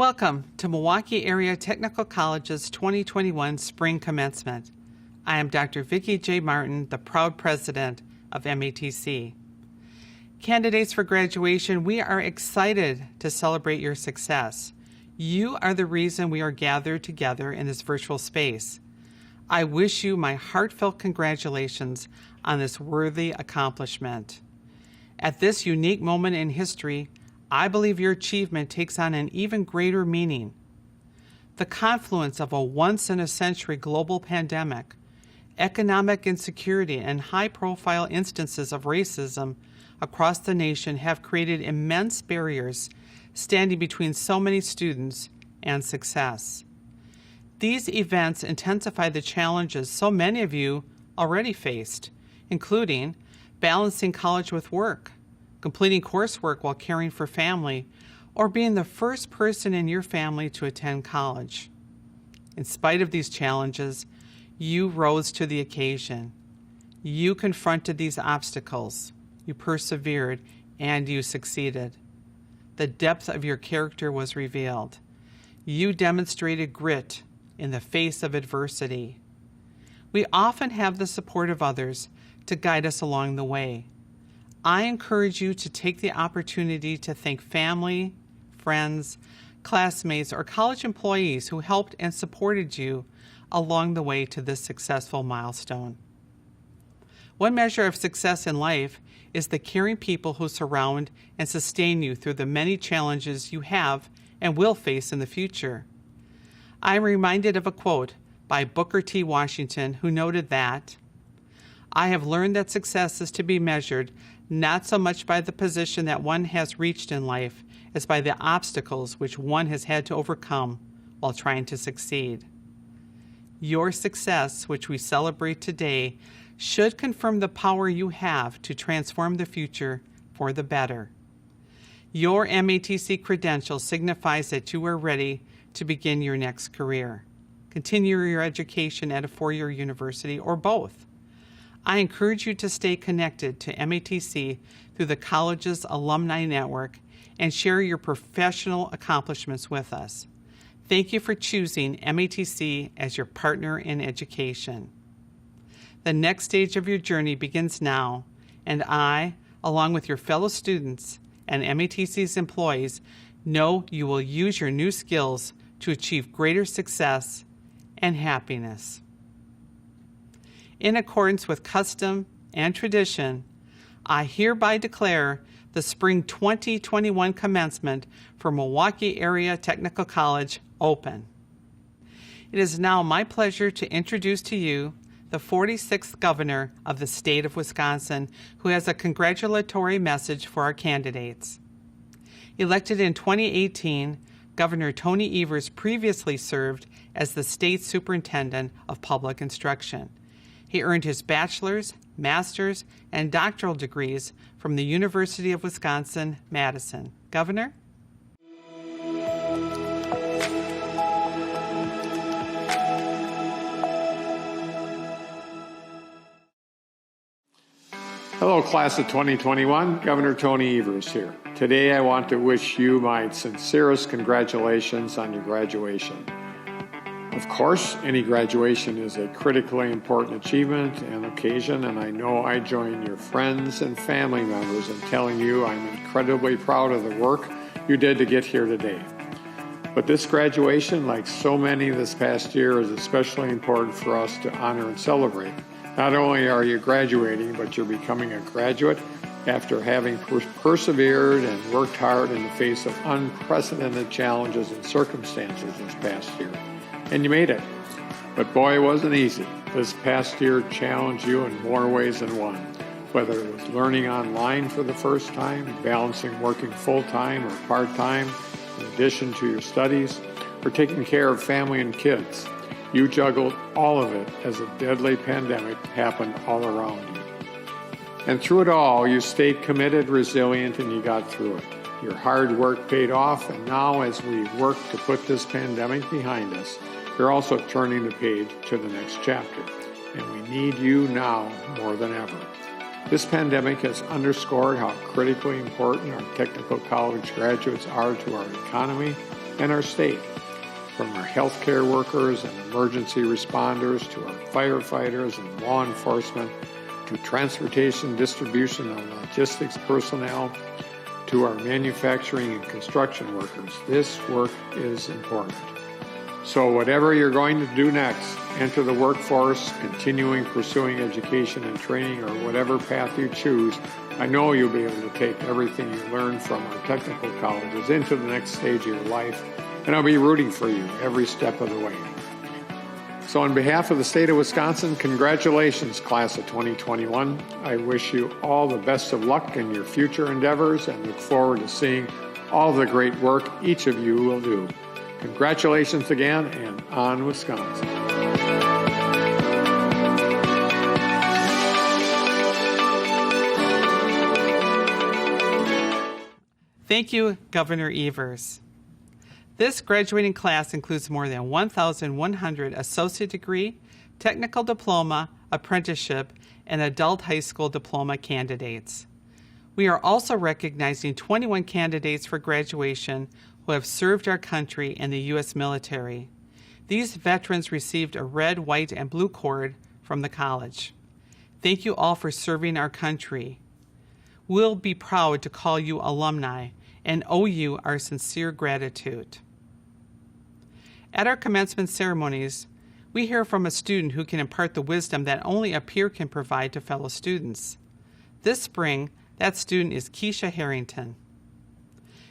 Welcome to Milwaukee Area Technical College's 2021 Spring Commencement. I am Dr. Vicki J. Martin, the proud president of MATC. Candidates for graduation, we are excited to celebrate your success. You are the reason we are gathered together in this virtual space. I wish you my heartfelt congratulations on this worthy accomplishment. At this unique moment in history, I believe your achievement takes on an even greater meaning. The confluence of a once-in-a-century global pandemic, economic insecurity, and high-profile instances of racism across the nation have created immense barriers standing between so many students and success. These events intensify the challenges so many of you already faced, including balancing college with work, completing coursework while caring for family, or being the first person in your family to attend college. In spite of these challenges, you rose to the occasion. You confronted these obstacles, you persevered, and you succeeded. The depth of your character was revealed. You demonstrated grit in the face of adversity. We often have the support of others to guide us along the way. I encourage you to take the opportunity to thank family, friends, classmates, or college employees who helped and supported you along the way to this successful milestone. One measure of success in life is the caring people who surround and sustain you through the many challenges you have and will face in the future. I am reminded of a quote by Booker T. Washington, who noted that, "I have learned that success is to be measured not so much by the position that one has reached in life as by the obstacles which one has had to overcome while trying to succeed." Your success, which we celebrate today, should confirm the power you have to transform the future for the better. Your MATC credential signifies that you are ready to begin your next career, continue your education at a four-year university, or both. I encourage you to stay connected to MATC through the college's alumni network and share your professional accomplishments with us. Thank you for choosing MATC as your partner in education. The next stage of your journey begins now, and I, along with your fellow students and MATC's employees, know you will use your new skills to achieve greater success and happiness. In accordance with custom and tradition, I hereby declare the Spring 2021 commencement for Milwaukee Area Technical College open. It is now my pleasure to introduce to you the 46th Governor of the State of Wisconsin, who has a congratulatory message for our candidates. Elected in 2018, Governor Tony Evers previously served as the State Superintendent of Public Instruction. He earned his bachelor's, master's, and doctoral degrees from the University of Wisconsin-Madison. Governor? Hello, class of 2021. Governor Tony Evers here. Today I want to wish you my sincerest congratulations on your graduation. Of course, any graduation is a critically important achievement and occasion, and I know I join your friends and family members in telling you I'm incredibly proud of the work you did to get here today. But this graduation, like so many this past year, is especially important for us to honor and celebrate. Not only are you graduating, but you're becoming a graduate after having persevered and worked hard in the face of unprecedented challenges and circumstances this past year. And you made it. But boy, it wasn't easy. This past year challenged you in more ways than one, whether it was learning online for the first time, balancing working full-time or part-time in addition to your studies, or taking care of family and kids. You juggled all of it as a deadly pandemic happened all around you. And through it all, you stayed committed, resilient, and you got through it. Your hard work paid off, and now as we work to put this pandemic behind us, you're also turning the page to the next chapter, and we need you now more than ever. This pandemic has underscored how critically important our technical college graduates are to our economy, and our state. From our healthcare workers and emergency responders to our firefighters and law enforcement, to transportation, distribution, and logistics personnel, to our manufacturing and construction workers. This work is important. So whatever you're going to do next, enter the workforce, continuing pursuing education and training, or whatever path you choose, I know you'll be able to take everything you learned from our technical colleges into the next stage of your life, and I'll be rooting for you every step of the way. So on behalf of the state of Wisconsin, congratulations, class of 2021. I wish you all the best of luck in your future endeavors and look forward to seeing all the great work each of you will do. Congratulations again, and on Wisconsin. Thank you, Governor Evers. This graduating class includes more than 1,100 associate degree, technical diploma, apprenticeship, and adult high school diploma candidates. We are also recognizing 21 candidates for graduation who have served our country in the U.S. military. These veterans received a red, white, and blue cord from the college. Thank you all for serving our country. We'll be proud to call you alumni and owe you our sincere gratitude. At our commencement ceremonies, we hear from a student who can impart the wisdom that only a peer can provide to fellow students. This spring, that student is Keisha Harrington.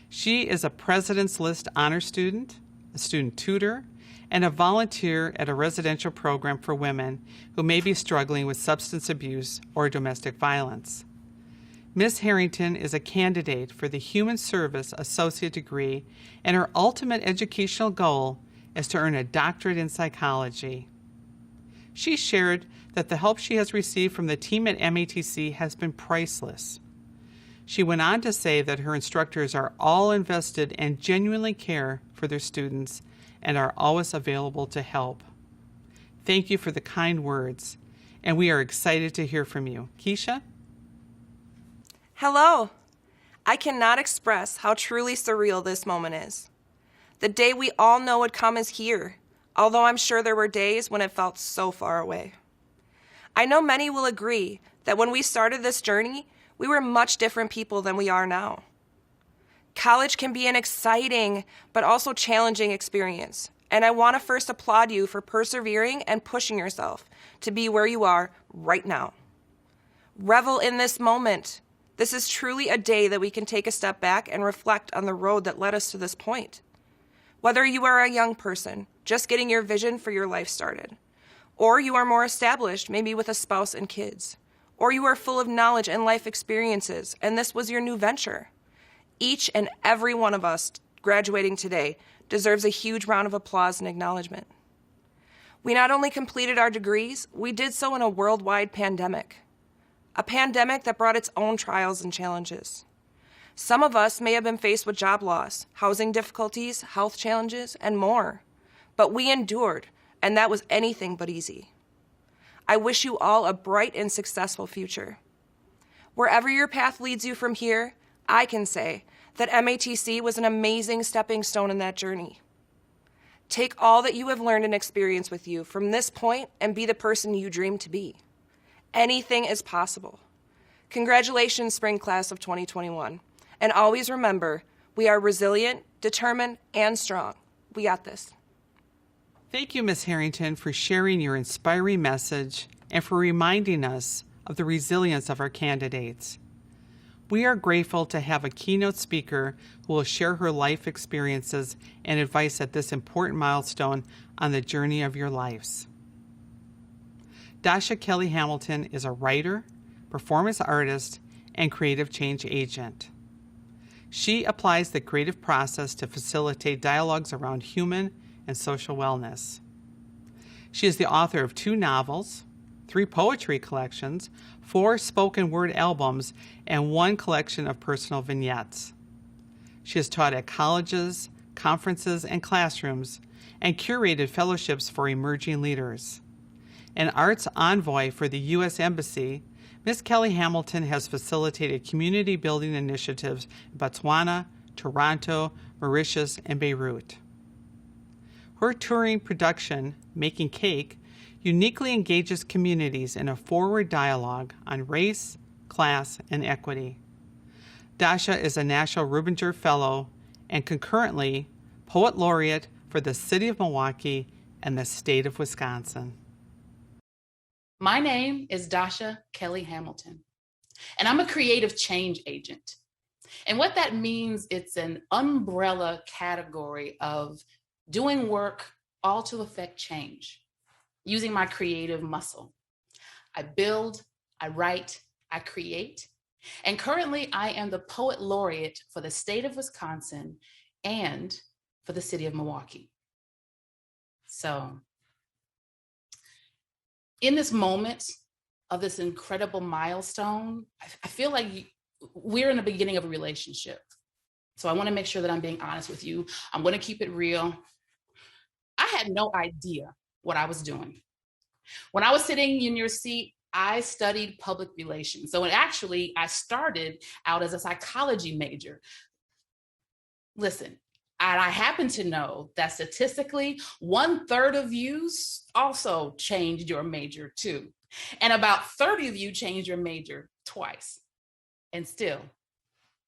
She is a President's List honor student, a student tutor, and a volunteer at a residential program for women who may be struggling with substance abuse or domestic violence. Ms. Harrington is a candidate for the Human Service Associate degree, and her ultimate educational goal is to earn a doctorate in psychology. She shared that the help she has received from the team at MATC has been priceless. She went on to say that her instructors are all invested and genuinely care for their students and are always available to help. Thank you for the kind words, and we are excited to hear from you. Keisha? Hello. I cannot express how truly surreal this moment is. The day we all know would come is here, although I'm sure there were days when it felt so far away. I know many will agree that when we started this journey, we were much different people than we are now. College can be an exciting but also challenging experience, and I want to first applaud you for persevering and pushing yourself to be where you are right now. Revel in this moment. This is truly a day that we can take a step back and reflect on the road that led us to this point. Whether you are a young person, just getting your vision for your life started, or you are more established, maybe with a spouse and kids, or you are full of knowledge and life experiences, and this was your new venture. Each and every one of us graduating today deserves a huge round of applause and acknowledgement. We not only completed our degrees, we did so in a worldwide pandemic. A pandemic that brought its own trials and challenges. Some of us may have been faced with job loss, housing difficulties, health challenges, and more. But we endured, and that was anything but easy. I wish you all a bright and successful future. Wherever your path leads you from here, I can say that MATC was an amazing stepping stone in that journey. Take all that you have learned and experienced with you from this point and be the person you dream to be. Anything is possible. Congratulations, spring class of 2021. And always remember, we are resilient, determined, and strong. We got this. Thank you, Ms. Harrington, for sharing your inspiring message and for reminding us of the resilience of our candidates. We are grateful to have a keynote speaker who will share her life experiences and advice at this important milestone on the journey of your lives. Dasha Kelly Hamilton is a writer, performance artist, and creative change agent. She applies the creative process to facilitate dialogues around human and social wellness. She is the author of 2 novels, 3 poetry collections, 4 spoken word albums, and 1 collection of personal vignettes. She has taught at colleges, conferences, and classrooms, and curated fellowships for emerging leaders. An arts envoy for the U.S. Embassy, Ms. Kelly Hamilton has facilitated community building initiatives in Botswana, Toronto, Mauritius and Beirut. Her touring production, Makin Cake, uniquely engages communities in a forward dialogue on race, class, and equity. Dasha is a National Rubinger Fellow and concurrently Poet Laureate for the City of Milwaukee and the State of Wisconsin. My name is Dasha Kelly Hamilton, and I'm a creative change agent. And what that means, it's an umbrella category of doing work all to affect change, using my creative muscle. I build, I write, I create, and currently I am the Poet Laureate for the State of Wisconsin and for the City of Milwaukee. So, in this moment of this incredible milestone, I feel like we're in the beginning of a relationship. So I want to make sure that I'm being honest with you. I'm going to keep it real. I had no idea what I was doing. When I was sitting in your seat, I studied public relations. So actually, I started out as a psychology major. Listen, and I happen to know that statistically, 1/3 of you also changed your major too. And about 30 of you changed your major twice. And still,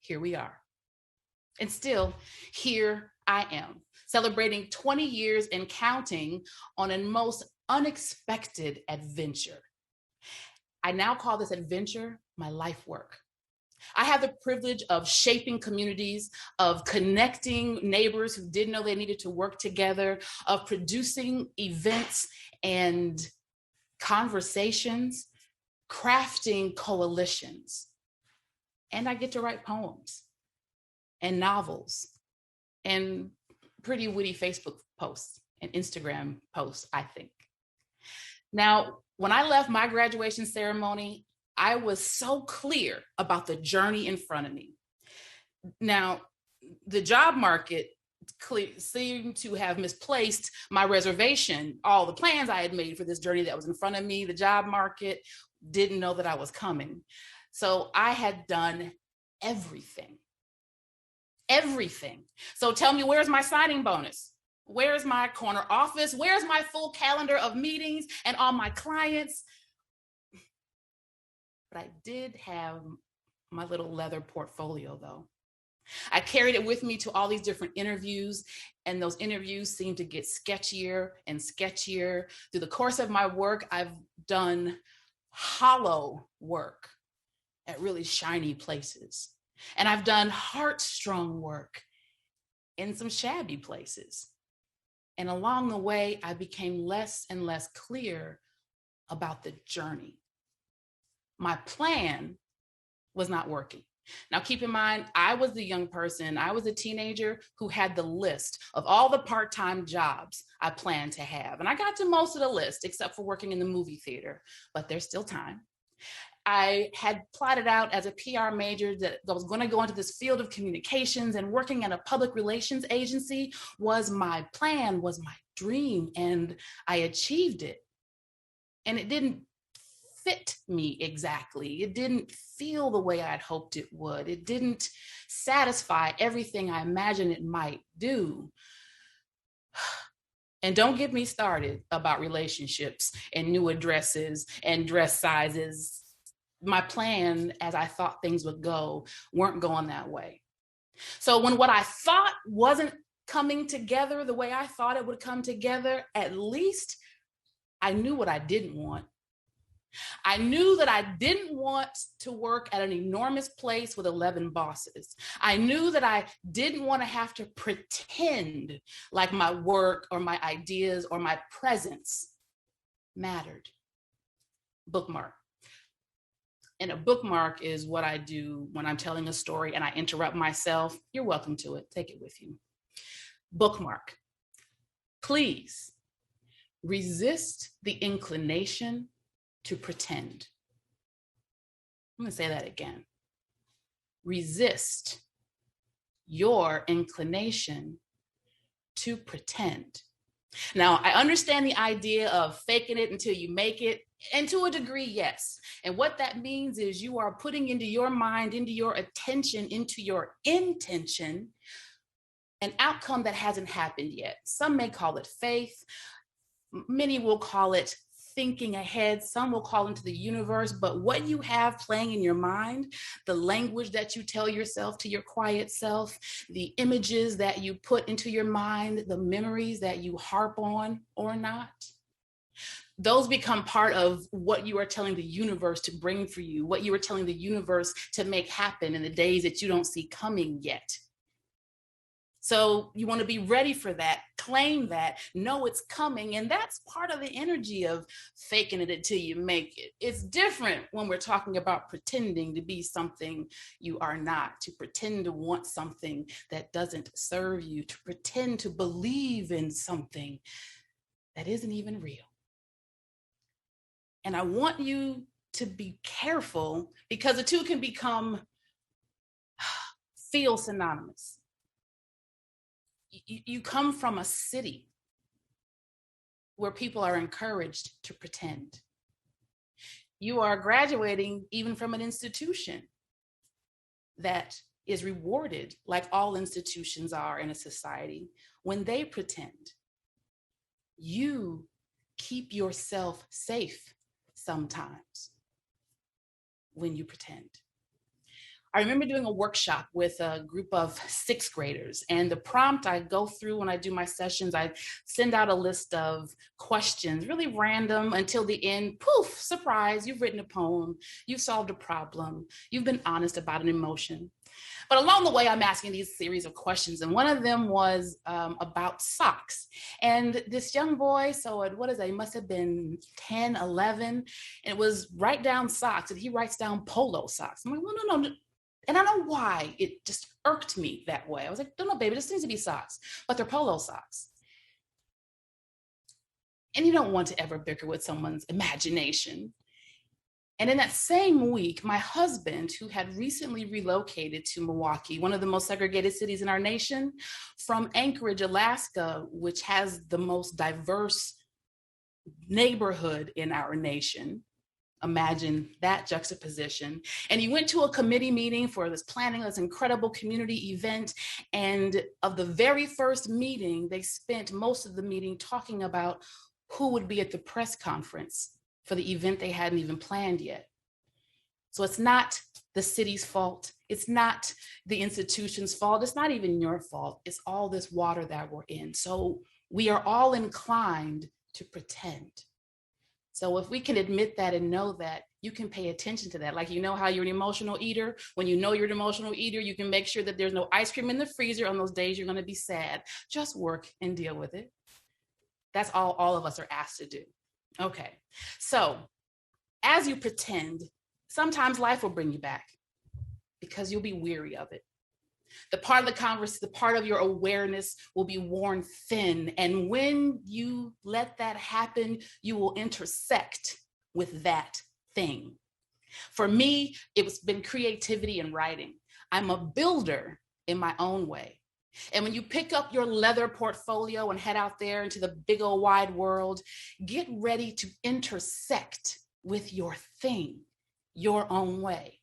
here we are. And still, here I am, celebrating 20 years and counting on a most unexpected adventure. I now call this adventure my life work. I have the privilege of shaping communities, of connecting neighbors who didn't know they needed to work together, of producing events and conversations, crafting coalitions. And I get to write poems and novels and pretty witty Facebook posts and Instagram posts, I think. Now, when I left my graduation ceremony, I was so clear about the journey in front of me. Now, the job market seemed to have misplaced my reservation, all the plans I had made for this journey that was in front of me. The job market didn't know that I was coming. So I had done everything. So tell me, where's my signing bonus? Where's my corner office? Where's my full calendar of meetings and all my clients? But I did have my little leather portfolio though. I carried it with me to all these different interviews, and those interviews seemed to get sketchier and sketchier. Through the course of my work, I've done hollow work at really shiny places. And I've done heartstrong work in some shabby places. And along the way, I became less and less clear about the journey. My plan was not working. Now, keep in mind, I was the young person, I was a teenager who had the list of all the part-time jobs I planned to have. And I got to most of the list, except for working in the movie theater, but there's still time. I had plotted out as a PR major that I was going to go into this field of communications, and working at a public relations agency was my plan, was my dream, and I achieved it. And it didn't fit me exactly. It didn't feel the way I'd hoped it would. It didn't satisfy everything I imagined it might do. And don't get me started about relationships and new addresses and dress sizes. My plan, as I thought things would go, weren't going that way. So when what I thought wasn't coming together the way I thought it would come together, at least I knew what I didn't want. I knew that I didn't want to work at an enormous place with 11 bosses. I knew that I didn't want to have to pretend like my work or my ideas or my presence mattered. Bookmark. And a bookmark is what I do when I'm telling a story and I interrupt myself. You're welcome to it. Take it with you. Bookmark. Please resist the inclination to pretend. I'm going to say that again. Resist your inclination to pretend. Now, I understand the idea of faking it until you make it, and to a degree, yes. And what that means is you are putting into your mind, into your attention, into your intention, an outcome that hasn't happened yet. Some may call it faith. Many will call it thinking ahead. Some will call into the universe. But what you have playing in your mind, the language that you tell yourself to your quiet self, the images that you put into your mind, the memories that you harp on or not, those become part of what you are telling the universe to bring for you, what you are telling the universe to make happen in the days that you don't see coming yet. So you want to be ready for that, claim that, know it's coming. And that's part of the energy of faking it until you make it. It's different when we're talking about pretending to be something you are not, to pretend to want something that doesn't serve you, to pretend to believe in something that isn't even real. And I want you to be careful because the two can feel synonymous. You come from a city where people are encouraged to pretend. You are graduating even from an institution that is rewarded, like all institutions are in a society, when they pretend. You keep yourself safe sometimes when you pretend. I remember doing a workshop with a group of 6th graders, and the prompt I go through when I do my sessions, I send out a list of questions, really random, until the end, poof, surprise, you've written a poem, you've solved a problem, you've been honest about an emotion. But along the way, I'm asking these series of questions, and one of them was about socks. And this young boy, he must have been 10, 11, and it was write down socks, and he writes down polo socks. I'm like, well, no. And I don't know why it just irked me that way. I was like, no, baby, this needs to be socks, but they're polo socks. And you don't want to ever bicker with someone's imagination. And in that same week, my husband, who had recently relocated to Milwaukee, one of the most segregated cities in our nation, from Anchorage, Alaska, which has the most diverse neighborhood in our nation. Imagine that juxtaposition. And he went to a committee meeting for planning this incredible community event. And of the very first meeting, they spent most of the meeting talking about who would be at the press conference for the event they hadn't even planned yet. So it's not the city's fault. It's not the institution's fault. It's not even your fault. It's all this water that we're in. So we are all inclined to pretend. So if we can admit that and know that, you can pay attention to that. Like, you know how you're an emotional eater? When you know you're an emotional eater, you can make sure that there's no ice cream in the freezer on those days you're going to be sad. Just work and deal with it. That's all of us are asked to do. Okay, so as you pretend, sometimes life will bring you back because you'll be weary of it. The part of your awareness will be worn thin. And when you let that happen, you will intersect with that thing. For me, it's been creativity and writing. I'm a builder in my own way. And when you pick up your leather portfolio and head out there into the big old wide world, get ready to intersect with your thing, your own way.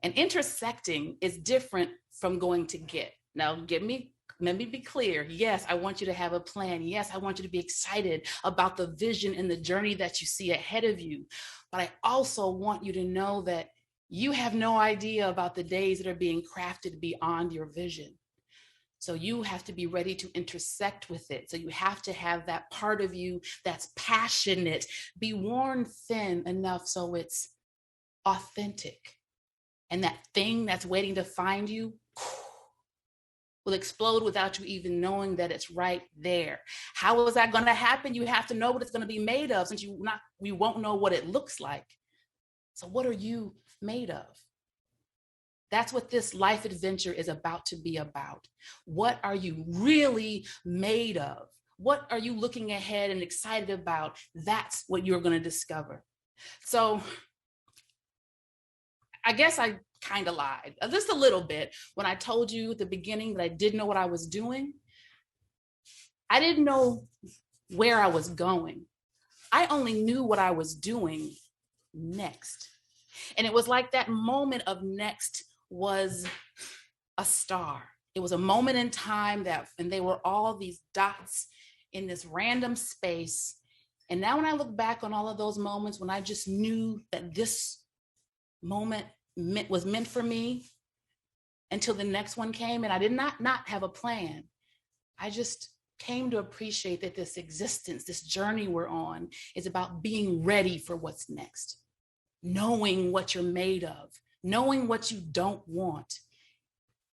And intersecting is different from going to get. Now, let me be clear. Yes, I want you to have a plan. Yes, I want you to be excited about the vision and the journey that you see ahead of you. But I also want you to know that you have no idea about the days that are being crafted beyond your vision. So you have to be ready to intersect with it. So you have to have that part of you that's passionate, be worn thin enough so it's authentic. And that thing that's waiting to find you will explode without you even knowing that it's right there. How is that going to happen? You have to know what it's going to be made of, since we won't know what it looks like. So what are you made of? That's what this life adventure is about to be about. What are you really made of? What are you looking ahead and excited about? That's what you're going to discover. So I guess I kind of lied just a little bit when I told you at the beginning that I didn't know what I was doing. I didn't know where I was going. I only knew what I was doing next. And it was like that moment of next was a star. It was a moment in time and they were all these dots in this random space. And now when I look back on all of those moments, when I just knew that this moment was meant for me until the next one came, and I did not have a plan. I just came to appreciate that this existence, this journey we're on, is about being ready for what's next, knowing what you're made of, knowing what you don't want.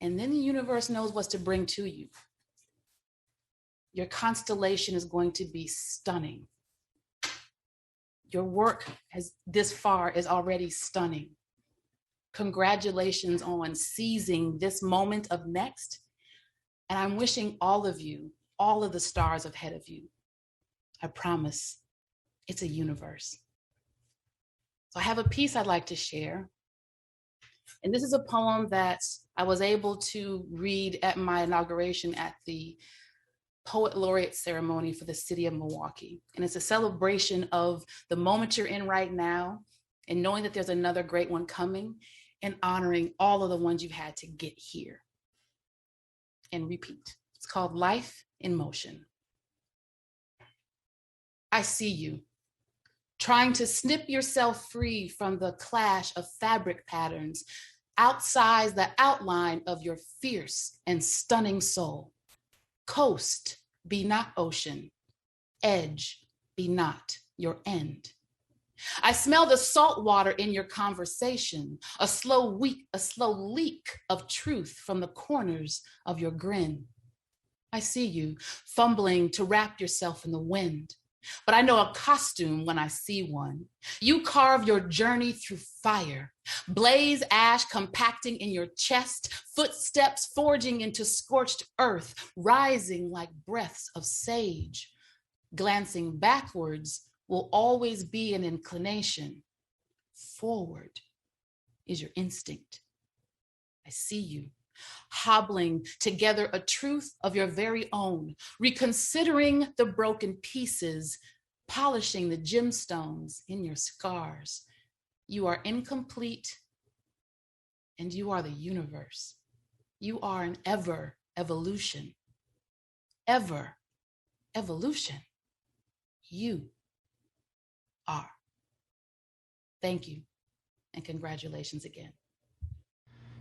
And then the universe knows what to bring to you. Your constellation is going to be stunning. Your work this far is already stunning. Congratulations on seizing this moment of next. And I'm wishing all of you, all of the stars ahead of you. I promise it's a universe. So I have a piece I'd like to share. And this is a poem that I was able to read at my inauguration at the Poet Laureate ceremony for the City of Milwaukee. And it's a celebration of the moment you're in right now and knowing that there's another great one coming and honoring all of the ones you've had to get here. And repeat. It's called Life in Motion. I see you trying to snip yourself free from the clash of fabric patterns outside the outline of your fierce and stunning soul. Coast be not ocean, edge be not your end. I smell the salt water in your conversation, a slow leak of truth from the corners of your grin. I see you fumbling to wrap yourself in the wind, but I know a costume when I see one. You carve your journey through fire, blaze ash compacting in your chest, footsteps forging into scorched earth, rising like breaths of sage. Glancing backwards will always be an inclination. Forward is your instinct. I see you hobbling together a truth of your very own, reconsidering the broken pieces, polishing the gemstones in your scars. You are incomplete, and you are the universe. You are an ever evolution. Ever evolution. You are. Thank you, and congratulations again.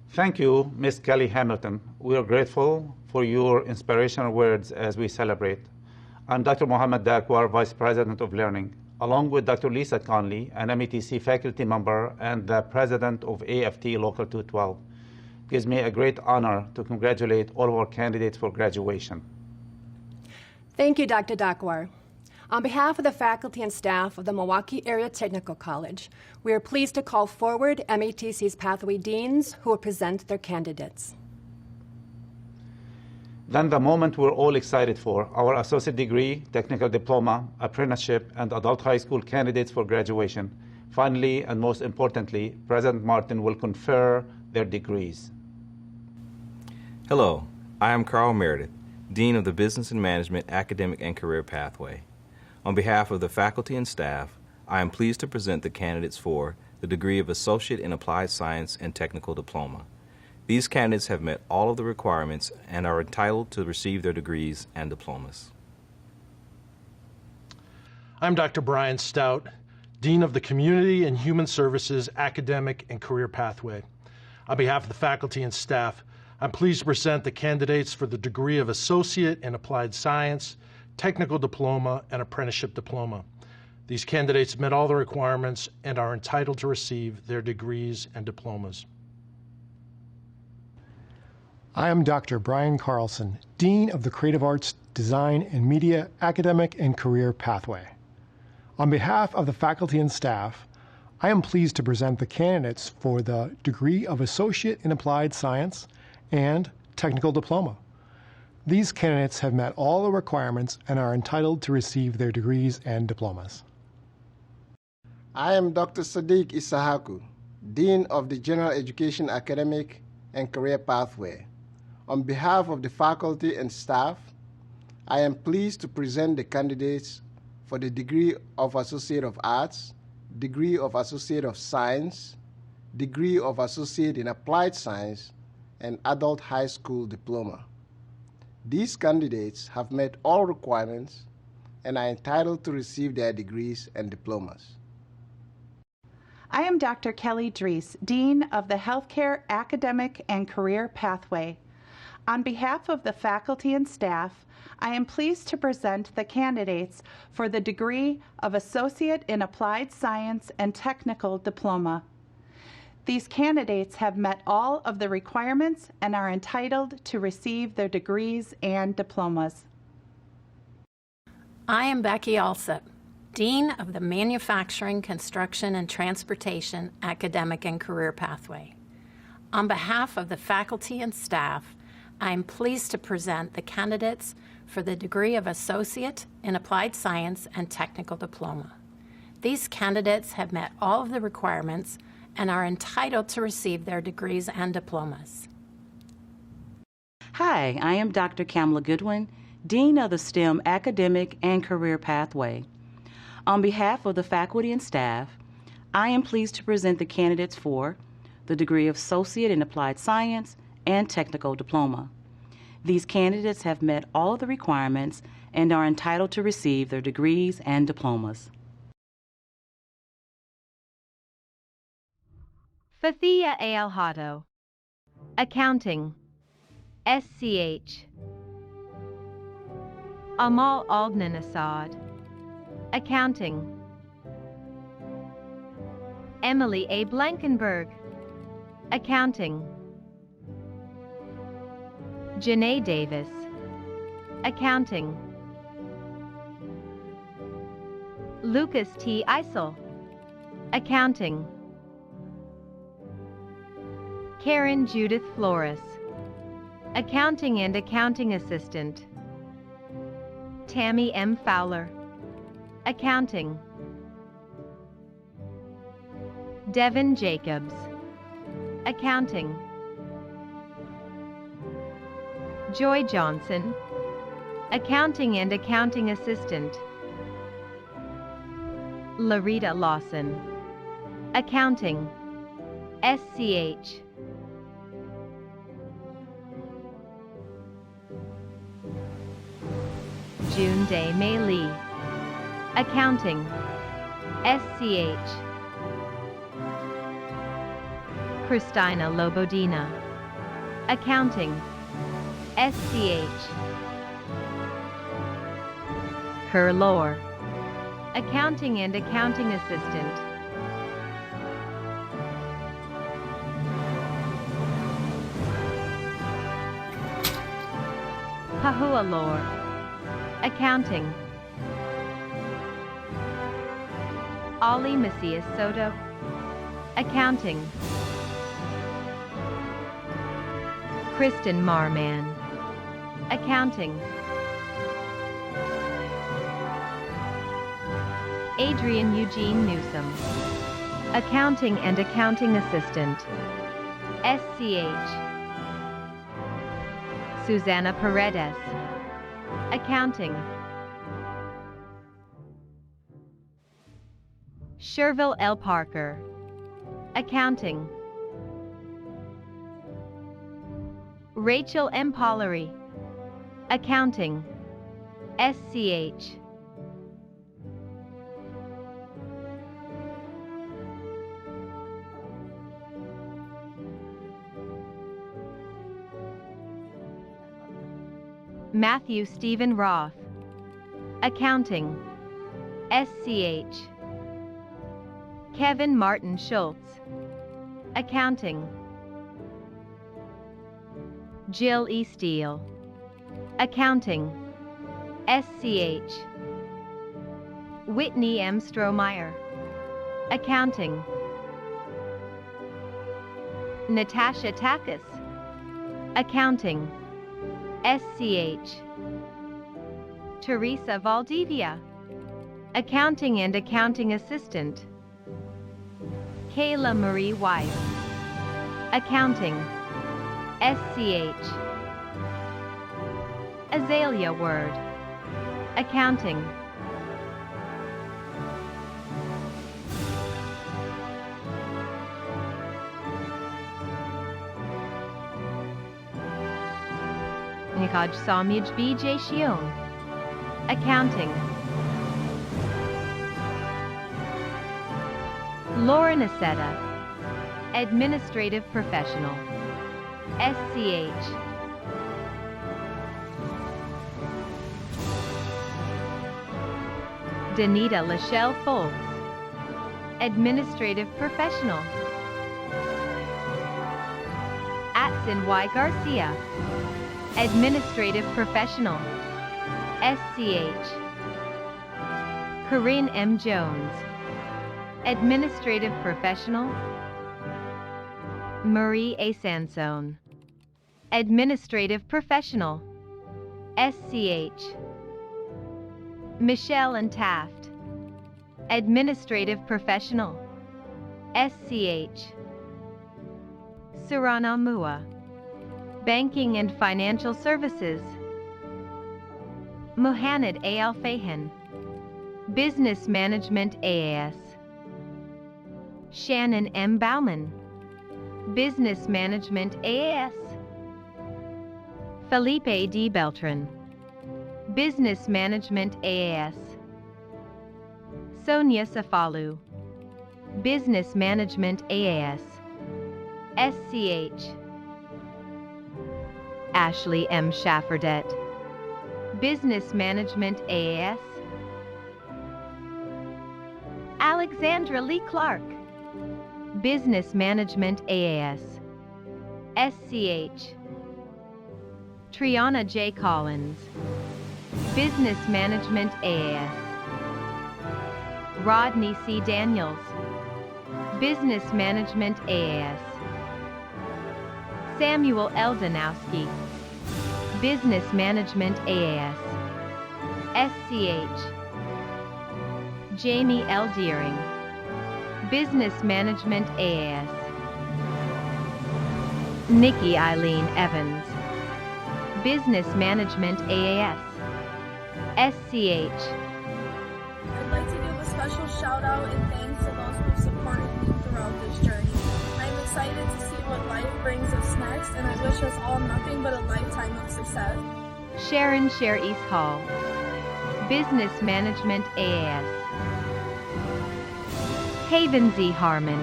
Thank you, Ms. Kelly Hamilton. We are grateful for your inspirational words as we celebrate. I'm Dr. Mohammed Dakwar, Vice President of Learning, along with Dr. Lisa Conley, an MATC faculty member and the President of AFT Local 212. It gives me a great honor to congratulate all of our candidates for graduation. Thank you, Dr. Dakwar. On behalf of the faculty and staff of the Milwaukee Area Technical College, we are pleased to call forward MATC's Pathway Deans who will present their candidates. Then the moment we're all excited for, our associate degree, technical diploma, apprenticeship, and adult high school candidates for graduation. Finally, and most importantly, President Martin will confer their degrees. Hello, I am Carl Meredith, Dean of the Business and Management Academic and Career Pathway. On behalf of the faculty and staff, I am pleased to present the candidates for the degree of Associate in Applied Science and Technical Diploma. These candidates have met all of the requirements and are entitled to receive their degrees and diplomas. I'm Dr. Brian Stout, Dean of the Community and Human Services Academic and Career Pathway. On behalf of the faculty and staff, I'm pleased to present the candidates for the degree of Associate in Applied Science, Technical Diploma, and Apprenticeship Diploma. These candidates met all the requirements and are entitled to receive their degrees and diplomas. I am Dr. Brian Carlson, Dean of the Creative Arts, Design, and Media Academic and Career Pathway. On behalf of the faculty and staff, I am pleased to present the candidates for the degree of Associate in Applied Science and Technical Diploma. These candidates have met all the requirements and are entitled to receive their degrees and diplomas. I am Dr. Sadiq Isahaku, Dean of the General Education Academic and Career Pathway. On behalf of the faculty and staff, I am pleased to present the candidates for the degree of Associate of Arts, degree of Associate of Science, degree of Associate in Applied Science, and adult high school diploma. These candidates have met all requirements and are entitled to receive their degrees and diplomas. I am Dr. Kelly Dries, Dean of the Healthcare Academic and Career Pathway. On behalf of the faculty and staff, I am pleased to present the candidates for the degree of Associate in Applied Science and Technical Diploma. These candidates have met all of the requirements and are entitled to receive their degrees and diplomas. I am Becky Alsop, Dean of the Manufacturing, Construction, and Transportation Academic and Career Pathway. On behalf of the faculty and staff, I am pleased to present the candidates for the degree of Associate in Applied Science and Technical Diploma. These candidates have met all of the requirements and are entitled to receive their degrees and diplomas. Hi, I am Dr. Kamala Goodwin, Dean of the STEM Academic and Career Pathway. On behalf of the faculty and staff, I am pleased to present the candidates for the degree of Associate in Applied Science and Technical Diploma. These candidates have met all of the requirements and are entitled to receive their degrees and diplomas. Fathia Al-Hato, Accounting, SCH. Amal Ognan Assad, Accounting. Emily A. Blankenberg, Accounting. Janae Davis, Accounting. Lucas T. Eisel, Accounting. Karen Judith Flores, Accounting and Accounting Assistant. Tammy M. Fowler, Accounting. Devin Jacobs, Accounting. Joy Johnson, Accounting and Accounting Assistant. Larita Lawson, Accounting, SCH. June Day Mei Lee, Accounting, SCH. Christina Lobodina, Accounting, SCH. Kerr Lohr, Accounting and Accounting Assistant. Pahua Lohr, Accounting. Ollie Macias Soto, Accounting. Kristen Marman, Accounting. Adrian Eugene Newsom, Accounting and Accounting Assistant, SCH. Susanna Paredes, Accounting. Sherville L. Parker, Accounting. Rachel M. Pollery, Accounting, SCH. Matthew Stephen Roth, Accounting, SCH. Kevin Martin Schultz, Accounting. Jill E. Steele, Accounting, SCH. Whitney M. Strohmeyer, Accounting. Natasha Takis, Accounting, SCH. Teresa Valdivia, Accounting and Accounting Assistant. Kayla Marie Weiss, Accounting, SCH. Azalea Word, Accounting. Nikaj Samij BJ Shion. Accounting. Lauren Aceta. Administrative Professional. SCH. Danita Lachelle Foltz. Administrative Professional. Atson Y. Garcia. Administrative Professional. SCH. Corinne M. Jones. Administrative Professional. Marie A. Sansone. Administrative Professional. SCH. Michelle and Taft. Administrative Professional. SCH. Surana Mua. Banking and Financial Services. Mohamed A. Al Fahan. Business Management AAS. Shannon M. Bauman. Business Management AAS. Felipe D. Beltran. Business Management AAS. Sonia Safalu. Business Management AAS. SCH. Ashley M. Schafferdet. Business Management AAS. Alexandra Lee Clark. Business Management AAS. SCH. Triana J. Collins. Business Management AAS. Rodney C. Daniels. Business Management AAS. Samuel L. Danowski. Business Management AAS. SCH. Jamie L. Deering. Business Management AAS. Nikki Eileen Evans. Business Management AAS. SCH. I'd like to give a special shout out and thanks to those who supported me throughout this journey. I'm excited to see what life brings us next, and I wish us all nothing but a lifetime of success. Sharon Sher East Hall. Business Management AAS. Haven Z. Harmon.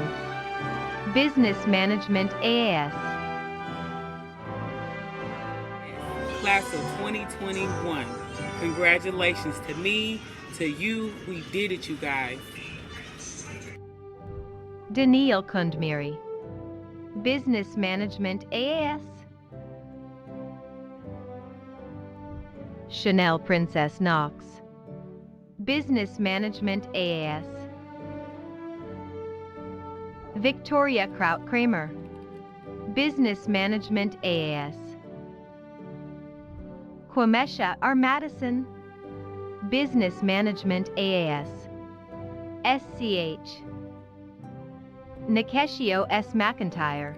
Business Management AAS. Class of 2021. Congratulations to me, to you. We did it, you guys. Daniil Kundmiri. Business Management AAS. Chanel Princess Knox. Business Management AAS. Victoria Kraut Kramer. Business Management AAS. Kwamesha R. Madison. Business Management AAS. SCH. Nikeshio S. McIntyre.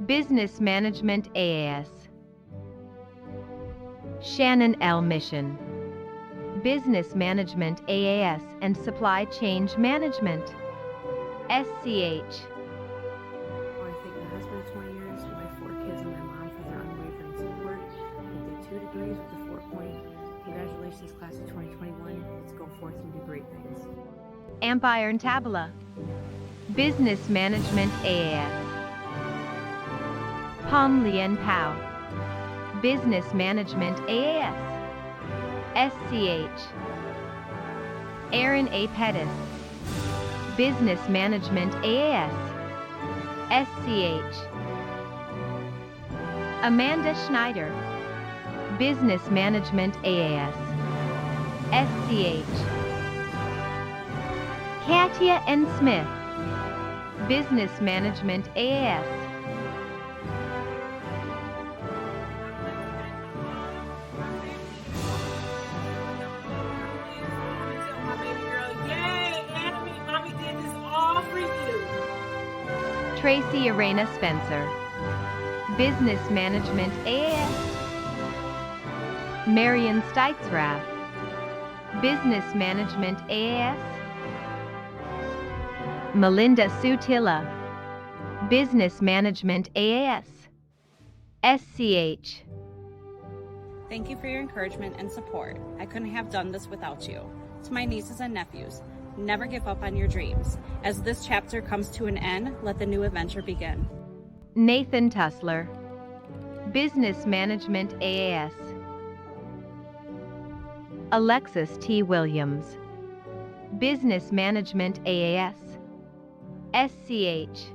Business Management AAS. Shannon L. Mission. Business Management AAS and Supply Chain Management. SCH. I thank my husband of 20 years, my 4 kids, and my mom for their unwavering support. I did 2 degrees with a 4.0. Congratulations, class of 2021. Let's go forth and do great things. Empire and Tabula. Business Management AAS. Pom Lien Pao. Business Management AAS. SCH. Aaron A. Pettis. Business Management AAS. SCH. Amanda Schneider. Business Management AAS. SCH. Katia N. Smith. Business Management AAS. Tracy Arena Spencer. Business Management AAS. Marion Steitzrath. Business Management AAS. Melinda Sutilla. Business Management AAS. SCH. Thank you for your encouragement and support. I couldn't have done this without you. To my nieces and nephews, never give up on your dreams. As this chapter comes to an end, let the new adventure begin. Nathan Tussler, Business Management AAS. Alexis T. Williams, Business Management AAS, SCH.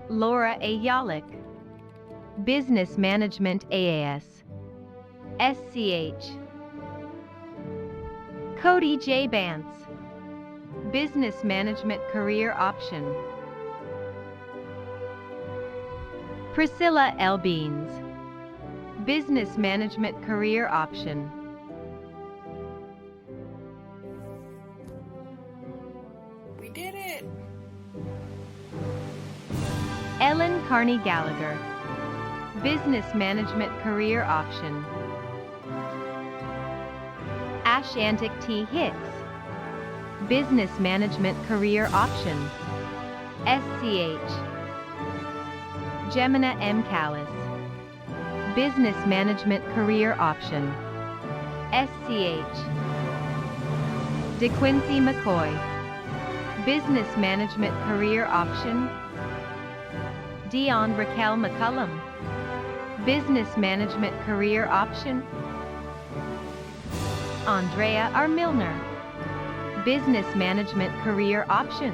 Laura A. Yalik, Business Management AAS, SCH. Cody J. Bance, Business Management Career Option. Priscilla L. Beans, Business Management Career Option. We did it! Ellen Carney Gallagher, Business Management Career Option. Ashantic T. Hicks, Business Management Career Option, SCH. Gemina M. Callis, Business Management Career Option, SCH. DeQuincy McCoy, Business Management Career Option. Dion Raquel McCullum, Business Management Career Option. Andrea R. Milner, Business Management Career Option,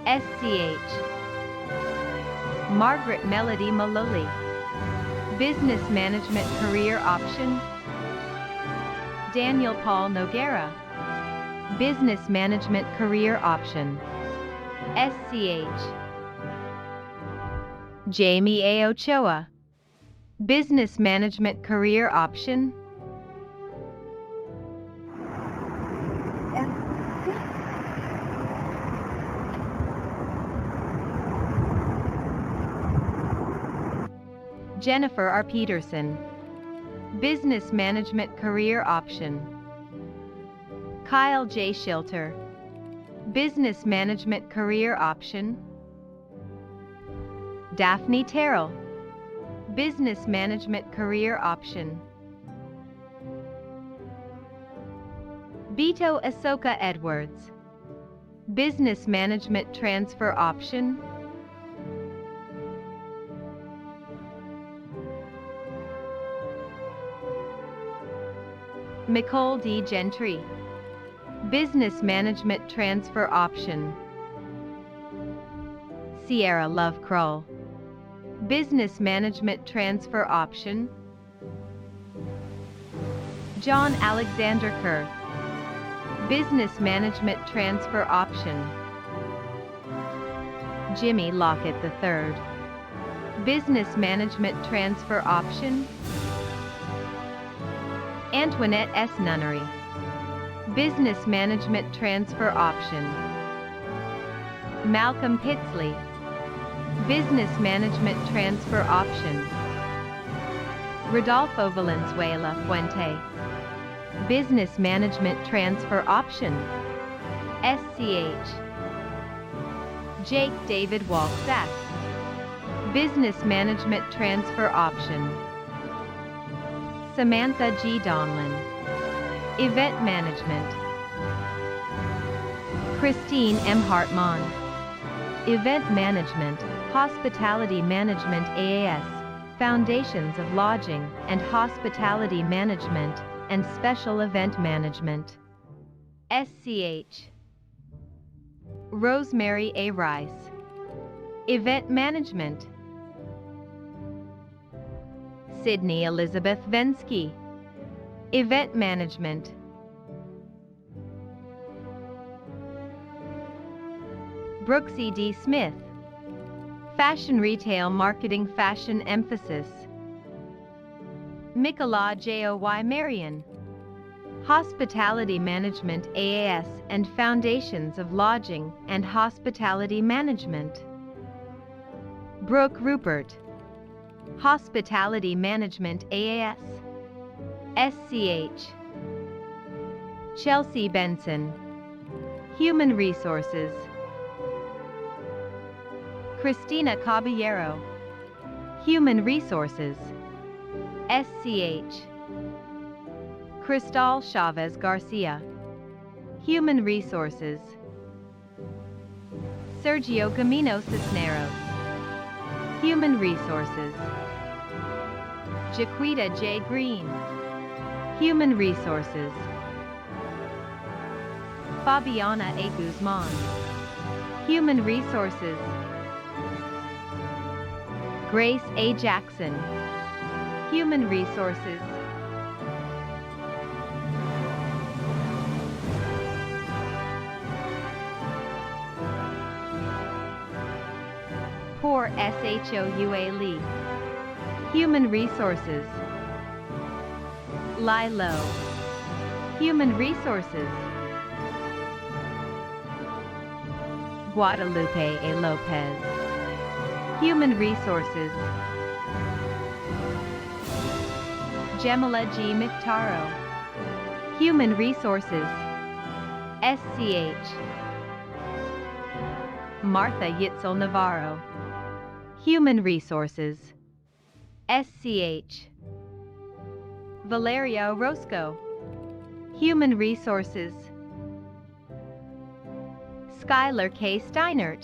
SCH. Margaret Melody Maloli, Business Management Career Option. Daniel Paul Noguera, Business Management Career Option, SCH. Jamie A. Ochoa, Business Management Career Option. Jennifer R. Peterson, Business Management Career Option. Kyle J. Shilter, Business Management Career Option. Daphne Terrell, Business Management Career Option. Beto Ahsoka Edwards, Business Management Transfer Option. Nicole D. Gentry, Business Management Transfer Option. Sierra Love Krull, Business Management Transfer Option. John Alexander Kerr, Business Management Transfer Option. Jimmy Lockett III, Business Management Transfer Option. Antoinette S. Nunnery, Business Management Transfer Option. Malcolm Pitsley, Business Management Transfer Option. Rodolfo Valenzuela Fuente, Business Management Transfer Option, SCH. Jake David Walk-Sachs, Business Management Transfer Option. Samantha G. Donlin, Event Management. Christine M. Hartmann, Event Management, Hospitality Management AAS, Foundations of Lodging and Hospitality Management and Special Event Management, SCH. Rosemary A. Rice, Event Management. Sydney Elizabeth Vensky, Event Management. Brooksy D. Smith, Fashion Retail Marketing Fashion Emphasis. Mikola Joy Marion, Hospitality Management AAS and Foundations of Lodging and Hospitality Management. Brooke Rupert, Hospitality Management AAS, SCH. Chelsea Benson, Human Resources. Christina Caballero. Human Resources, SCH. Cristal Chavez Garcia. Human Resources. Sergio Gamino Cisneros. Human Resources. Jaquita J. Green. Human Resources. Fabiana A. Guzman. Human Resources. Grace A. Jackson. Human Resources. Poor Shoua Lee. Human Resources. Lilo. Human Resources. Guadalupe A. Lopez. Human Resources. Gemila G. Mictaro. Human Resources. SCH. Martha Yitzel Navarro. Human Resources. SCH. Valeria Orozco. Human Resources. Skylar K. Steinert.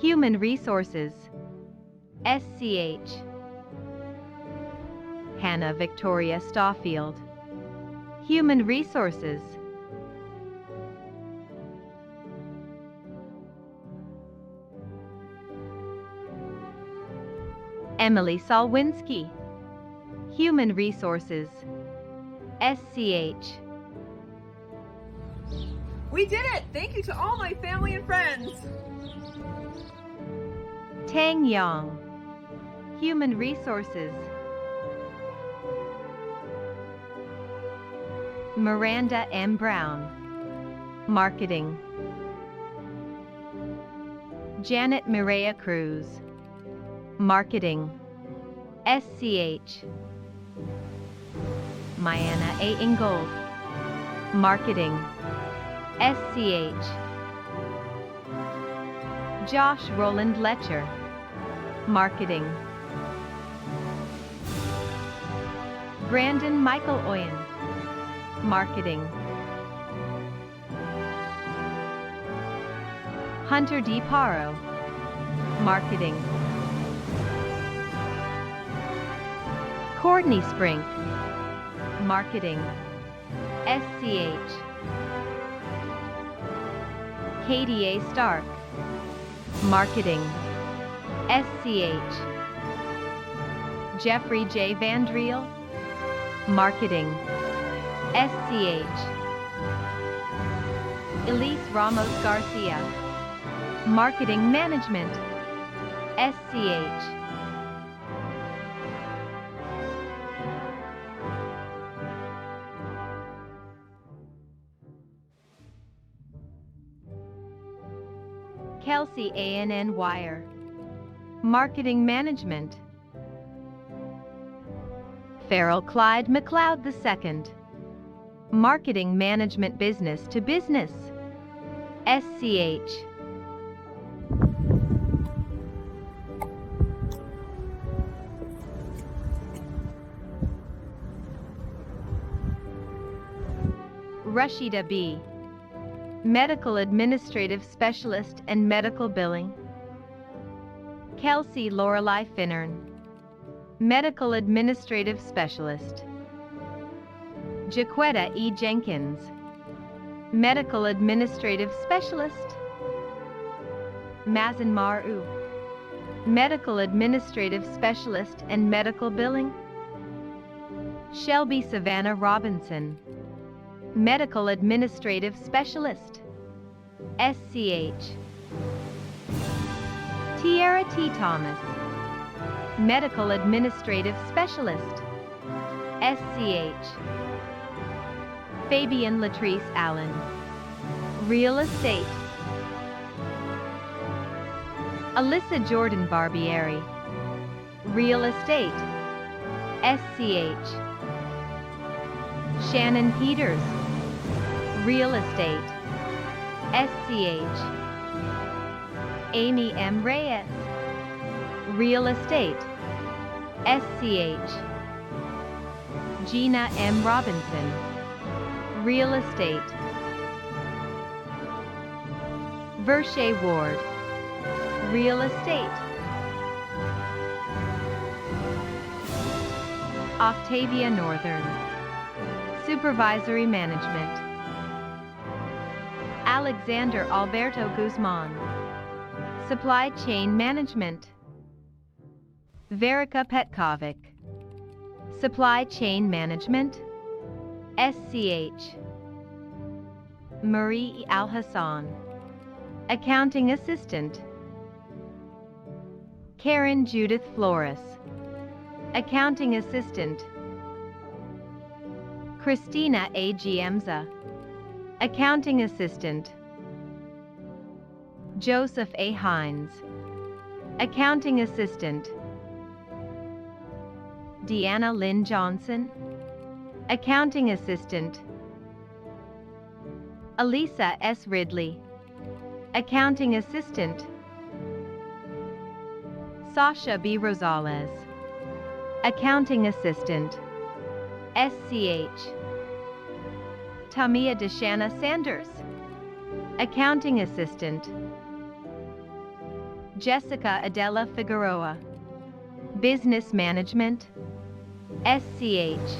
Human Resources. SCH. Hannah Victoria Staffield. Human Resources. Emily Salwinski. Human Resources. SCH. We did it! Thank you to all my family and friends. Tang Yang. Human Resources. Miranda M. Brown. Marketing. Janet Mireya Cruz. Marketing. SCH. Mayanna A. Ingold. Marketing. SCH. Josh Roland Letcher. Marketing. Brandon Michael Oyen. Marketing. Hunter D. Paro. Marketing. Courtney Sprink. Marketing. SCH. Katie A. Stark. Marketing. SCH. Jeffrey J. Vandriel. Marketing. SCH. Elise Ramos Garcia. Marketing Management. SCH. Kelsey A.N.N. Wire. Marketing Management. Farrell Clyde McLeod II. Marketing Management Business to Business. SCH. Rashida B. Medical Administrative Specialist and Medical Billing. Kelsey Lorelei Finnern. Medical Administrative Specialist. Jaquetta E. Jenkins. Medical Administrative Specialist. Mazin Maru. Medical Administrative Specialist and Medical Billing. Shelby Savannah Robinson. Medical Administrative Specialist. SCH. Tiara T. Thomas. Medical Administrative Specialist. SCH. Fabian Latrice Allen. Real Estate. Alyssa Jordan Barbieri. Real Estate. SCH. Shannon Peters. Real Estate. SCH. Amy M. Reyes. Real Estate, SCH. Gina M. Robinson. Real Estate. Verche Ward. Real Estate. Octavia Northern. Supervisory Management. Alexander Alberto Guzman. Supply Chain Management. Verica Petkovic. Supply Chain Management, SCH. Marie Al-Hassan. Accounting Assistant. Karen Judith Flores. Accounting Assistant. Christina A. Giemza. Accounting Assistant. Joseph A. Hines. Accounting Assistant. Deanna Lynn Johnson. Accounting Assistant. Elisa S. Ridley. Accounting Assistant. Sasha B. Rosales. Accounting Assistant, SCH. Tamia Deshana Sanders. Accounting Assistant. Jessica Adela Figueroa. Business Management, SCH.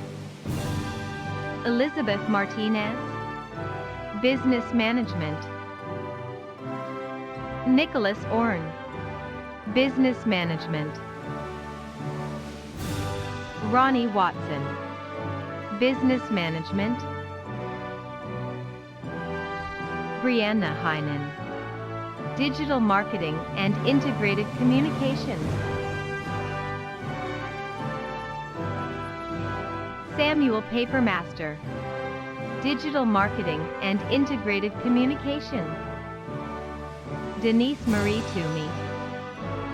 Elizabeth Martinez. Business Management. Nicholas Orn. Business Management. Ronnie Watson. Business Management. Brianna Heinen. Digital Marketing and Integrated Communications. Samuel Papermaster. Digital Marketing and Integrated Communication. Denise Marie Toomey.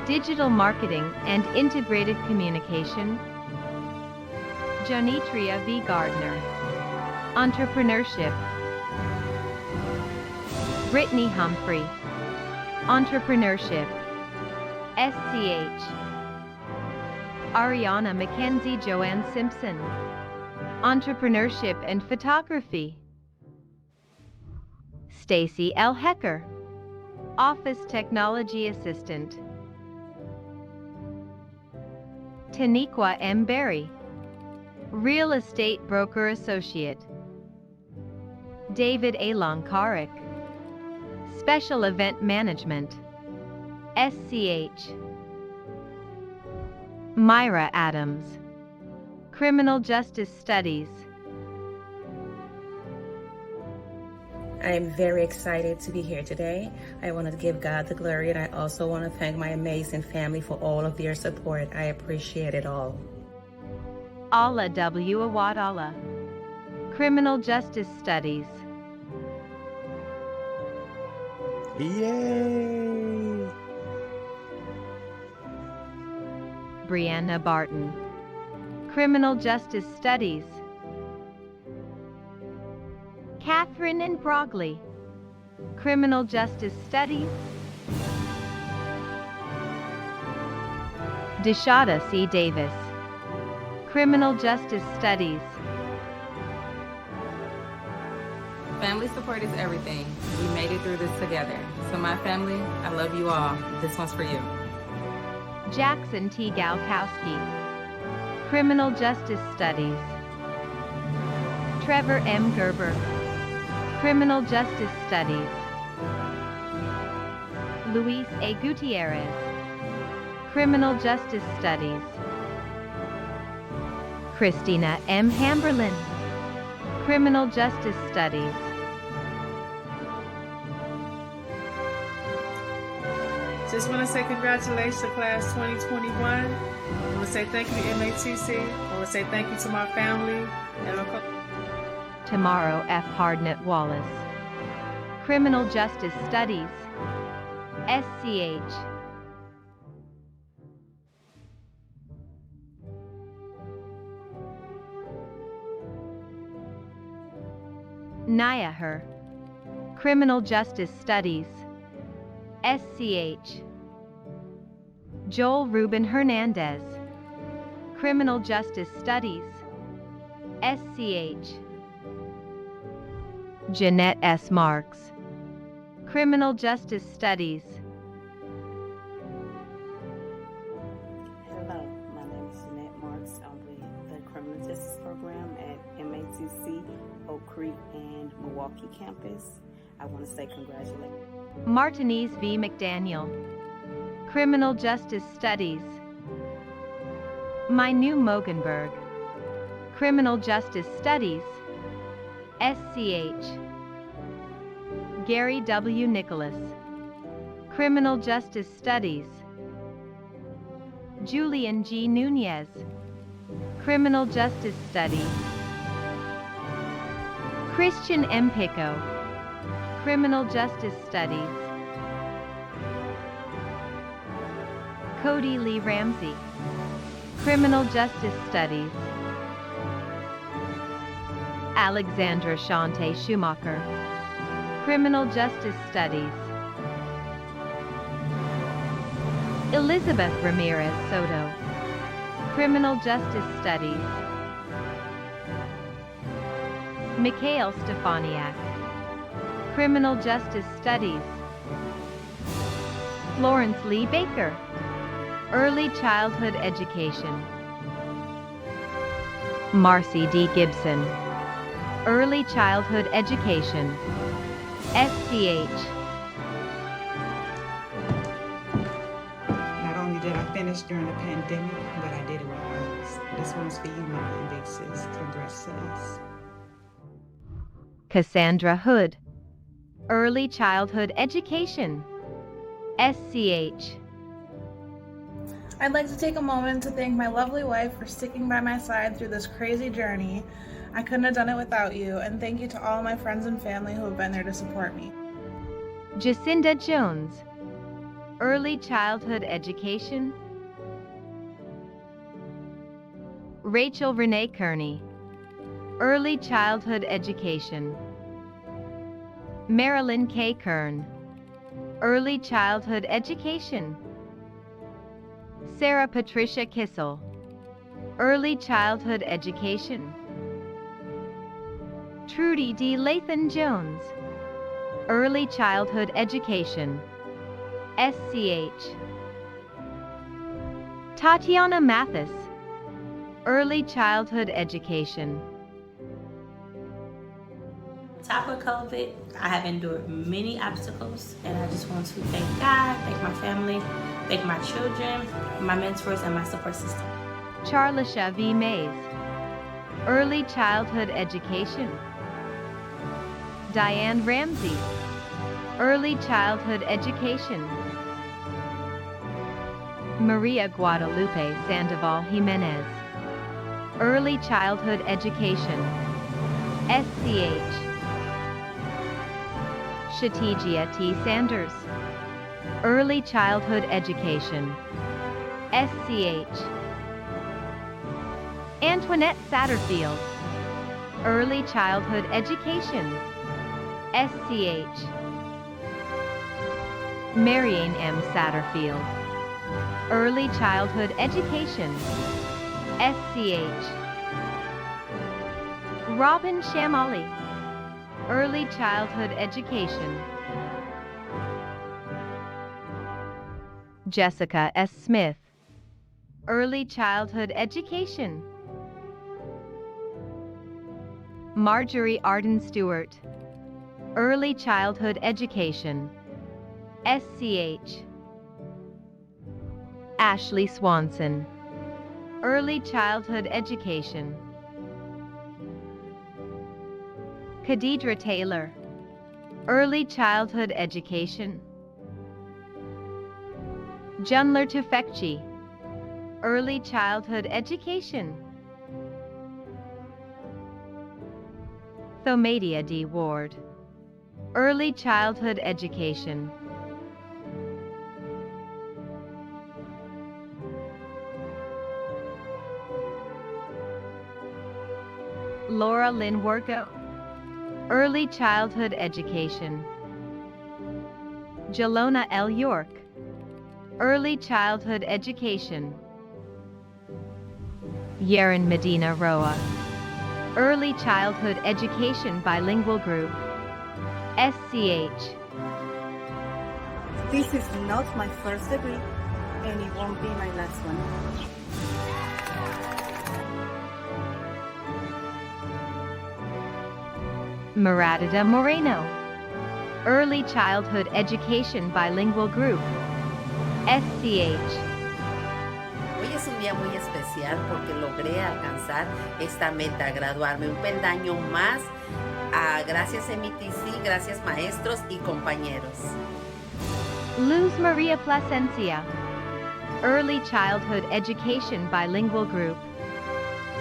Digital Marketing and Integrated Communication. Jonitria V. Gardner. Entrepreneurship. Brittany Humphrey. Entrepreneurship, SCH. Ariana Mackenzie Joanne Simpson. Entrepreneurship and Photography. Stacy L. Hecker. Office Technology Assistant. Taniqua M. Berry. Real Estate Broker Associate. David A. Lonkarik. Special Event Management, SCH. Myra Adams. Criminal Justice Studies. I am very excited to be here today. I want to give God the glory, and I also want to thank my amazing family for all of their support. I appreciate it all. Allah W. Awad Allah. Criminal Justice Studies. Yay! Brianna Barton. Criminal Justice Studies. Catherine and Brogley. Criminal Justice Studies. Deshada C. Davis. Criminal Justice Studies. Family support is everything. We made it through this together. So my family, I love you all. This one's for you. Jackson T. Galkowski. Criminal Justice Studies. Trevor M. Gerber. Criminal Justice Studies. Luis A. Gutierrez. Criminal Justice Studies. Christina M. Hamberlin. Criminal Justice Studies. Just want to say congratulations to class 2021. I want to say thank you to MATC. I want to say thank you to my family and my Tomorrow F. Hardnett Wallace. Criminal Justice Studies, SCH. Naya Her. Criminal Justice Studies. SCH. Joel Ruben Hernandez, Criminal Justice Studies, SCH. Jeanette S. Marks, Criminal Justice Studies. Hello, my name is Jeanette Marks. I'm with the Criminal Justice Program at MATC, Oak Creek, and Milwaukee campus. I want to say congratulations. Martinez V. McDaniel, Criminal Justice Studies. Minu Mogenberg, Criminal Justice Studies, SCH. Gary W. Nicholas, Criminal Justice Studies. Julian G. Nunez, Criminal Justice Studies. Christian M. Pico, Criminal Justice Studies. Cody Lee Ramsey, Criminal Justice Studies. Alexandra Shante Schumacher, Criminal Justice Studies. Elizabeth Ramirez Soto, Criminal Justice Studies. Mikhail Stefaniak, Criminal Justice Studies. Florence Lee Baker, Early Childhood Education. Marcy D. Gibson, Early Childhood Education, SCH. Not only did I finish during the pandemic, but I did it with honors. This one's for you, my big sis. Congrats to us. Cassandra Hood, Early Childhood Education, SCH. I'd like to take a moment to thank my lovely wife for sticking by my side through this crazy journey. I couldn't have done it without you, and thank you to all my friends and family who have been there to support me. Jacinda Jones, Early Childhood Education. Rachel Renee Kearney, Early Childhood Education. Marilyn K. Kern, Early Childhood Education. Sarah Patricia Kissel, Early Childhood Education. Trudy D. Lathan Jones, Early Childhood Education, SCH. Tatiana Mathis, Early Childhood Education. On top of COVID, I have endured many obstacles, and I just want to thank God, thank my family, thank my children, my mentors, and my support system. Charlisha V. Mays, Early Childhood Education. Diane Ramsey, Early Childhood Education. Maria Guadalupe Sandoval Jimenez, Early Childhood Education, SCH. Shatijia T. Sanders, Early Childhood Education, SCH. Antoinette Satterfield, Early Childhood Education, SCH. Marianne M. Satterfield, Early Childhood Education, SCH. Robin Shamali, Early Childhood Education. Jessica S. Smith, Early Childhood Education. Marjorie Arden Stewart, Early Childhood Education, SCH. Ashley Swanson, Early Childhood Education. Khadidra Taylor, Early Childhood Education. Junler Tufekci, Early Childhood Education. Thomadia D. Ward, Early Childhood Education. Laura Lynn Wargo, Early Childhood Education. Jelona L. York, Early Childhood Education. Yaren Medina Roa, Early Childhood Education Bilingual Group, SCH. This is not my first degree, and it won't be my last one. Maratida Moreno, Early Childhood Education Bilingual Group, SCH. Hoy es un día muy especial porque logré alcanzar esta meta, graduarme un peldaño más. Gracias MATC, gracias maestros y compañeros. Luz Maria Plasencia, Early Childhood Education Bilingual Group,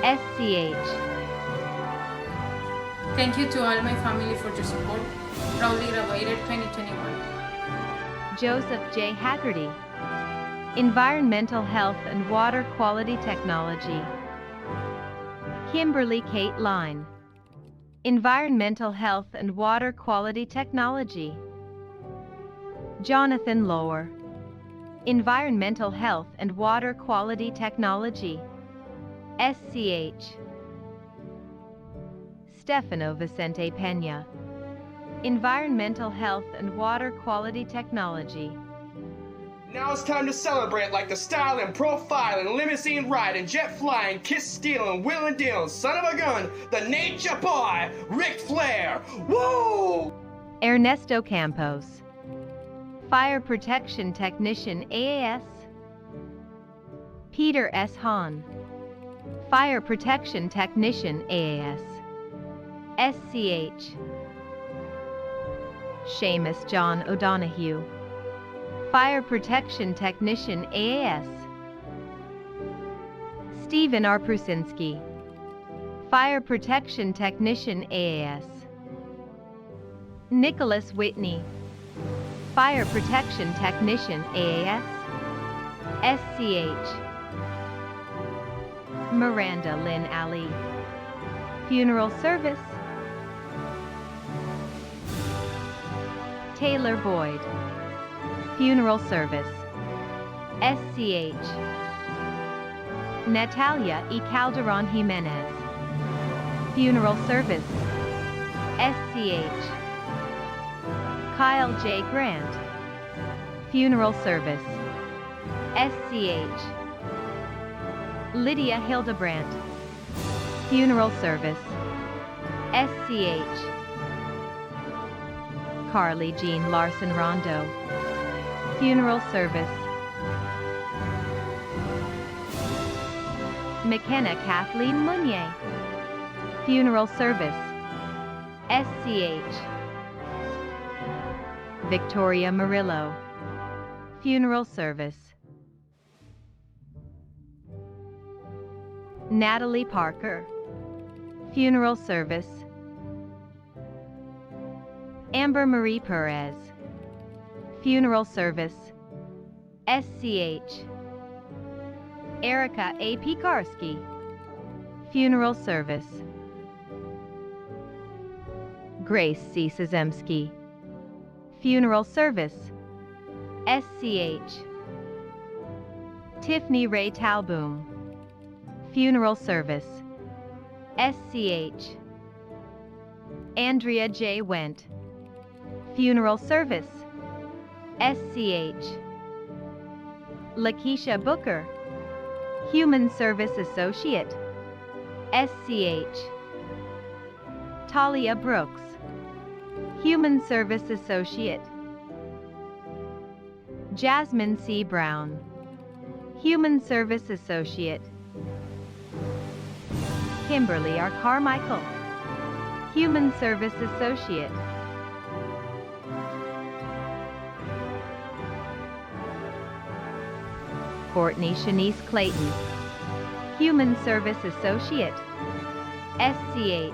SCH. Thank you to all my family for your support. Proudly graduated 2021. Joseph J. Haggerty, Environmental Health and Water Quality Technology. Kimberly Kate Line, Environmental Health and Water Quality Technology. Jonathan Lower, Environmental Health and Water Quality Technology, SCH. Stefano Vicente Peña, Environmental Health and Water Quality Technology. Now it's time to celebrate like the styling, profiling, limousine riding, jet flying, kiss stealing, wheeling dealing, son of a gun, the nature boy, Ric Flair. Woo! Ernesto Campos, Fire Protection Technician AAS. Peter S. Hahn, Fire Protection Technician AAS, SCH. Seamus John O'Donoghue, Fire Protection Technician AAS. Stephen R. Prusinski, Fire Protection Technician AAS. Nicholas Whitney, Fire Protection Technician AAS, SCH. Miranda Lynn Ali, Funeral Service. Taylor Boyd, Funeral Service, SCH. Natalia E. Calderon Jimenez, Funeral Service, SCH. Kyle J. Grant, Funeral Service, SCH. Lydia Hildebrandt, Funeral Service, SCH. Carly Jean Larson Rondo, Funeral Service. McKenna Kathleen Munier, Funeral Service, SCH. Victoria Murillo, Funeral Service. Natalie Parker, Funeral Service. Amber Marie Perez, Funeral Service, SCH. Erica A. Piekarski, Funeral Service. Grace C. Szemski, Funeral Service, SCH. Tiffany Ray Talboom, Funeral Service, SCH. Andrea J. Wendt, Funeral Service, SCH. Lakeisha Booker, Human Service Associate, SCH. Talia Brooks, Human Service Associate. Jasmine C. Brown, Human Service Associate. Kimberly R. Carmichael, Human Service Associate. Courtney Shanice Clayton, Human Service Associate, SCH.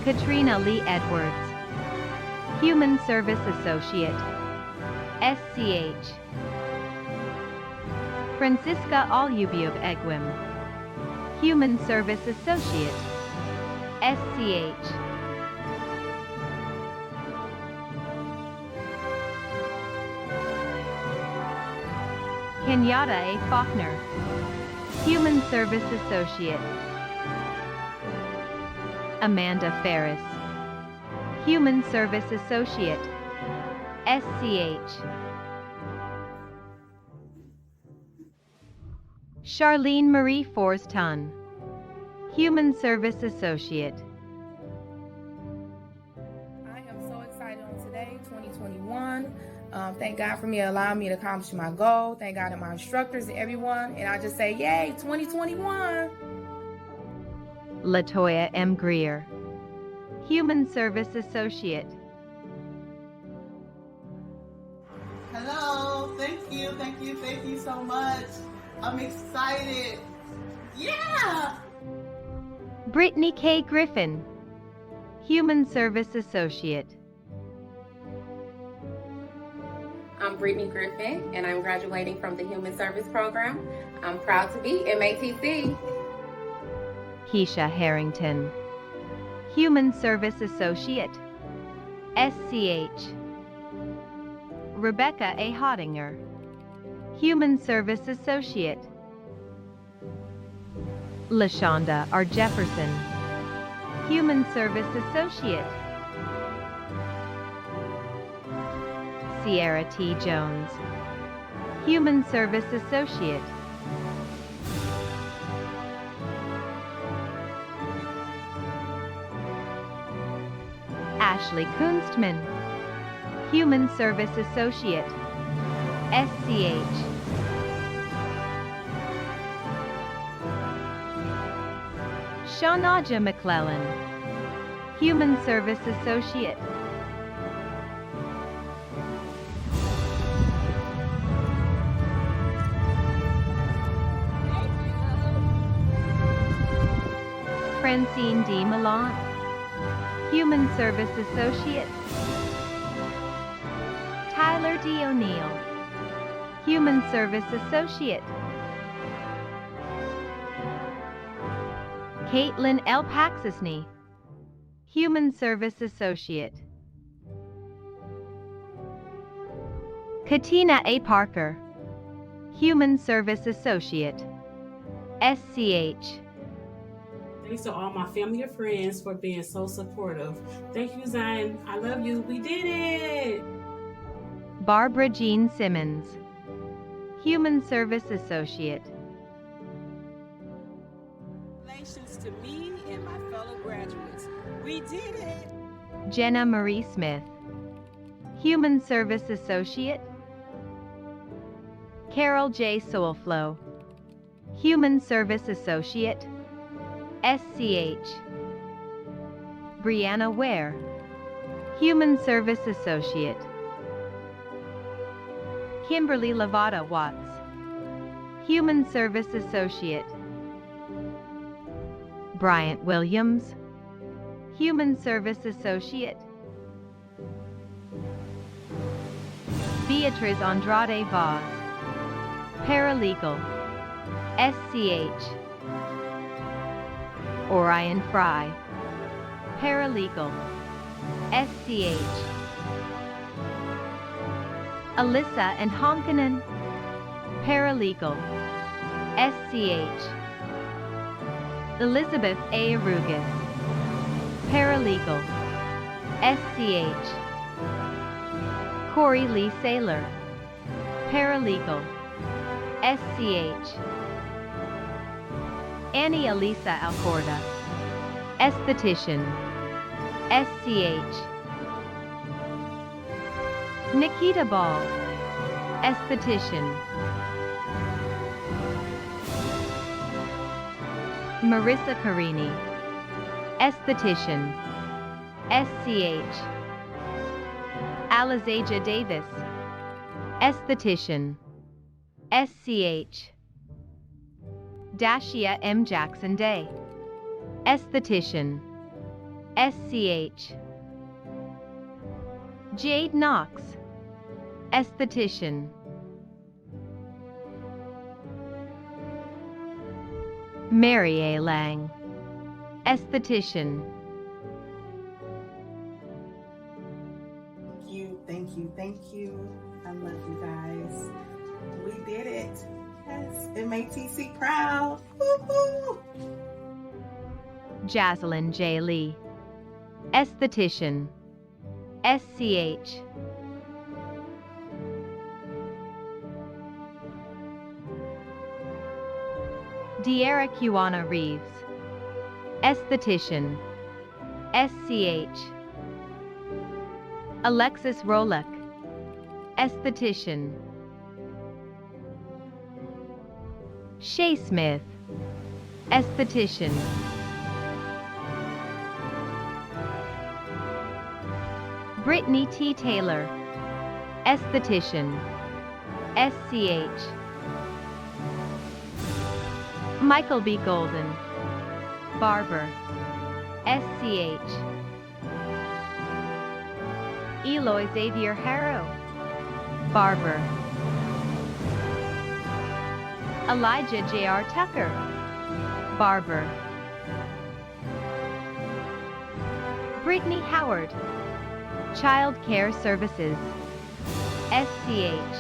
Katrina Lee Edwards, Human Service Associate, SCH. Francisca Alubiob Egwim, Human Service Associate, SCH. Kenyatta A. Faulkner, Human Service Associate. Amanda Ferris, Human Service Associate, SCH. Charlene Marie Forston, Human Service Associate. I am so excited on today, 2021. Thank God for me allowing me to accomplish my goal. Thank God to my instructors and everyone. And I just say, yay, 2021. Latoya M. Greer, Human Service Associate. Hello, thank you so much. I'm excited. Yeah! Brittany K. Griffin, Human Service Associate. I'm Brittany Griffin, and I'm graduating from the Human Service Program. I'm proud to be MATC. Keisha Harrington, Human Service Associate, SCH. Rebecca A. Hottinger, Human Service Associate. LaShonda R. Jefferson, Human Service Associate. Sierra T. Jones, Human Service Associate. Ashley Kunstman, Human Service Associate, SCH. Shanaja McClellan, Human Service Associate. Francine D. Milan, Human Service Associate. Tyler D. O'Neill, Human Service Associate. Caitlin L. Paxisney, Human Service Associate. Katina A. Parker, Human Service Associate, SCH. Thanks to all my family and friends for being so supportive. Thank you, Zion. I love you. We did it. Barbara Jean Simmons, Human Service Associate. Congratulations to me and my fellow graduates. We did it. Jenna Marie Smith, Human Service Associate. Carol J. Soulflow, Human Service Associate, SCH. Brianna Ware, Human Service Associate. Kimberly Lavada Watts, Human Service Associate. Bryant Williams, Human Service Associate. Beatriz Andrade Vaz, Paralegal, SCH. Orion Fry, Paralegal, SCH. Alyssa and Honkanen, Paralegal, SCH. Elizabeth A. Arugis, Paralegal, SCH. Corey Lee Saylor, Paralegal, SCH. Annie Elisa Alcorda, Esthetician, SCH. Nikita Ball, Esthetician. Marissa Carini, Esthetician, SCH. Alizaja Davis, Esthetician, SCH. Dashia M. Jackson Day, Esthetician, SCH. Jade Knox, Esthetician. Mary A. Lang, esthetician. Thank you, thank you. I love you guys. We did it. Yes, MATC proud. Woo-hoo. Jaslyn J. Lee, esthetician. SCH. De'Ara Kiwana Reeves, esthetician. SCH. Alexis Rolick, esthetician. Shay Smith, esthetician. Brittany T. Taylor, esthetician. SCH. Michael B. Golden, barber. SCH. Eloy Xavier Harrow, barber. Elijah J.R. Tucker, barber. Brittany Howard, Child Care Services. SCH.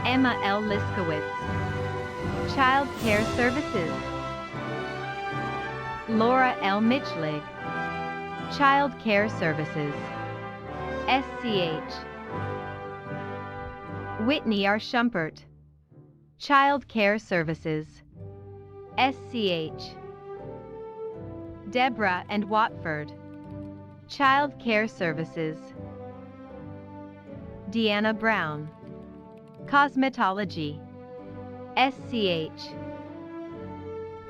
Emma L. Liskowitz, Child Care Services. Laura L. Mitchlig, Child Care Services. SCH. Whitney R. Schumpert, Child Care Services. SCH. Deborah and Watford, Child Care Services. Deanna Brown, Cosmetology. SCH.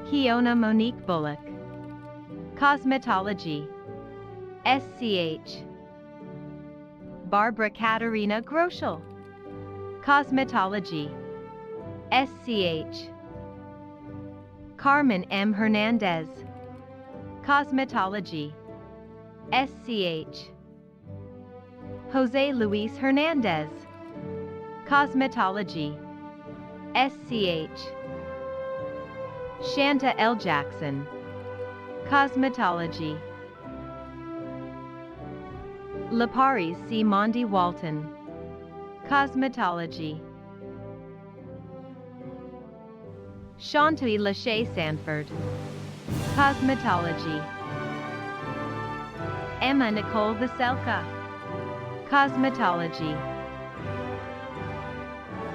Kiona Monique Bullock, Cosmetology. SCH. Barbara Katerina Groschel, Cosmetology. SCH. Carmen M. Hernandez, Cosmetology. SCH. Jose Luis Hernandez, Cosmetology. SCH. Shanta L. Jackson, Cosmetology. Laparis C. Mondi Walton, Cosmetology. Shantui Lachey Sanford, Cosmetology. Emma Nicole Veselka, Cosmetology.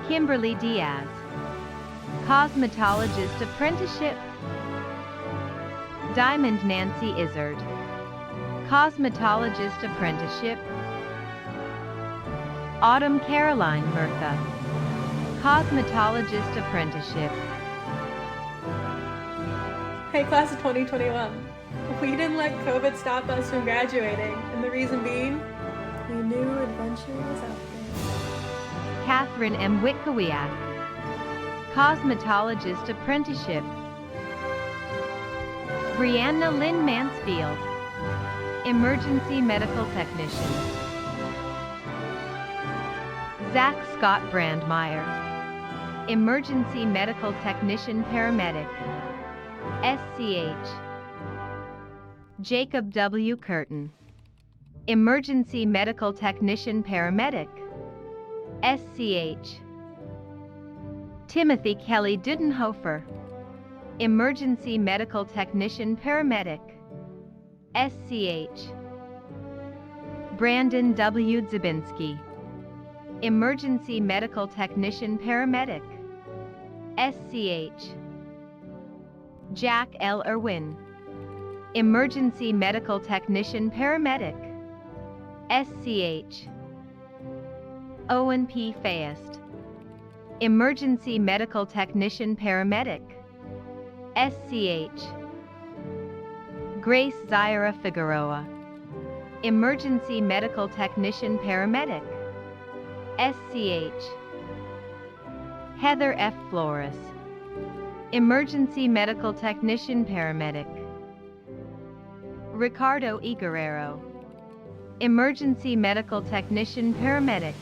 Kimberly Diaz, Cosmetologist Apprenticeship. Diamond Nancy Izzard, Cosmetologist Apprenticeship. Autumn Caroline Murtha, Cosmetologist Apprenticeship. Hey, class of 2021. We didn't let COVID stop us from graduating, and the reason being, we knew adventure was out there. Catherine M. Witkowiak, Cosmetologist Apprenticeship. Brianna Lynn Mansfield, Emergency Medical Technician. Zach Scott Brandmeier, Emergency Medical Technician Paramedic. SCH. Jacob W. Curtin, Emergency Medical Technician Paramedic. SCH. Timothy Kelly Dudenhofer, Emergency Medical Technician Paramedic. SCH. Brandon W. Zabinski, Emergency Medical Technician Paramedic. SCH. Jack L. Irwin, Emergency Medical Technician Paramedic. SCH. Owen P. Fayest, Emergency Medical Technician Paramedic. SCH. Grace Zaira Figueroa, Emergency Medical Technician Paramedic. SCH. Heather F. Flores, Emergency Medical Technician Paramedic. Ricardo E. Guerrero, Emergency medical technician paramedic.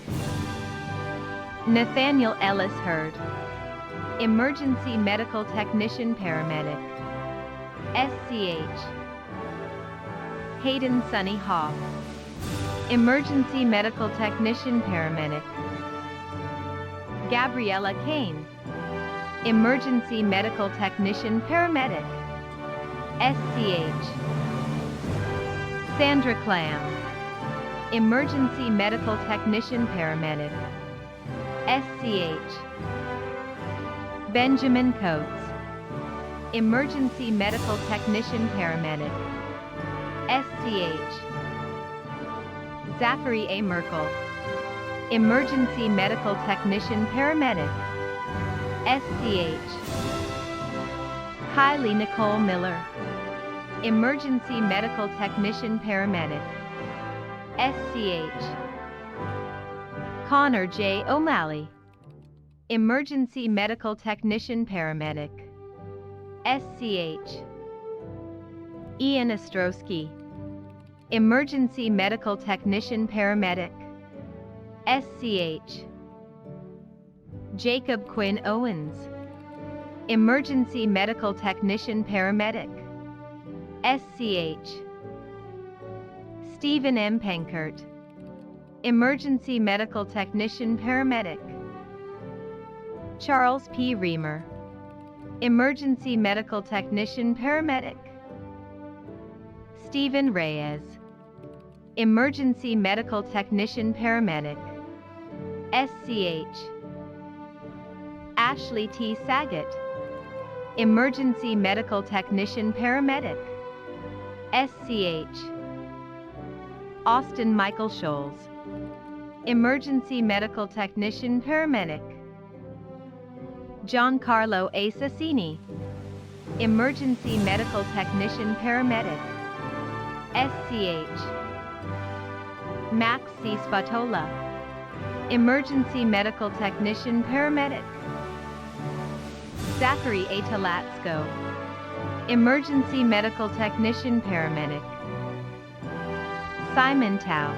Nathaniel Ellis Hurd, emergency medical technician paramedic. SCH. Hayden Sunny Hoff, emergency medical technician paramedic. Gabriella Kane, emergency medical technician paramedic. SCH. Sandra Clam, emergency medical technician paramedic. SCH. Benjamin Coates, emergency medical technician paramedic. SCH. Zachary A. Merkel, emergency medical technician paramedic. SCH. Kylie Nicole Miller, emergency medical technician paramedic. SCH. Connor J. O'Malley, emergency medical technician paramedic. SCH. Ian Ostrowski, emergency medical technician paramedic. SCH. Jacob Quinn Owens, emergency medical technician paramedic. SCH. Stephen M. Pankert, emergency medical technician paramedic. Charles P. Reamer, emergency medical technician paramedic. Stephen Reyes, emergency medical technician paramedic. SCH. Ashley T. Saget, emergency medical technician paramedic. SCH. Austin Michael Scholes, emergency medical technician paramedic. Giancarlo A. Sassini, emergency medical technician paramedic. SCH. Max C. Spatola, emergency medical technician paramedic. Zachary A. Talatsko, emergency medical technician paramedic. Simon Tao,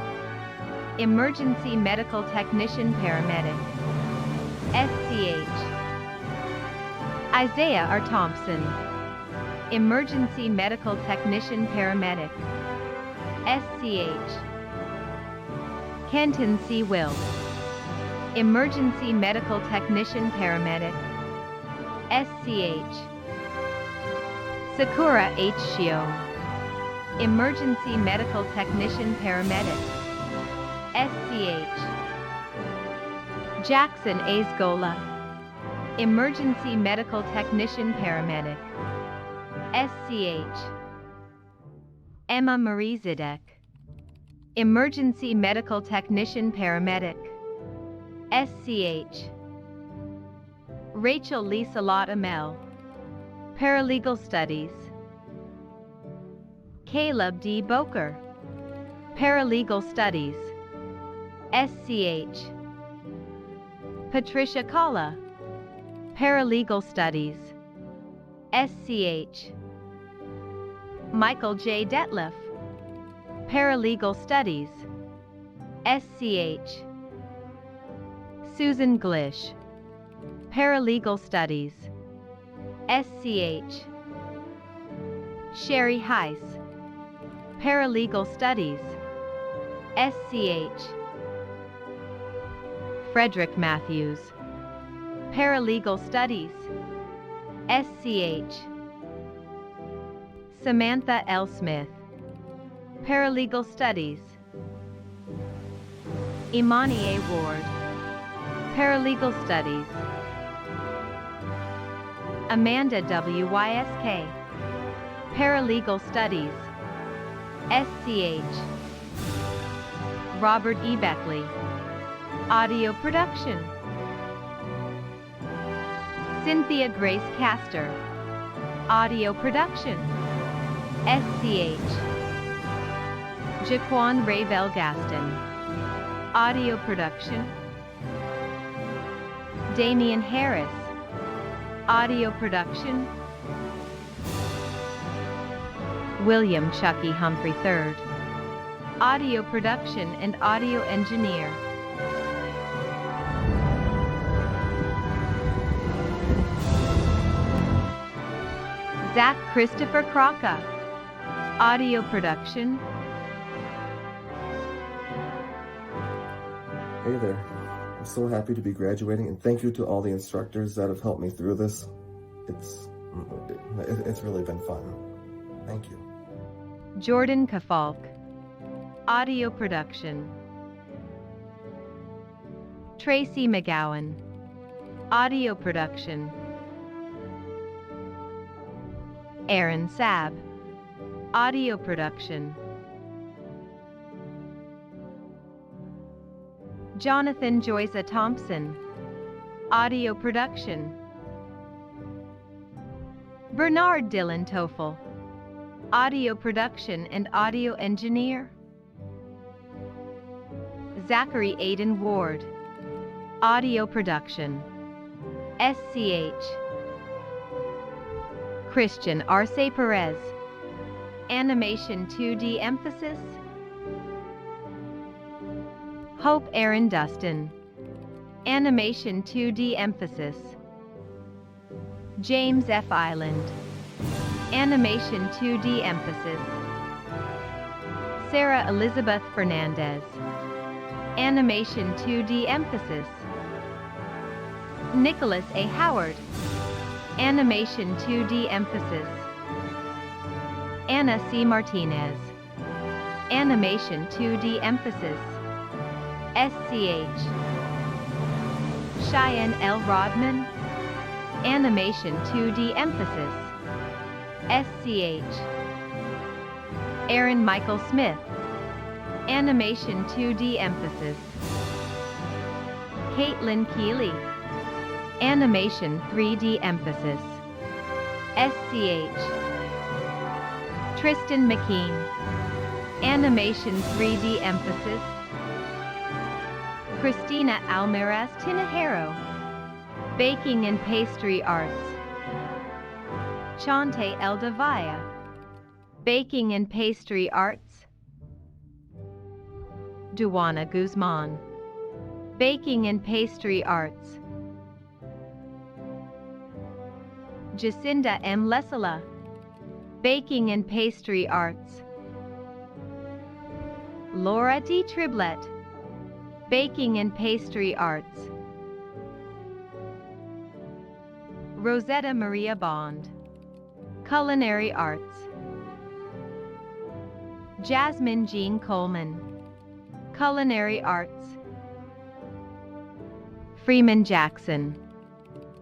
emergency medical technician paramedic. SCH. Isaiah R. Thompson, emergency medical technician paramedic. SCH. Kenton C. Wilk, emergency medical technician paramedic. SCH. Sakura H. Shio, emergency medical technician paramedic. SCH. Jackson A. Sgola, emergency medical technician paramedic. SCH. Emma Marie Zidek, emergency medical technician paramedic. SCH. Rachel Lee Salat Amel, paralegal studies. Caleb D. Boker, paralegal studies. SCH. Patricia Kalla, paralegal studies. SCH. Michael J. Detlef, paralegal studies. SCH. Susan Glish, paralegal studies. SCH. Sherry Heiss, paralegal studies. SCH. Frederick Matthews, paralegal studies. SCH. Samantha L. Smith, paralegal studies. Imani A. Ward, paralegal studies. Amanda W. YSK, paralegal studies. SCH. Robert E. Beckley, audio production. Cynthia Grace Castor, audio production. SCH. Jaquan Rayvel Gaston, audio production. Damian Harris, audio production. William Chucky Humphrey III, audio production and audio engineer. Zach Christopher Kraka, audio production. Hey there. I'm so happy to be graduating, and thank you to all the instructors that have helped me through this. It's really been fun. Thank you. Jordan Kafalk, audio production. Tracy McGowan, audio production. Aaron Sabb, audio production. Jonathan Joyza Thompson, audio production. Bernard Dylan Toffel, audio production and audio engineer. Zachary Aiden Ward, audio production. SCH. Christian Arce Perez, animation 2D emphasis. Hope Aaron Dustin, animation 2D emphasis. James F. Island, animation 2D emphasis. Sarah Elizabeth Fernandez, animation 2D emphasis. Nicholas A. Howard, animation 2D emphasis. Anna C. Martinez, animation 2D emphasis. SCH. Cheyenne L. Rodman, animation 2D emphasis. SCH. Aaron Michael Smith, animation 2D emphasis. Caitlin Keeley, animation 3D emphasis. SCH. Tristan McKean, animation 3D emphasis. Christina Almaraz Tinajero, baking and pastry arts. Chante Eldavaya, baking and pastry arts. Duana Guzman, baking and pastry arts. Jacinda M. Lesala, baking and pastry arts. Laura D. Triblet, baking and pastry arts. Rosetta Maria Bond, culinary arts. Jasmine Jean Coleman, culinary arts. Freeman Jackson,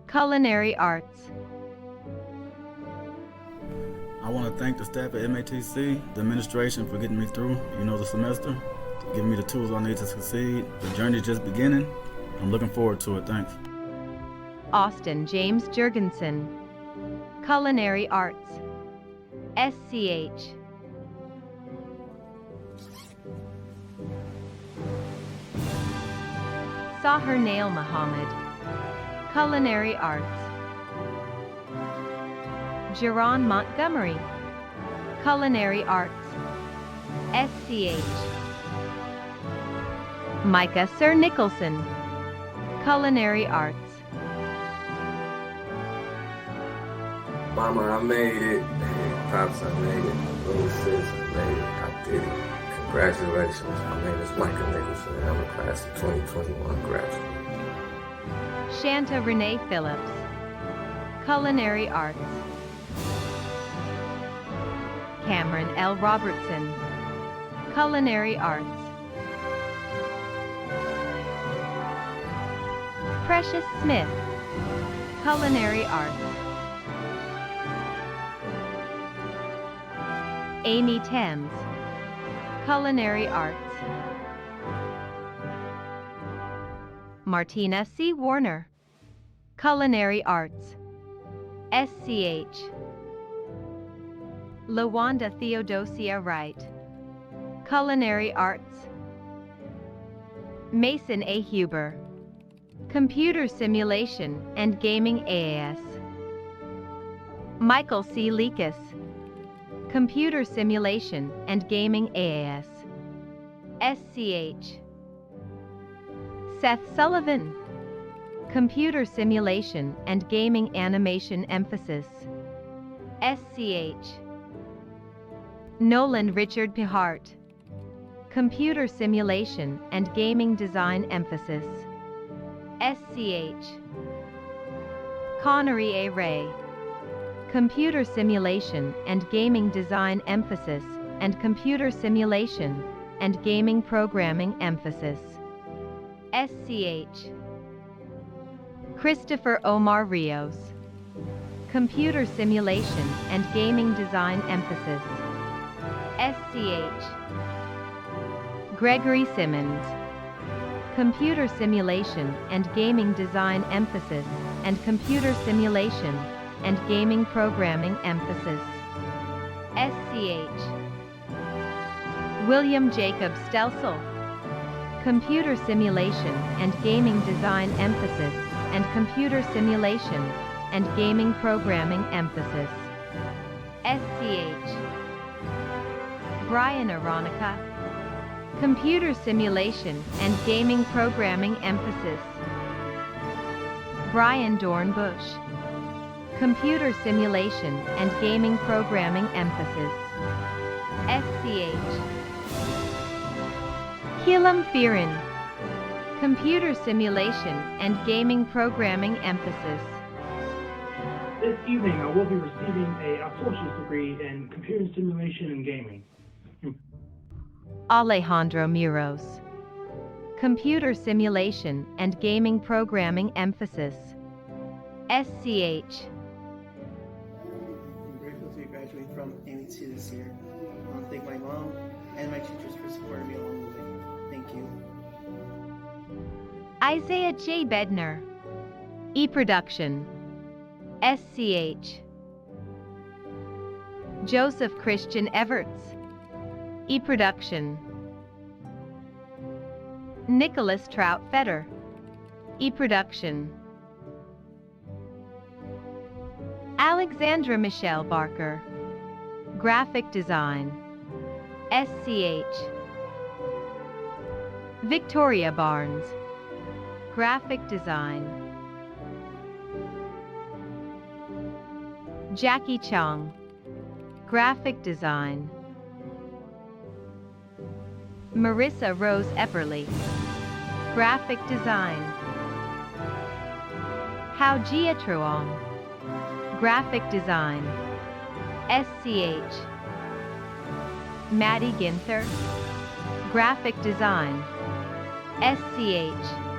culinary arts. I want to thank the staff at MATC, the administration for getting me through, the semester, giving me the tools I need to succeed. The journey's just beginning. I'm looking forward to it. Thanks. Austin James Jurgensen, culinary arts. SCH. Sahar Nail Muhammad, culinary arts. Jerron Montgomery, culinary arts. SCH. Micah Sir Nicholson, culinary arts. Mama, I made it. Pops, I made it. Little sis, I made it. I did it. Congratulations. My name is Micah Nicholson, and I'm a class of 2021 graduate. Shanta Renee Phillips, culinary arts. Cameron L. Robertson, culinary arts. Precious Smith, culinary arts. Amy Thames, culinary arts. Martina C. Warner, culinary arts. SCH. Lawanda Theodosia Wright, culinary arts. Mason A. Huber, computer simulation and gaming AAS. Michael C. Lekas, computer simulation and gaming AAS. SCH. Seth Sullivan. Computer Simulation and Gaming Animation Emphasis. SCH. Nolan Richard Pihart. Computer Simulation and Gaming Design Emphasis. SCH. Connery A. Ray. Computer Simulation and Gaming Design Emphasis and Computer Simulation and Gaming Programming Emphasis. SCH. Christopher Omar Rios. Computer Simulation and Gaming Design Emphasis. SCH. Gregory Simmons. Computer Simulation and Gaming Design Emphasis and Computer Simulation and Gaming Programming Emphasis. SCH. William Jacob Stelsel. Computer Simulation and Gaming Design Emphasis and Computer Simulation and Gaming Programming Emphasis. SCH. Brian Aronica. Computer Simulation and Gaming Programming Emphasis. Brian Dornbush. Computer Simulation and Gaming Programming Emphasis. SCH. Kilam Firin. Computer Simulation and Gaming Programming Emphasis. This evening I will be receiving an associate's degree in computer simulation and gaming. Alejandro Muros. Computer Simulation and Gaming Programming Emphasis. SCH. I'm grateful to graduate from MATC this year. I want to thank my mom and my teachers for supporting me along the way. Thank you. Isaiah J. Bednar. E-Production. SCH. Joseph Christian Everts. E-Production. Nicholas Trout Fetter. E-Production. Alexandra Michelle Barker. Graphic Design. SCH. Victoria Barnes. Graphic Design. Jackie Chong. Graphic Design. Marissa Rose Epperly. Graphic Design. Hao Jia Truong. Graphic Design. SCH. Maddie Ginther. Graphic Design. SCH.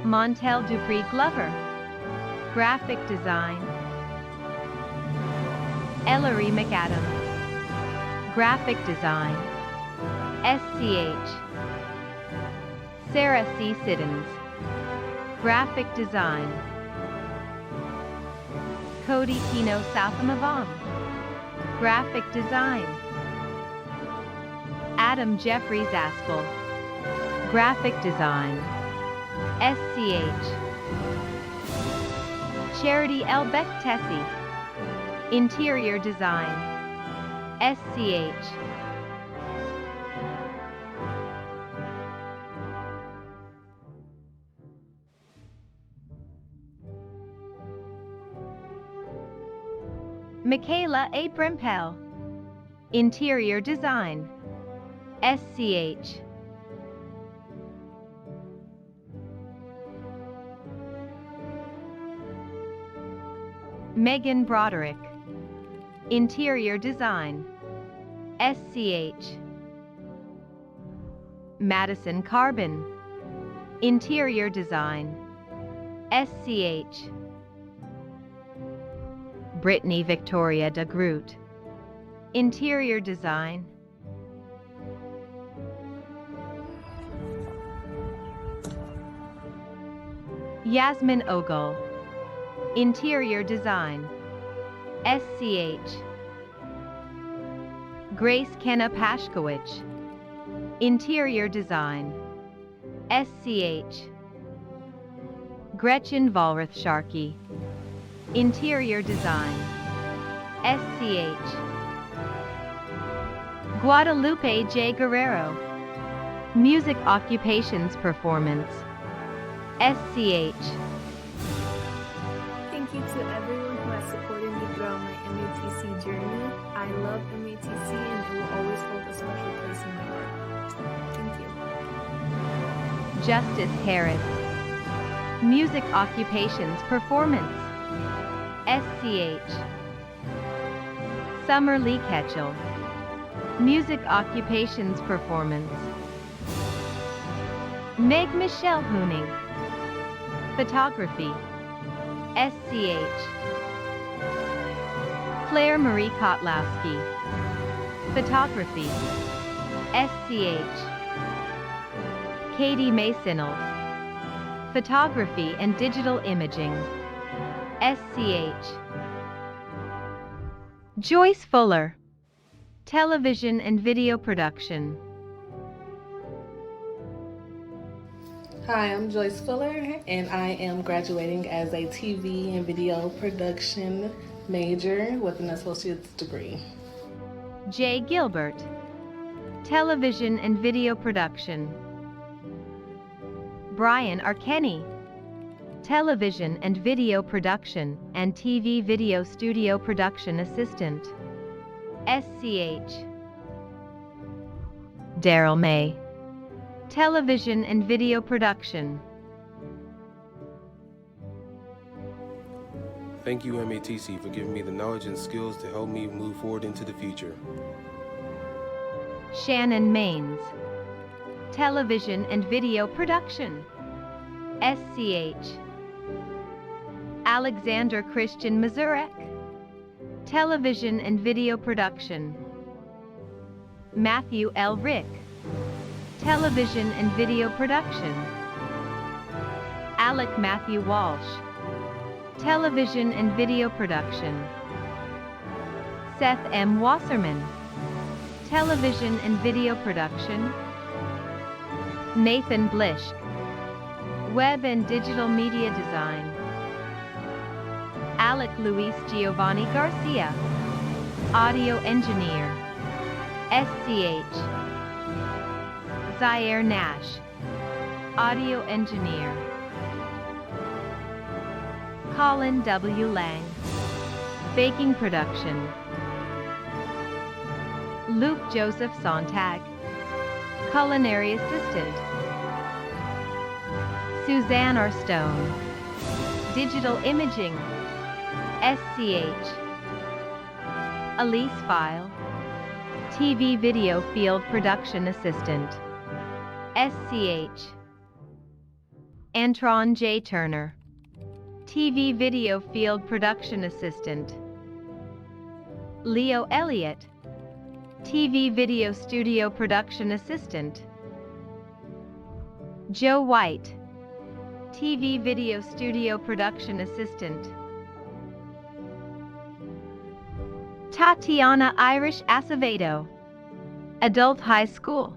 Montel Dupree Glover. Graphic Design. Ellery McAdams. Graphic Design. SCH. Sarah C. Siddons. Graphic Design. Cody Kino Southamavam. Graphic Design. Adam Jeffries Aspel. Graphic Design. SCH. Charity L. Beck Tessie. Interior Design. SCH. Michaela A. Brempel. Interior Design. SCH. Megan Broderick. Interior Design. SCH. Madison Carbon. Interior Design. SCH. Brittany Victoria de Groot. Interior Design. Yasmin Ogle. Interior Design. SCH. Grace Kenna Pashkowicz. Interior Design. SCH. Gretchen Volrath Sharkey. Interior Design. SCH. Guadalupe J. Guerrero. Music Occupations Performance, SCH. Thank you to everyone who has supported me throughout my MATC journey. I love MATC and it will always hold a special place in my heart. Thank you. Justice Harris. Music Occupations Performance, SCH. Summer Lee Ketchell. Music Occupations Performance. Meg Michelle Hooning. Photography, SCH. Claire Marie Kotlowski. Photography, SCH. Katie Masonel. Photography and Digital Imaging, SCH. Joyce Fuller. Television and Video Production. Hi, I'm Joyce Fuller, and I am graduating as a TV and video production major with an associate's degree. Jay Gilbert. Television and Video Production. Brian Arkeny. Television and Video Production and TV Video Studio Production Assistant, SCH. Daryl May. Television and Video Production. Thank you, MATC, for giving me the knowledge and skills to help me move forward into the future. Shannon Maines. Television and Video Production, SCH. Alexander Christian Mazurek. Television and Video Production. Matthew L. Rick. Television and Video Production. Alec Matthew Walsh. Television and Video Production. Seth M. Wasserman. Television and Video Production. Nathan Blish. Web and Digital Media Design. Alec Luis Giovanni Garcia. Audio Engineer, SCH. Zaire Nash. Audio Engineer. Colin W. Lang. Baking Production. Luke Joseph Sontag. Culinary Assistant. Suzanne R. Stone. Digital Imaging, SCH. Elise File. TV Video Field Production Assistant, SCH. Antron J. Turner. TV Video Field Production Assistant. Leo Elliott. TV Video Studio Production Assistant. Joe White. TV Video Studio Production Assistant. Tatiana Irish Acevedo. Adult High School.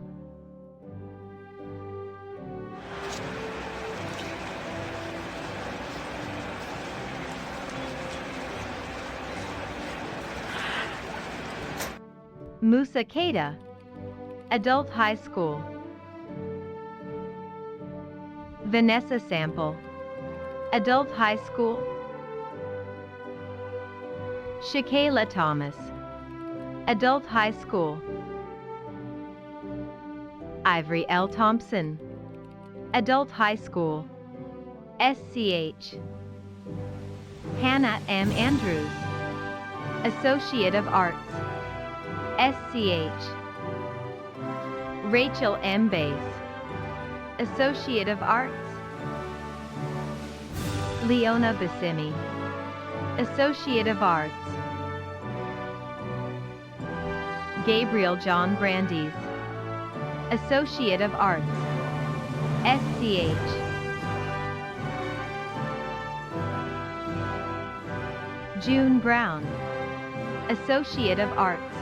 Musa Keita. Adult High School. Vanessa Sample. Adult High School. Shakayla Thomas. Adult High School. Ivory L. Thompson. Adult High School, SCH. Hannah M. Andrews. Associate of Arts, SCH. Rachel M. Bass. Associate of Arts. Leona Bassimi. Associate of Arts. Gabriel John Brandeis. Associate of Arts, SCH. June Brown. Associate of Arts,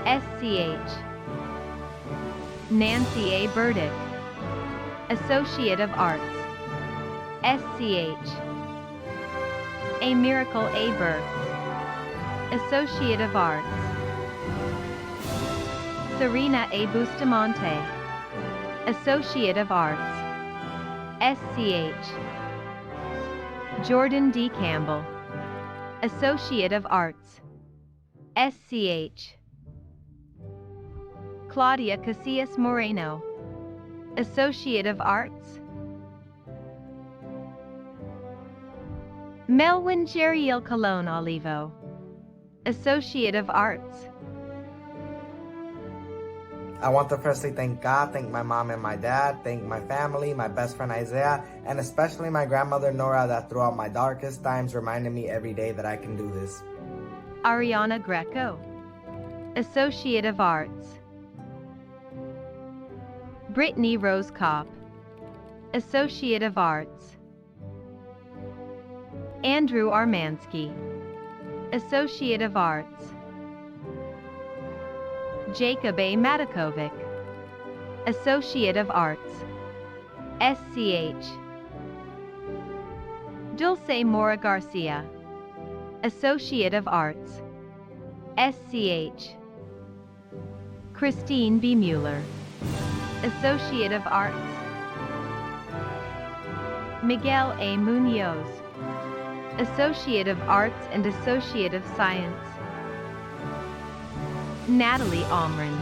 SCH. Nancy A. Burdick. Associate of Arts, SCH. A Miracle A. Burks. Associate of Arts. Serena A. Bustamante. Associate of Arts, SCH. Jordan D. Campbell, Associate of Arts, SCH. Claudia Casillas Moreno, Associate of Arts. Melwin Jeriel Colon Olivo, Associate of Arts. I want to firstly thank God, thank my mom and my dad, thank my family, my best friend Isaiah, and especially my grandmother Nora that throughout my darkest times reminded me every day that I can do this. Ariana Greco, Associate of Arts. Brittany Rose Kopp, Associate of Arts. Andrew Armansky, Associate of Arts. Jacob A. Matakovic, Associate of Arts, SCH. Dulce Mora Garcia, Associate of Arts, SCH. Christine B. Mueller, Associate of Arts. Miguel A. Munoz, Associate of Arts and Associate of Science. Natalie Almrin,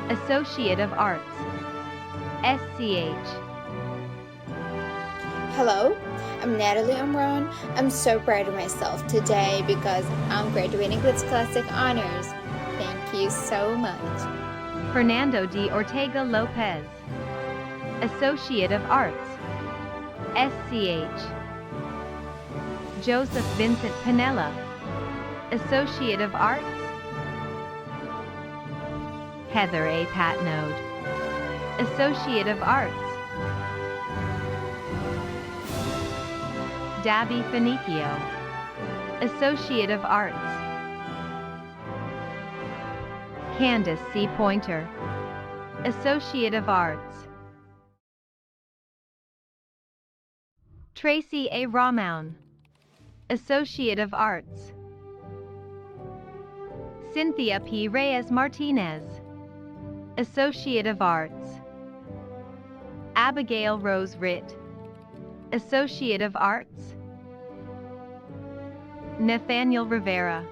Associate of Arts, SCH. Hello, I'm Natalie Amron. I'm so proud of myself today because I'm graduating with Scholastic Honors. Thank you so much. Fernando D. Ortega Lopez, Associate of Arts, SCH. Joseph Vincent Pinella, Associate of Arts. Heather A. Patnode, Associate of Arts. Dabby Finicio, Associate of Arts. Candace C. Pointer, Associate of Arts. Tracy A. Ramoun, Associate of Arts. Cynthia P. Reyes Martinez, Associate of Arts. Abigail Rose Ritt, Associate of Arts. Nathaniel Rivera,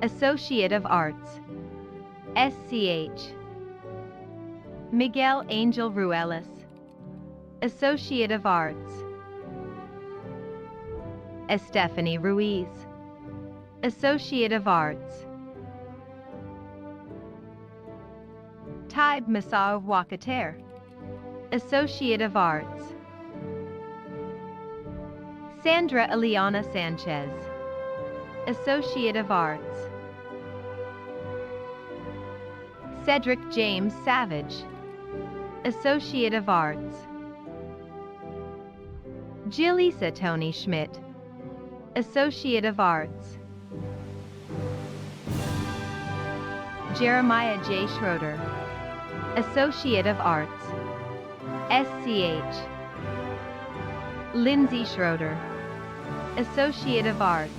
Associate of Arts, SCH. Miguel Angel Ruelas, Associate of Arts. Estefany Ruiz, Associate of Arts. Taib Masao Wakater, Associate of Arts. Sandra Eliana Sanchez, Associate of Arts. Cedric James Savage, Associate of Arts. Jilisa Tony Schmidt, Associate of Arts. Jeremiah J. Schroeder, Associate of Arts, SCH. Lindsay Schroeder, Associate of Arts.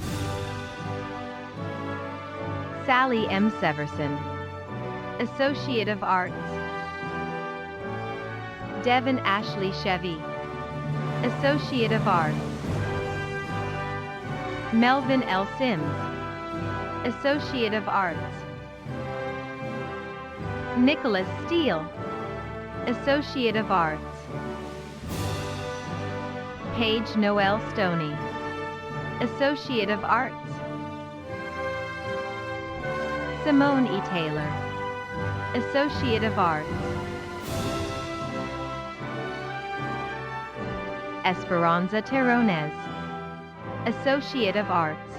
Sally M. Severson, Associate of Arts. Devin Ashley Chevy, Associate of Arts. Melvin L. Sims, Associate of Arts. Nicholas Steele, Associate of Arts. Paige Noel Stoney, Associate of Arts. Simone E. Taylor, Associate of Arts. Esperanza Terrones, Associate of Arts,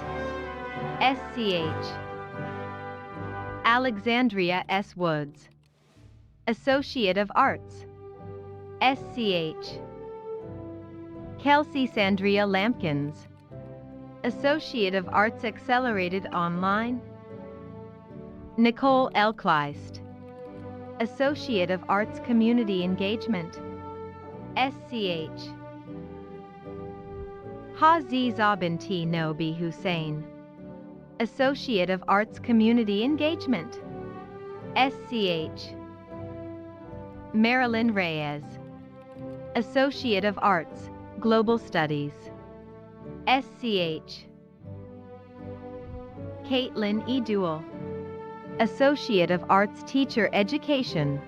SCH. Alexandria S. Woods, Associate of Arts, SCH. Kelsey Sandria Lampkins, Associate of Arts Accelerated Online. Nicole L. Kleist, Associate of Arts Community Engagement, SCH. Haziz Abinti Nobi Hussein, Associate of Arts Community Engagement, SCH. Marilyn Reyes, Associate of Arts, Global Studies, SCH. Caitlin E. Duell, Associate of Arts Teacher Education,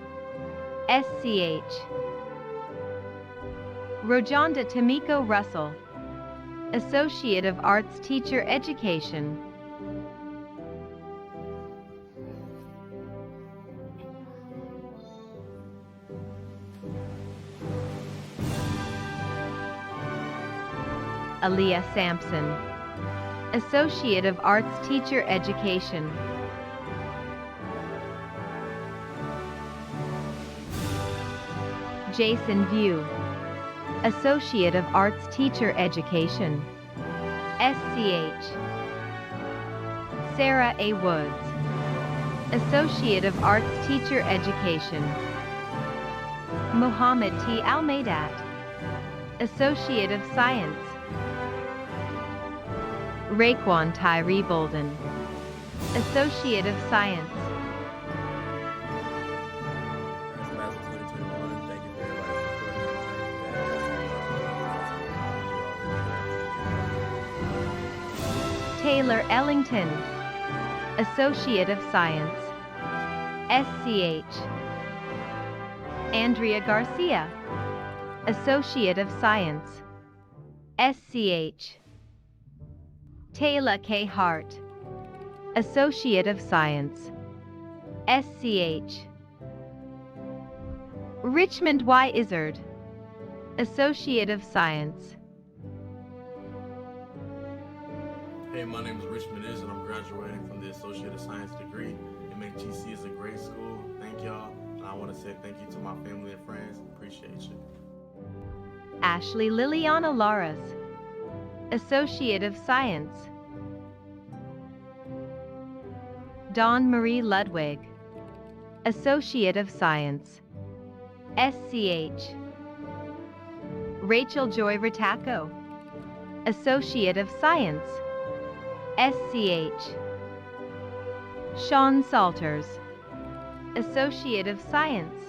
SCH. Rojonda Tamiko Russell, Associate of Arts Teacher Education. Aaliyah Sampson, Associate of Arts Teacher Education. Jason View, Associate of Arts Teacher Education, SCH. Sarah A. Woods, Associate of Arts Teacher Education. Muhammad T. Almeidat, Associate of Science. Raekwon Tyree Bolden, Associate of Science. Taylor Ellington, Associate of Science, SCH. Andrea Garcia, Associate of Science, SCH. Taylor K. Hart, Associate of Science, SCH. Richmond Y. Izzard, Associate of Science. Hey, my name is Richmond Izzard. I'm graduating from the Associate of Science degree. MATC is a great school. Thank y'all. And I want to say thank you to my family and friends. Appreciate you. Ashley Liliana Laras, Associate of Science. Dawn Marie Ludwig, Associate of Science, SCH. Rachel Joy Ritaco, Associate of Science, SCH. Sean Salters, Associate of Science.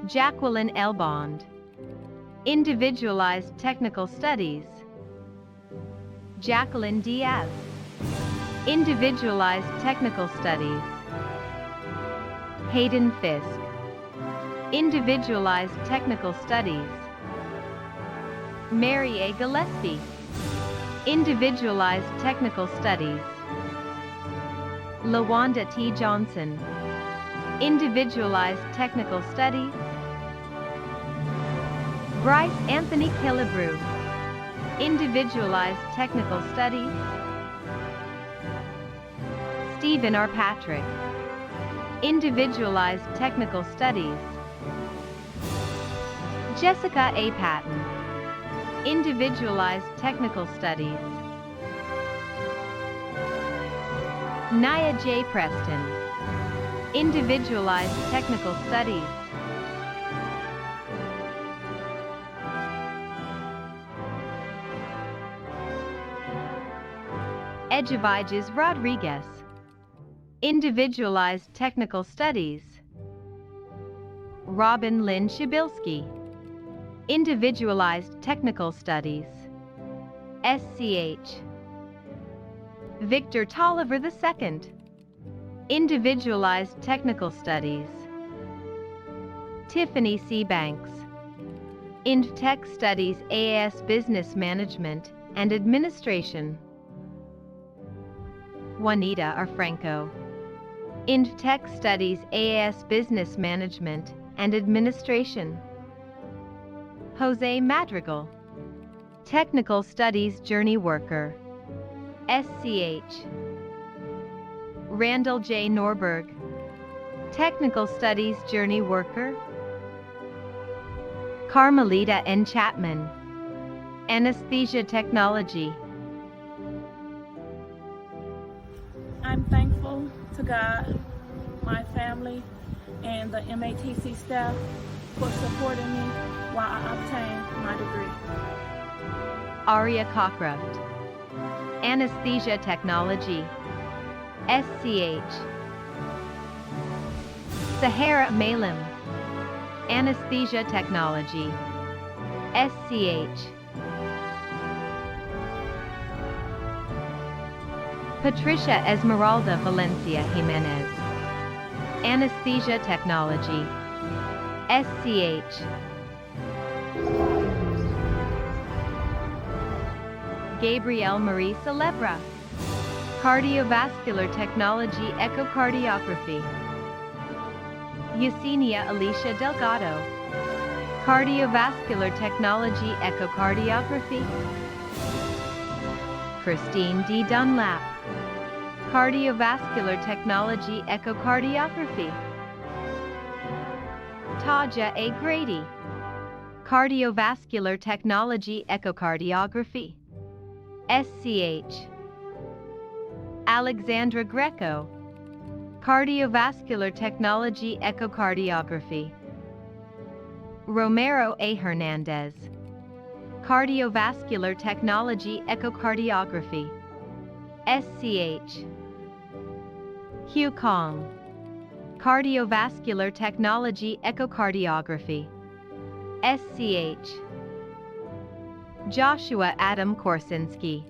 Jacqueline L. Bond, Individualized Technical Studies. Jacqueline Diaz, Individualized Technical Studies. Hayden Fisk, Individualized Technical Studies. Mary A. Gillespie, Individualized Technical Studies. LaWanda T. Johnson, Individualized Technical Studies. Bryce Anthony Killebrew, Individualized Technical Studies. Stephen R. Patrick, Individualized Technical Studies. Jessica A. Patton, Individualized Technical Studies. Nia J. Preston, Individualized Technical Studies. Edgeviges Rodriguez, Individualized Technical Studies. Robin Lynn Shibilski, Individualized Technical Studies, SCH. Victor Tolliver II, Individualized Technical Studies. Tiffany C. Banks, IndTech Studies AAS Business Management and Administration. Juanita R. Franco, IndTech Studies AAS Business Management and Administration. Jose Madrigal, Technical Studies Journey Worker, SCH. Randall J. Norberg, Technical Studies Journey Worker. Carmelita N. Chapman, Anesthesia Technology. I'm thankful to God, my family, and the MATC staff for supporting me while I obtain my degree. Aria Cockcroft, Anesthesia Technology, SCH. Sahara Malim. Anesthesia Technology. SCH. Patricia Esmeralda Valencia Jimenez. Anesthesia Technology. SCH. Gabrielle Marie Celebra. Cardiovascular Technology Echocardiography. Yesenia Alicia Delgado. Cardiovascular Technology Echocardiography. Christine D. Dunlap. Cardiovascular Technology Echocardiography. Taja A. Grady. Cardiovascular Technology Echocardiography. SCH. Alexandra Greco. Cardiovascular Technology Echocardiography. Romero A. Hernandez. Cardiovascular Technology Echocardiography. SCH. Hugh Kong. Cardiovascular Technology Echocardiography. SCH. Joshua Adam Korsinski.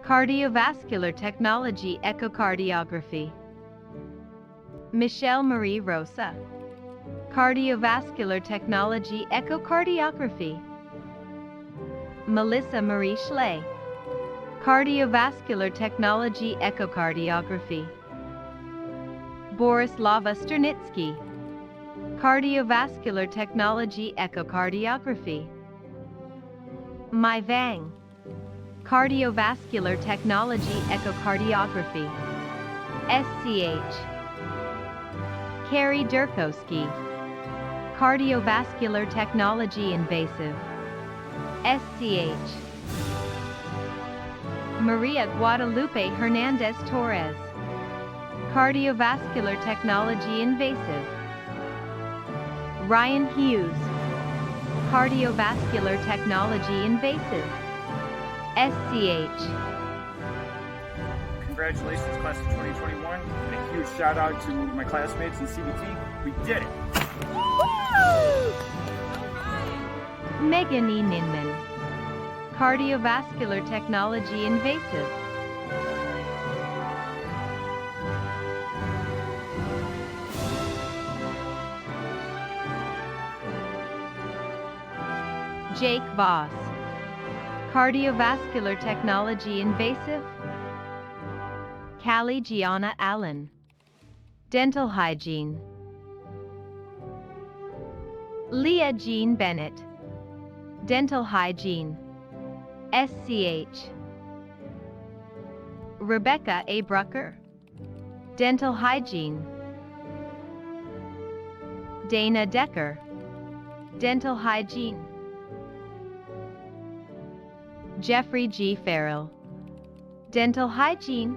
Cardiovascular Technology Echocardiography. Michelle Marie Rosa. Cardiovascular Technology Echocardiography. Melissa Marie Schley. Cardiovascular Technology Echocardiography. Borislava Sternitsky. Cardiovascular Technology Echocardiography. Mai Vang. Cardiovascular Technology Echocardiography. SCH. Carrie Durkowski. Cardiovascular Technology Invasive. SCH. Maria Guadalupe Hernandez Torres. Cardiovascular Technology Invasive. Ryan Hughes. Cardiovascular Technology Invasive. SCH. Congratulations, class of 2021, and a huge shout out to my classmates in CBT. We did it! Megan E. Ninman. Cardiovascular Technology Invasive. Jake Voss. Cardiovascular Technology Invasive. Callie Gianna Allen. Dental Hygiene. Leah Jean Bennett. Dental Hygiene. SCH. Rebecca A. Brucker. Dental Hygiene. Dana Decker. Dental Hygiene. Jeffrey G. Farrell. Dental Hygiene.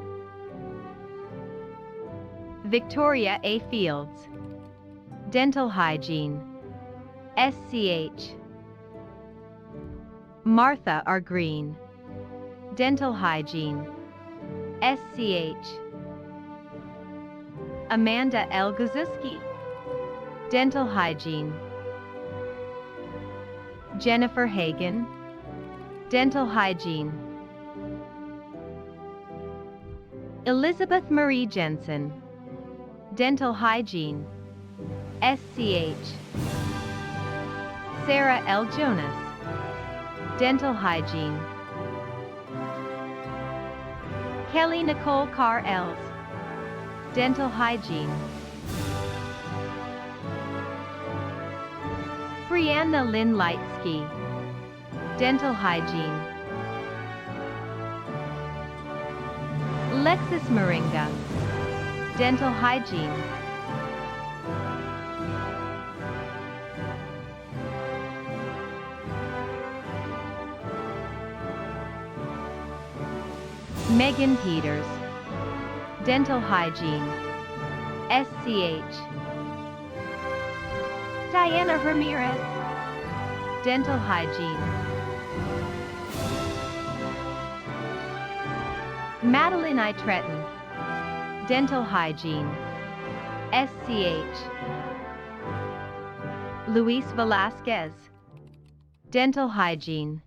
Victoria A. Fields. Dental Hygiene. SCH. Martha R. Green. Dental Hygiene. SCH. Amanda L. Gazuski. Dental Hygiene. Jennifer Hagan. Dental Hygiene. Elizabeth Marie Jensen. Dental Hygiene. SCH. Sarah L. Jonas. Dental Hygiene. Kelly Nicole Carr Els. Dental Hygiene. Brianna Lynn Lightsky. Dental Hygiene. Lexus Moringa. Dental Hygiene. Megan Peters. Dental Hygiene. SCH. Diana Ramirez. Dental Hygiene. Madeline I. Tretton. Dental Hygiene. SCH. Luis Velasquez, Dental Hygiene.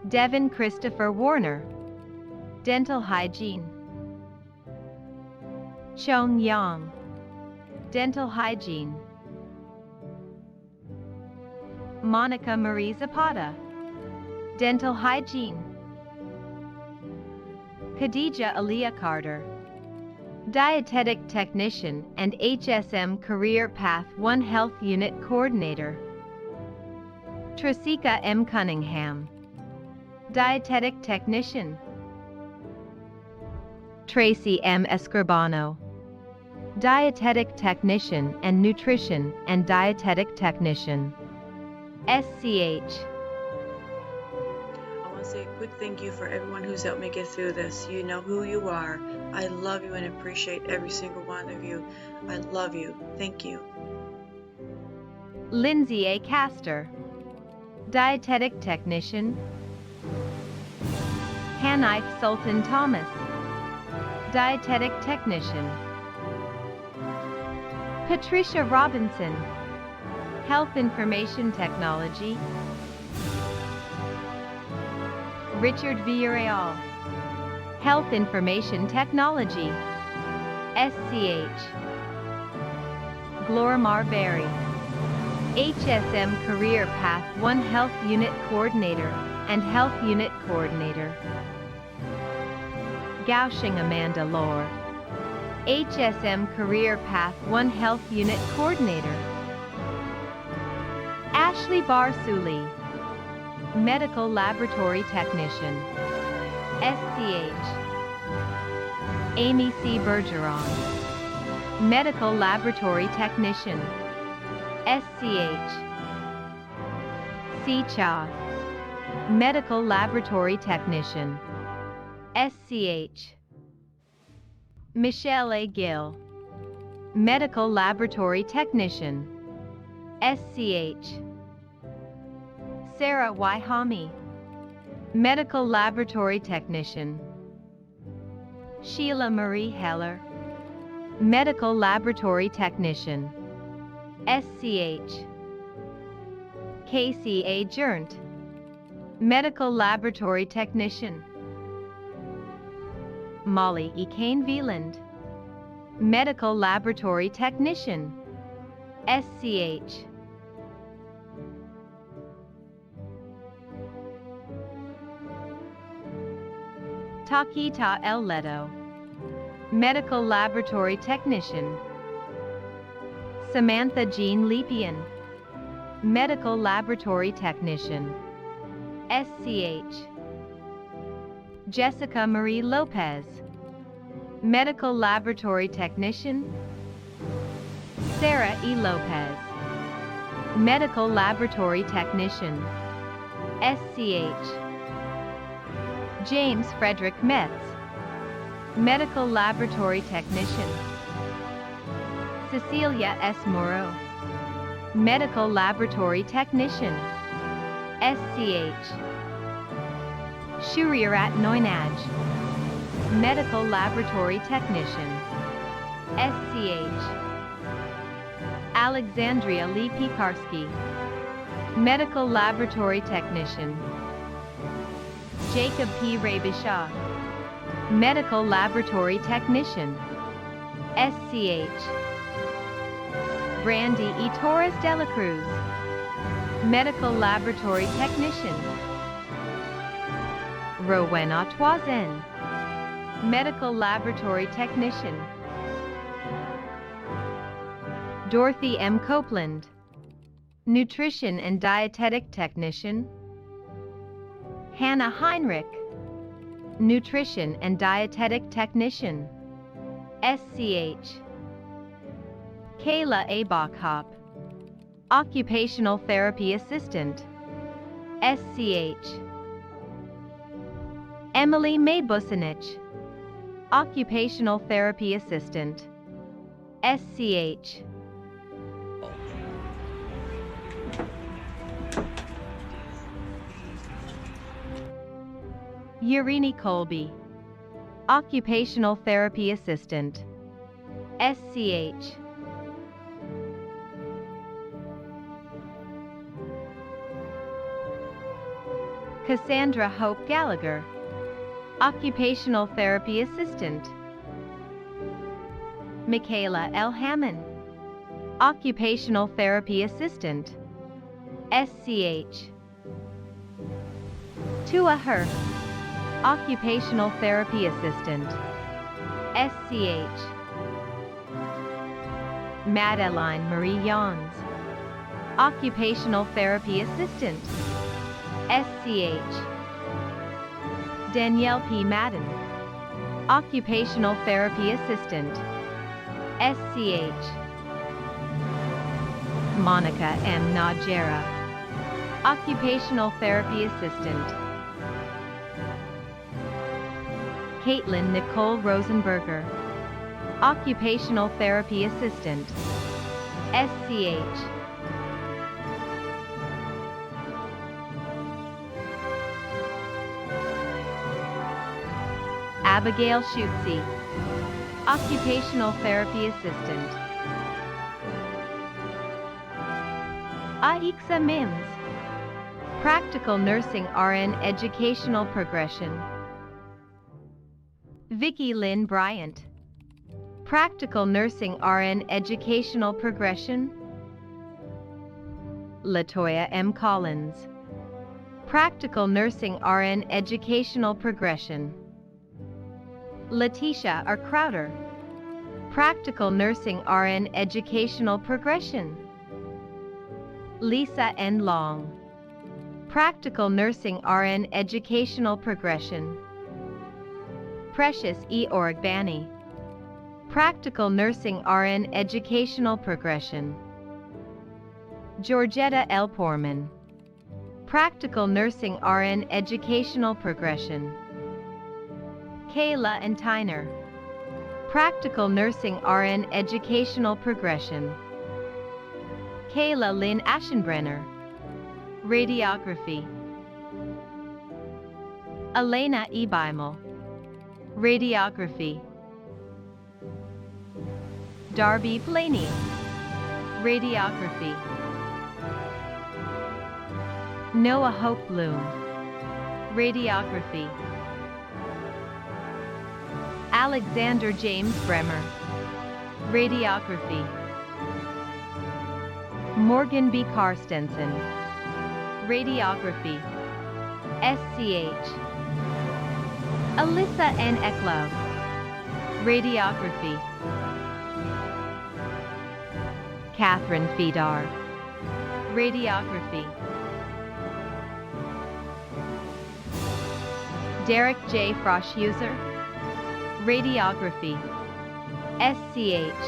Devin Christopher Warner, Dental Hygiene. Chong Yang, Dental Hygiene. Monica Marie Zapata, Dental Hygiene. Khadija Aliyah Carter, Dietetic Technician and HSM Career Path 1 Health Unit Coordinator. Tresika M. Cunningham, Dietetic Technician. Tracy M. Escribano, Dietetic Technician and Nutrition and Dietetic Technician. SCH. I want to say a quick thank you for everyone who's helped me get through this. You know who you are. I love you and appreciate every single one of you. I love you. Thank you. Lindsay A. Castor, Dietetic Technician. Hanif Sultan Thomas, Dietetic Technician. Patricia Robinson, Health Information Technology. Richard Villarreal, Health Information Technology. SCH. Glorimar Berry, HSM Career Path 1 Health Unit Coordinator and Health Unit Coordinator. Gauching Amanda Lohr, HSM Career Path 1 Health Unit Coordinator. Ashley Barsuli, Medical Laboratory Technician. SCH. Amy C. Bergeron, Medical Laboratory Technician. SCH. C. Cha, Medical Laboratory Technician. SCH. Michelle A. Gill, Medical Laboratory Technician. SCH. Sarah Y. Hami, Medical Laboratory Technician. Sheila Marie Heller, Medical Laboratory Technician. SCH. Casey A. Jurnt, Medical Laboratory Technician. Molly E. Kane Veland, Medical Laboratory Technician. SCH. Takita El Leto, Medical Laboratory Technician. Samantha Jean Lepian, Medical Laboratory Technician. SCH. Jessica Marie Lopez, Medical Laboratory Technician. Sarah E. Lopez, Medical Laboratory Technician. SCH. James Frederick Metz, Medical Laboratory Technician. Cecilia S. Moreau, Medical Laboratory Technician. SCH. Shurirat Noinaj, Medical Laboratory Technician. SCH. Alexandria Lee Piekarski, Medical Laboratory Technician. Jacob P. Rabishaw, Medical Laboratory Technician. SCH. Brandy E. Torres de la Cruz, Medical Laboratory Technician. Rowena Toisen, Medical Laboratory Technician. Dorothy M. Copeland, Nutrition and Dietetic Technician. Hannah Heinrich, Nutrition and Dietetic Technician. SCH. Kayla A. Bachhop, Occupational Therapy Assistant. SCH. Emily May Busanich, Occupational Therapy Assistant. SCH. Urini Colby, Occupational Therapy Assistant. SCH. Cassandra Hope Gallagher, Occupational Therapy Assistant. Michaela L. Hammond, Occupational Therapy Assistant. SCH. Tua Herf, Occupational Therapy Assistant. SCH. Madeline Marie Yons, Occupational Therapy Assistant. SCH. Danielle P. Madden, Occupational Therapy Assistant. SCH. Monica M. Najera, Occupational Therapy Assistant. Caitlin Nicole Rosenberger, Occupational Therapy Assistant. SCH. Abigail Schutze, Occupational Therapy Assistant. Aixa Mims, Practical Nursing RN Educational Progression. Vicki Lynn Bryant, Practical Nursing RN Educational Progression. Latoya M. Collins, Practical Nursing RN Educational Progression. Letitia R. Crowder, Practical Nursing RN Educational Progression. Lisa N. Long, Practical Nursing RN Educational Progression. Precious E. Origbani, Practical Nursing RN Educational Progression. Georgetta L. Poorman, Practical Nursing RN Educational Progression. Kayla and Tyner, Practical Nursing RN Educational Progression. Kayla Lynn Aschenbrenner, Radiography. Elena E. Beimel, Radiography. Darby Blaney, Radiography. Noah Hope Bloom, Radiography. Alexander James Bremer, Radiography. Morgan B. Carstensen, Radiography. SCH. Alyssa N. Eklov, Radiography. Catherine Fedar, Radiography. Derek J. Frosch-User, Radiography. SCH.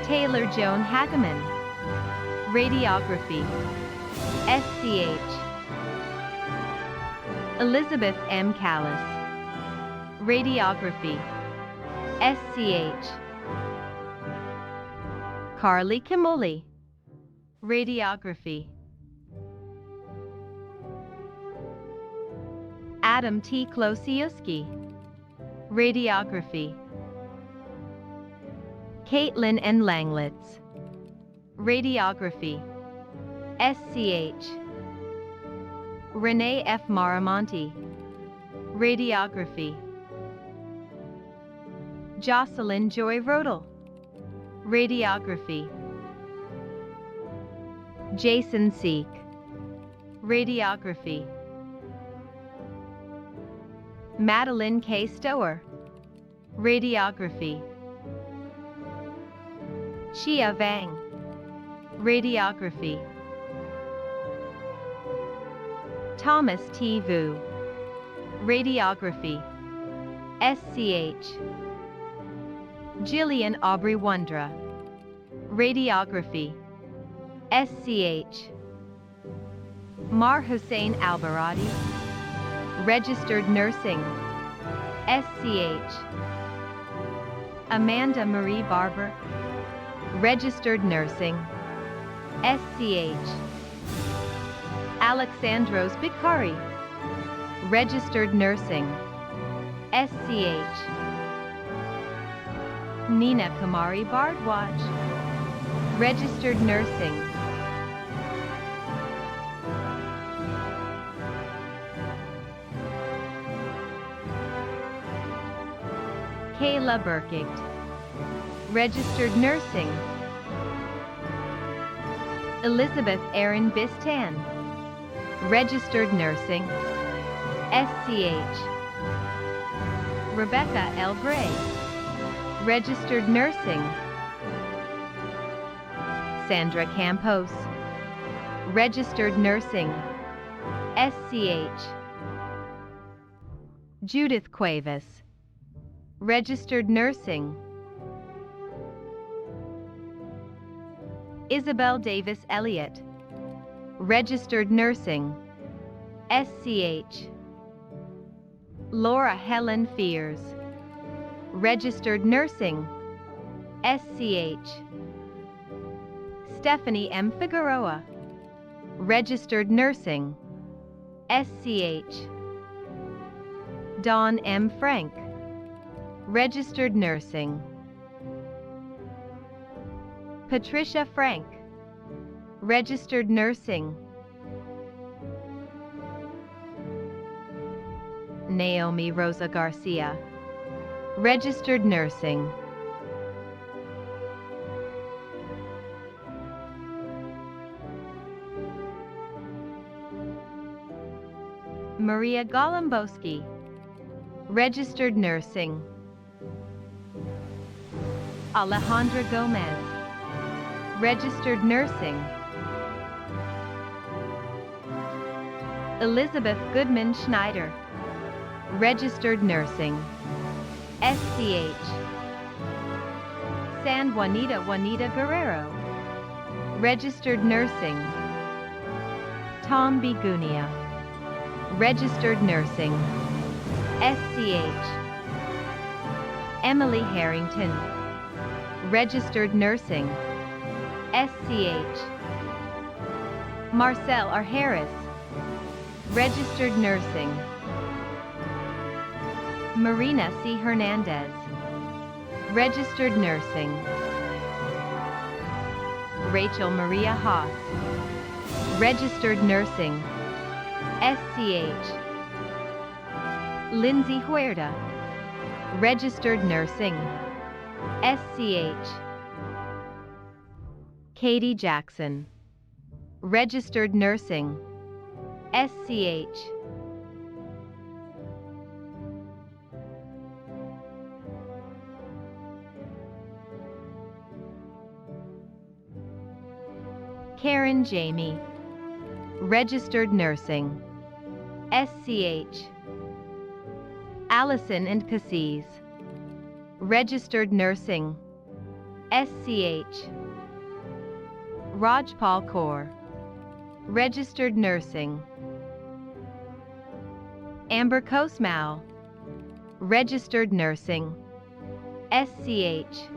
Taylor Joan Hageman, Radiography. SCH. Elizabeth M. Callis, Radiography. SCH. Carly Kimoli, Radiography. Adam T. Klosiuski, Radiography. Caitlin N. Langlitz, Radiography. SCH. Renee F. Maramonti, Radiography. Jocelyn Joy Rodel, Radiography. Jason Seek, Radiography. Madeline K. Stower, Radiography. Xia Vang, Radiography. Thomas T. Vu, Radiography. SCH. Jillian Aubrey Wondra, Radiography. SCH. Mar Hussein Albaradi, Registered Nursing. SCH. Amanda Marie Barber, Registered Nursing. SCH. Alexandros Bikari, Registered Nursing. SCH. Nina Kumari Bardwaj, registered nursing. Kayla Burkigt, registered nursing. Elizabeth Erin Bistan, registered nursing, SCH. Rebecca L. Gray, registered nursing. Sandra Campos, registered nursing, SCH. Judith Cuevas, registered nursing. Isabel Davis Elliott, registered nursing, SCH. Laura Helen Fears, registered nursing, SCH. Stephanie M. Figueroa, registered nursing, SCH. Dawn M. Frank, registered nursing. Patricia Frank, registered nursing. Naomi Rosa Garcia, registered nursing. Maria Golombowski, registered nursing. Alejandra Gomez, registered nursing. Elizabeth Goodman Schneider, registered nursing, SCH. San Juanita Guerrero, registered nursing. Tom Bigunia, registered nursing, SCH. Emily Harrington, registered nursing, SCH. Marcel R. Harris, registered nursing. Marina C. Hernandez, registered nursing. Rachel Maria Haas, registered nursing, SCH. Lindsay Huerta, registered nursing, SCH. Katie Jackson, registered nursing, SCH. Karen Jamie, registered nursing, SCH. Allison and Cassis, registered nursing, SCH. Rajpal Kaur, registered nursing. Amber Kosmal, registered nursing, SCH.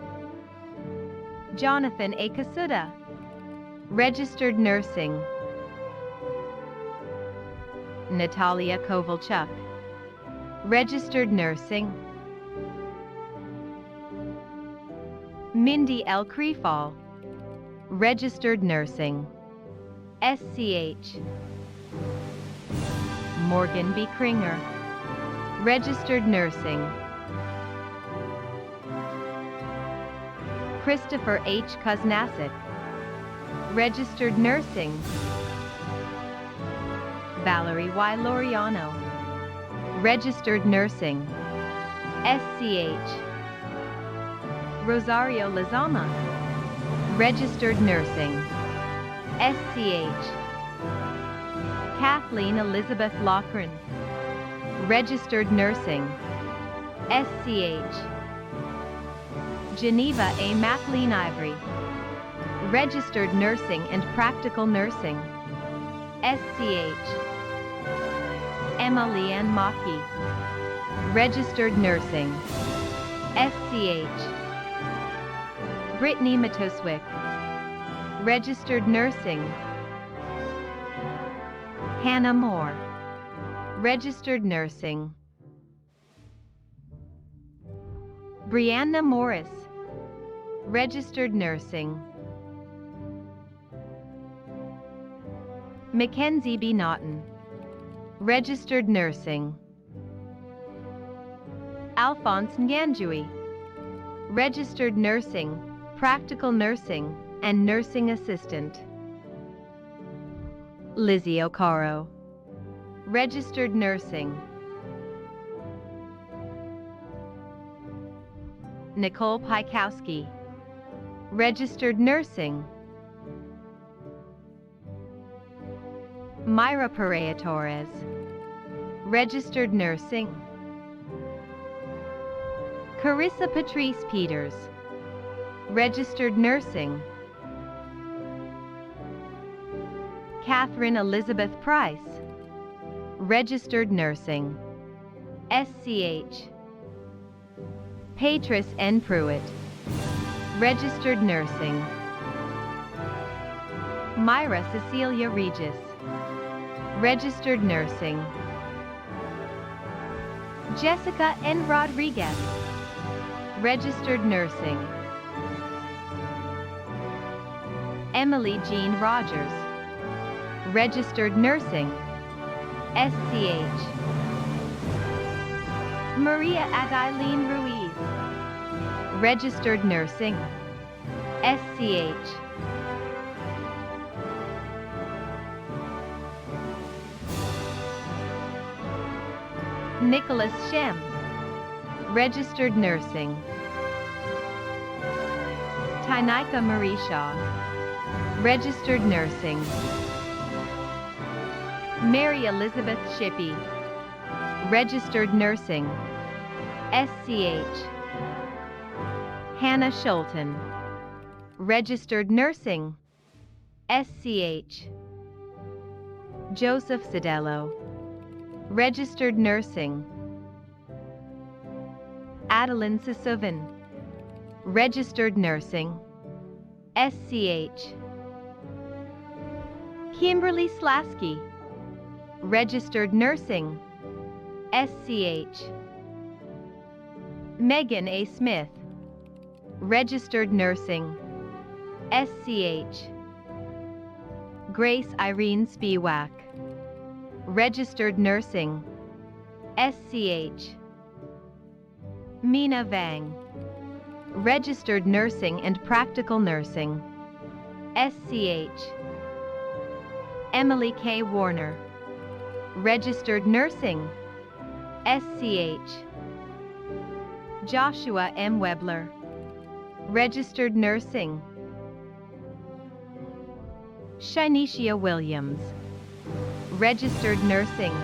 Jonathan A. Kasuda, registered nursing. Natalia Kovalchuk, registered nursing. Mindy L. Creefall, registered nursing, SCH. Morgan B. Kringer, registered nursing. Christopher H. Kuznasik, registered nursing. Valerie Y. Loriano, registered nursing, SCH. Rosario Lazama, registered nursing, SCH. Kathleen Elizabeth Loughran, registered nursing, SCH. Geneva A. MacLean Ivory, registered nursing and practical nursing, SCH. Emma Leanne Maki, registered nursing, SCH. Brittany Matoswick, registered nursing. Hannah Moore, registered nursing. Brianna Morris, Registered Nursing. Mackenzie B. Naughton. Registered Nursing. Alphonse Nganjui. Registered Nursing, Practical Nursing, and Nursing Assistant. Lizzie O'Caro. Registered Nursing. Nicole Pikowski. Registered Nursing. Myra Perea Torres. Registered Nursing. Carissa Patrice Peters. Registered Nursing. Catherine Elizabeth Price. Registered Nursing. SCH. Patris N. Pruitt. Registered Nursing. Myra Cecilia Regis. Registered Nursing. Jessica N. Rodriguez. Registered Nursing. Emily Jean Rogers. Registered Nursing. SCH. Maria Adaline Ruiz. Registered Nursing. SCH. Nicholas Shem. Registered Nursing. Tynika Marie Shaw. Registered Nursing. Mary Elizabeth Shippey. Registered Nursing. SCH. Hannah Schulten. Registered Nursing. SCH. Joseph Cidello. Registered Nursing. Adeline Sissovan. Registered Nursing. SCH. Kimberly Slasky. Registered Nursing. SCH. Megan A. Smith. Registered Nursing. SCH. Grace Irene Spiewak. Registered Nursing. SCH. Mina Vang. Registered Nursing and Practical Nursing. SCH. Emily K. Warner. Registered Nursing. SCH. Joshua M. Webler. Registered Nursing. Shinicia Williams. Registered Nursing.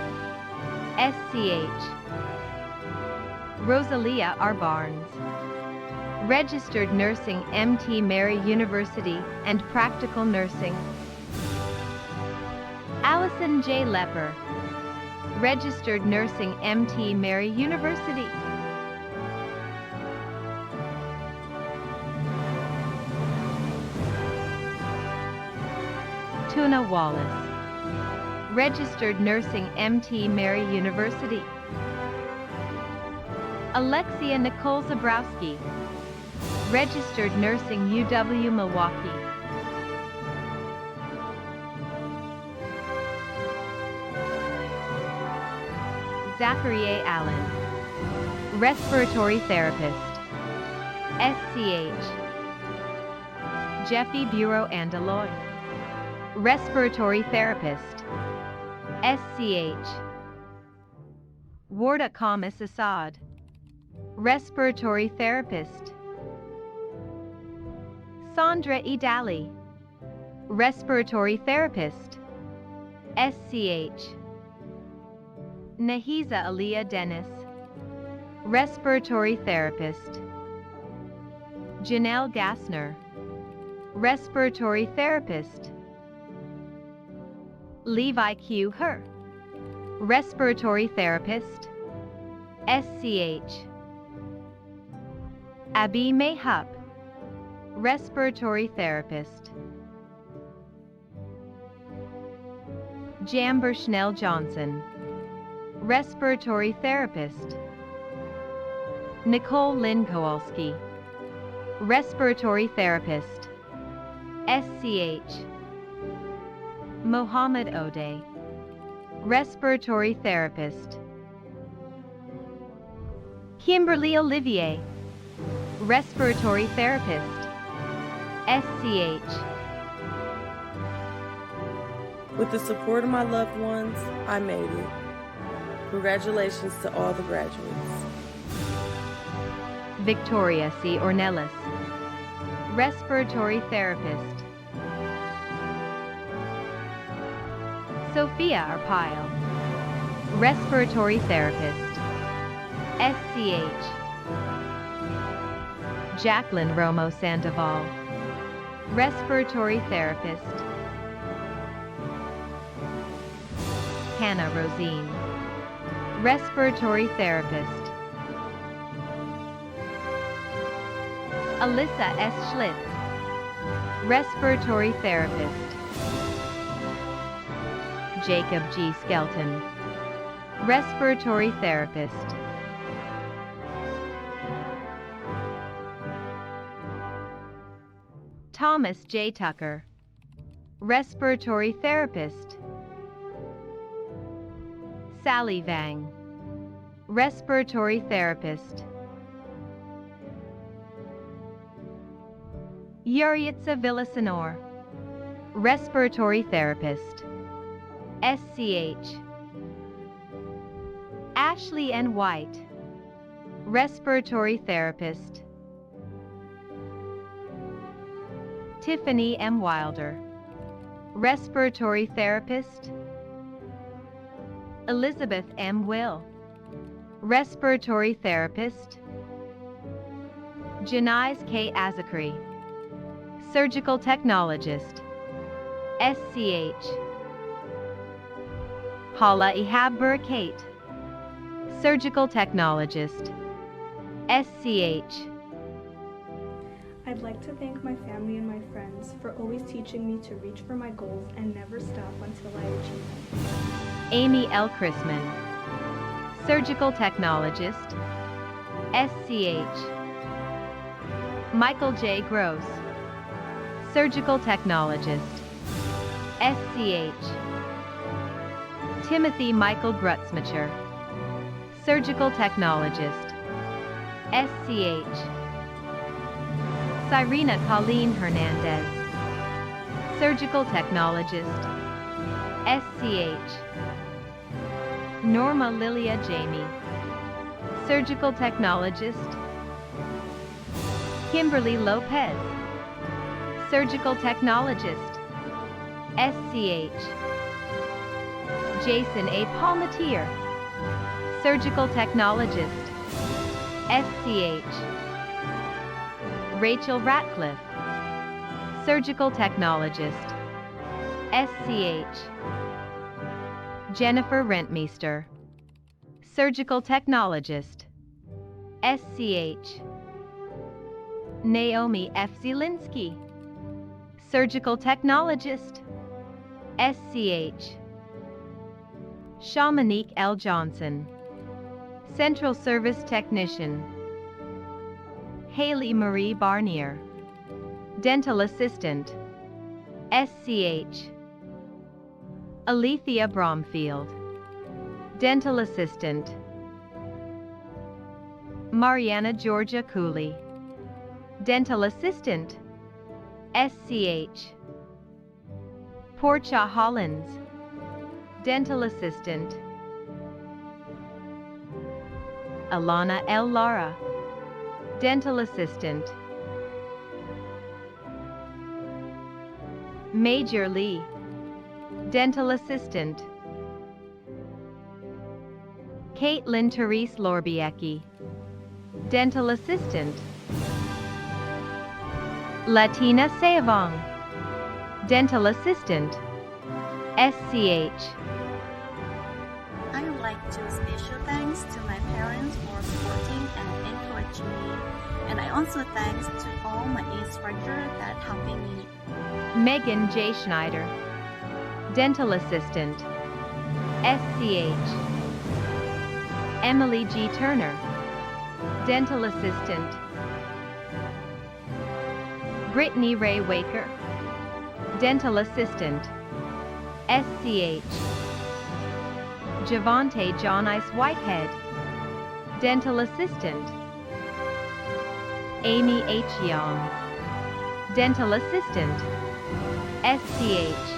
SCH. Rosalia R. Barnes. Registered Nursing, MT Mary University and Practical Nursing. Allison J. Lepper. Registered Nursing, MT Mary University. Tuna Wallace. Registered Nursing, MT Mary University. Alexia Nicole Zabrowski. Registered Nursing, UW Milwaukee. Zachary A. Allen. Respiratory Therapist. SCH. Jeffy Bureau Andaloy. Respiratory Therapist. SCH. Warda Kamis Assad. Respiratory Therapist. Sandra E. Daly. Respiratory Therapist. SCH. Nahiza Aliyah Dennis. Respiratory Therapist. Janelle Gassner. Respiratory Therapist. Levi Q. Her. Respiratory Therapist. SCH. Abby May Hupp. Respiratory Therapist. Jamber Schnell Johnson. Respiratory Therapist. Nicole Lynn Kowalski. Respiratory therapist. SCH. Mohammed Ode. Respiratory therapist. Kimberly Olivier. Respiratory therapist. SCH. With the support of my loved ones, I made it. Congratulations to all the graduates. Victoria C. Ornelas. Respiratory therapist. Sophia Arpaio. Respiratory therapist. SCH. Jacqueline Romo Sandoval. Respiratory therapist. Hannah Rosine. Respiratory therapist. Alyssa S. Schlitz. Respiratory therapist. Jacob G. Skelton. Respiratory therapist. Thomas J. Tucker. Respiratory therapist. Sally Vang. Respiratory therapist. Yuriitsa Villasenor. Respiratory therapist. SCH. Ashley N. White. Respiratory therapist. Tiffany M. Wilder. Respiratory therapist. Elizabeth M. Will. Respiratory therapist. Janice K. Azakri. Surgical technologist. SCH. Hala Ihab Burkate. Surgical technologist. SCH. I'd like to thank my family and my friends for always teaching me to reach for my goals and never stop until I achieve them. Amy L. Chrisman. Surgical technologist. SCH. Michael J. Gross. Surgical technologist. SCH. Timothy Michael Grutzmacher. Surgical technologist. SCH. Cyrena Colleen Hernandez. Surgical technologist. SCH. Norma Lilia Jamie. Surgical technologist. Kimberly Lopez. Surgical technologist. SCH. Jason A. Palmatier. Surgical technologist. SCH. Rachel Ratcliffe. Surgical technologist. SCH. Jennifer Rentmeester. Surgical technologist. SCH. Naomi F. Zielinski. Surgical technologist. SCH. Shamanique L. Johnson. Central Service Technician. Haley Marie Barnier. Dental Assistant. SCH. Alethea Bromfield. Dental Assistant. Mariana Georgia Cooley. Dental Assistant. SCH. Portia Hollins. Dental Assistant. Alana L. Lara. Dental Assistant. Major Lee. Dental Assistant. Caitlin Therese Lorbiecki. Dental Assistant. Latina Seavong. Dental Assistant. SCH. I would like to special thanks to my parents for supporting and encouraging me, and I also thanks to all my instructors that helping me. Megan J. Schneider. Dental Assistant. SCH. Emily G. Turner. Dental Assistant. Brittany Ray Waker, dental assistant, SCH. Javante John Ice Whitehead, dental assistant. Amy H. Young, dental assistant, SCH.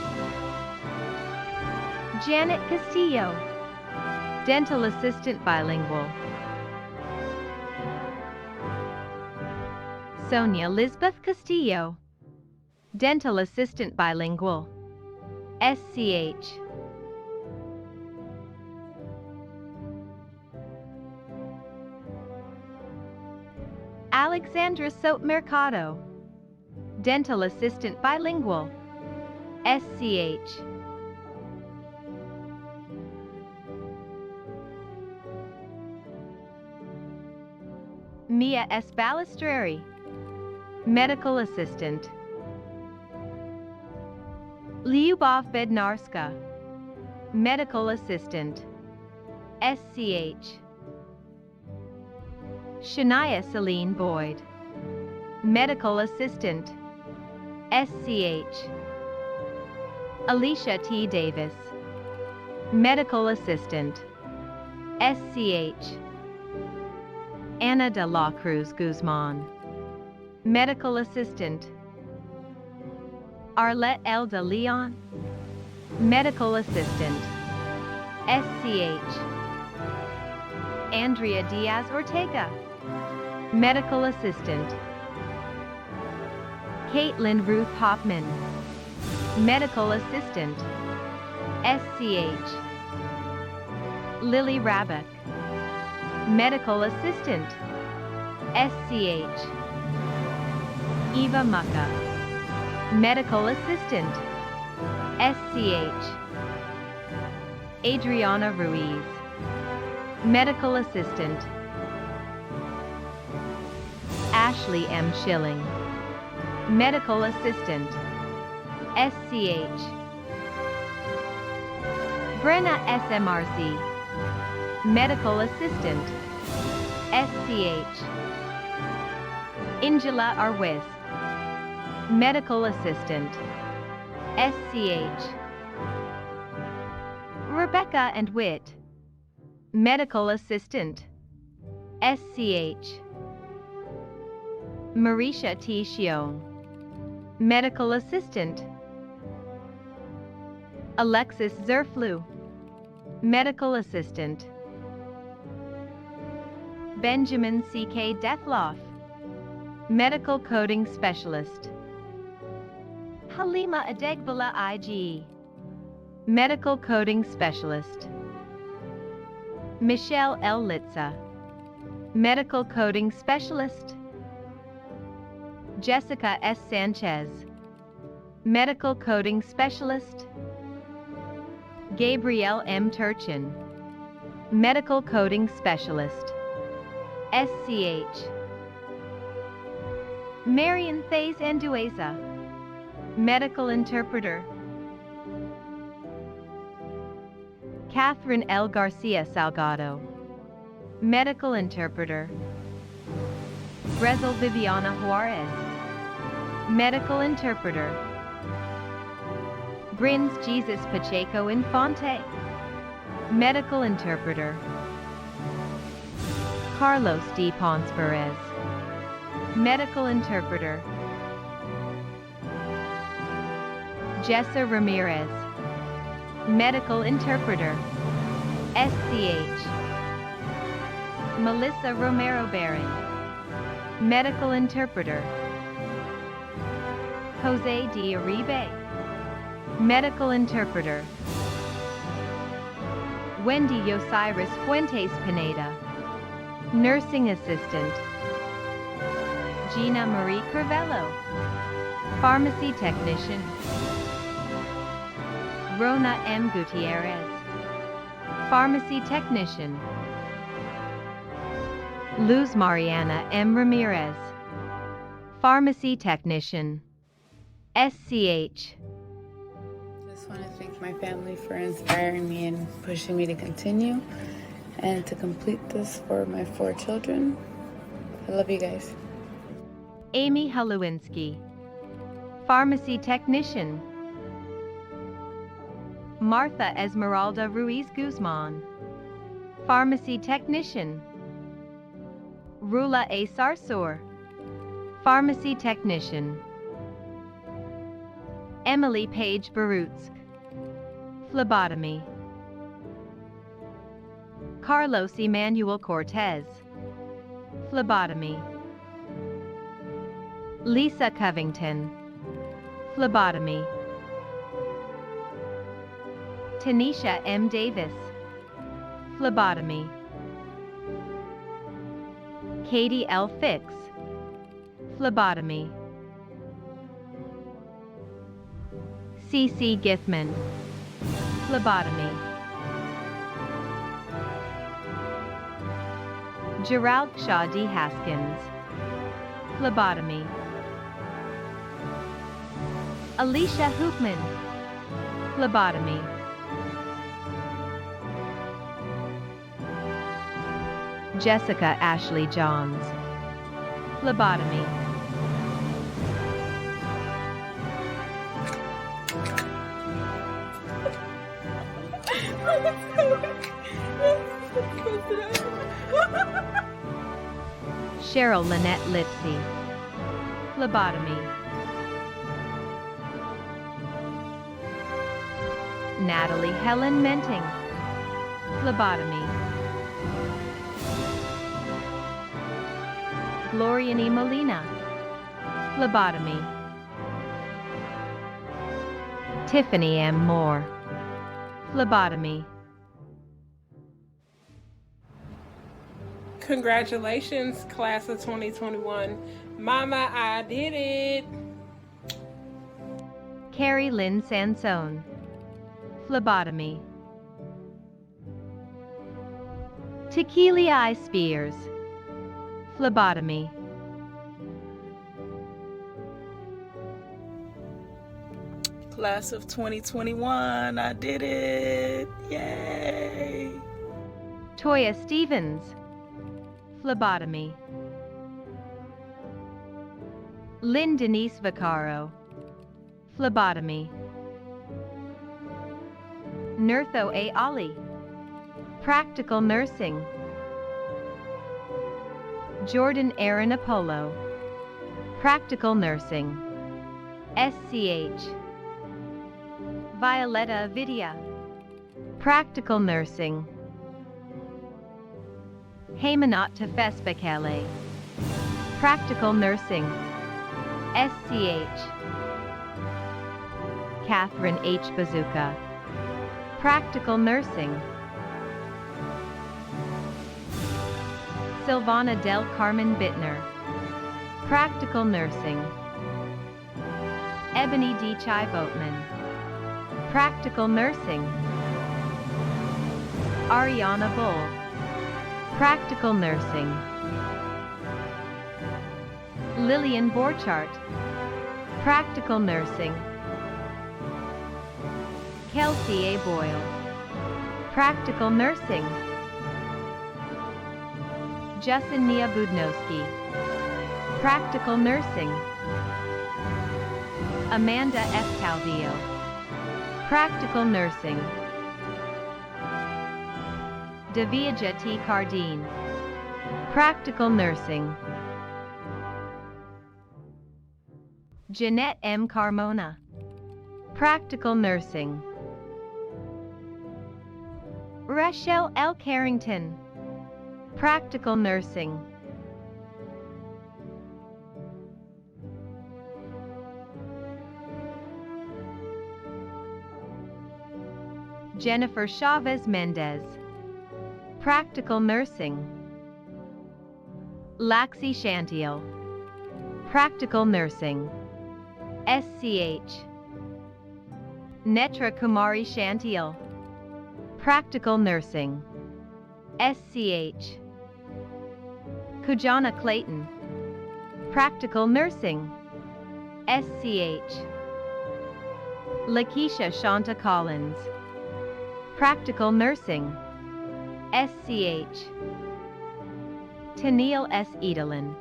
Janet Castillo, dental assistant bilingual. Sonia Lisbeth Castillo, dental assistant bilingual, SCH. Alexandra Soap Mercado, dental assistant bilingual, SCH. Mia S. Balistreri, medical assistant. Lyubov Bednarska, medical assistant, SCH. Shania Celine Boyd, medical assistant, SCH. Alicia T. Davis, medical assistant, SCH. Ana de la Cruz Guzman, medical assistant. Arlette L. de Leon, medical assistant, SCH. Andrea Diaz Ortega, medical assistant. Caitlin Ruth Hoffman, medical assistant, SCH. Lily Rabick, medical assistant, SCH. Eva Mucka, medical assistant, SCH. Adriana Ruiz, medical assistant. Ashley M. Schilling, medical assistant, SCH. Brenna SMRC, medical assistant, SCH. Angela Arwis, medical assistant, SCH. Rebecca and Witt, medical assistant, SCH. Marisha T. Xiong, medical assistant. Alexis Zerflu, medical assistant. Benjamin C.K. Deathloff, medical coding specialist. Halima Adegbala IG, medical coding specialist. Michelle L. Litza, medical coding specialist. Jessica S. Sanchez, medical coding specialist. Gabrielle M. Turchin, medical coding specialist, SCH. Marian Thays Andueza, medical interpreter. Catherine L. Garcia Salgado, medical interpreter. Brezel Viviana Juarez, medical interpreter. Brins Jesus Pacheco Infante, medical interpreter. Carlos D. Ponce Perez, medical interpreter. Jessa Ramirez, medical interpreter, SCH. Melissa Romero Baring, medical interpreter. Jose D. Uribe, medical interpreter. Wendy Osiris Fuentes Pineda, nursing assistant. Gina Marie Crivello, pharmacy technician. Rona M. Gutierrez, pharmacy technician. Luz Mariana M. Ramirez, pharmacy technician, SCH. Just want to thank my family for inspiring me and pushing me to continue and to complete this for my 4 children. I love you guys. Amy Halowinski, Pharmacy Technician. Martha Esmeralda Ruiz Guzman. Pharmacy Technician. Rula A. Sarsor. Pharmacy Technician. Emily Page Barutz. Phlebotomy. Carlos Emmanuel Cortez. Phlebotomy. Lisa Covington. Phlebotomy. Tanisha M. Davis. Phlebotomy. Katie L. Fix. Phlebotomy. C.C. Githman. Phlebotomy. Gerald Shaw D. Haskins. Phlebotomy. Alicia Hoopman. Phlebotomy. Jessica Ashley Johns. Phlebotomy. Cheryl Lynette Lipsy. Phlebotomy. Natalie Helen Menting. Phlebotomy. Glorian E. Molina. Phlebotomy. Tiffany M. Moore. Phlebotomy. Congratulations, class of 2021. Mama, I did it. Carrie Lynn Sansone. Phlebotomy. Tequila I. Spears. Phlebotomy. Class of 2021, I did it. Yay. Toya Stevens. Phlebotomy. Lynn Denise Vaccaro. Phlebotomy. Nertho A. Ali. Practical Nursing. Jordan Aaron Apollo. Practical Nursing. SCH. Violetta Avidia. Practical Nursing. Haymanot Tefesbekele. Practical Nursing. SCH. Catherine H. Bazooka. Practical Nursing. Silvana Del Carmen Bittner. Practical Nursing. Ebony D. Chai Boatman. Practical Nursing. Ariana Bull. Practical Nursing. Lillian Borchardt. Practical Nursing. Kelsey A. Boyle. Practical Nursing. Justinia Budnowski. Practical Nursing. Amanda F. Calvillo. Practical Nursing. Davija T. Cardine. Practical Nursing. Jeanette M. Carmona. Practical Nursing. Rachel L. Carrington. Practical Nursing. Jennifer Chavez Mendez. Practical Nursing. Laxi Shantiel. Practical Nursing. SCH. Netra Kumari Shantiel. Practical Nursing. SCH. Kujana Clayton. Practical Nursing. SCH. Lakeisha Shanta Collins. Practical Nursing. SCH. Tennille S. Edelin.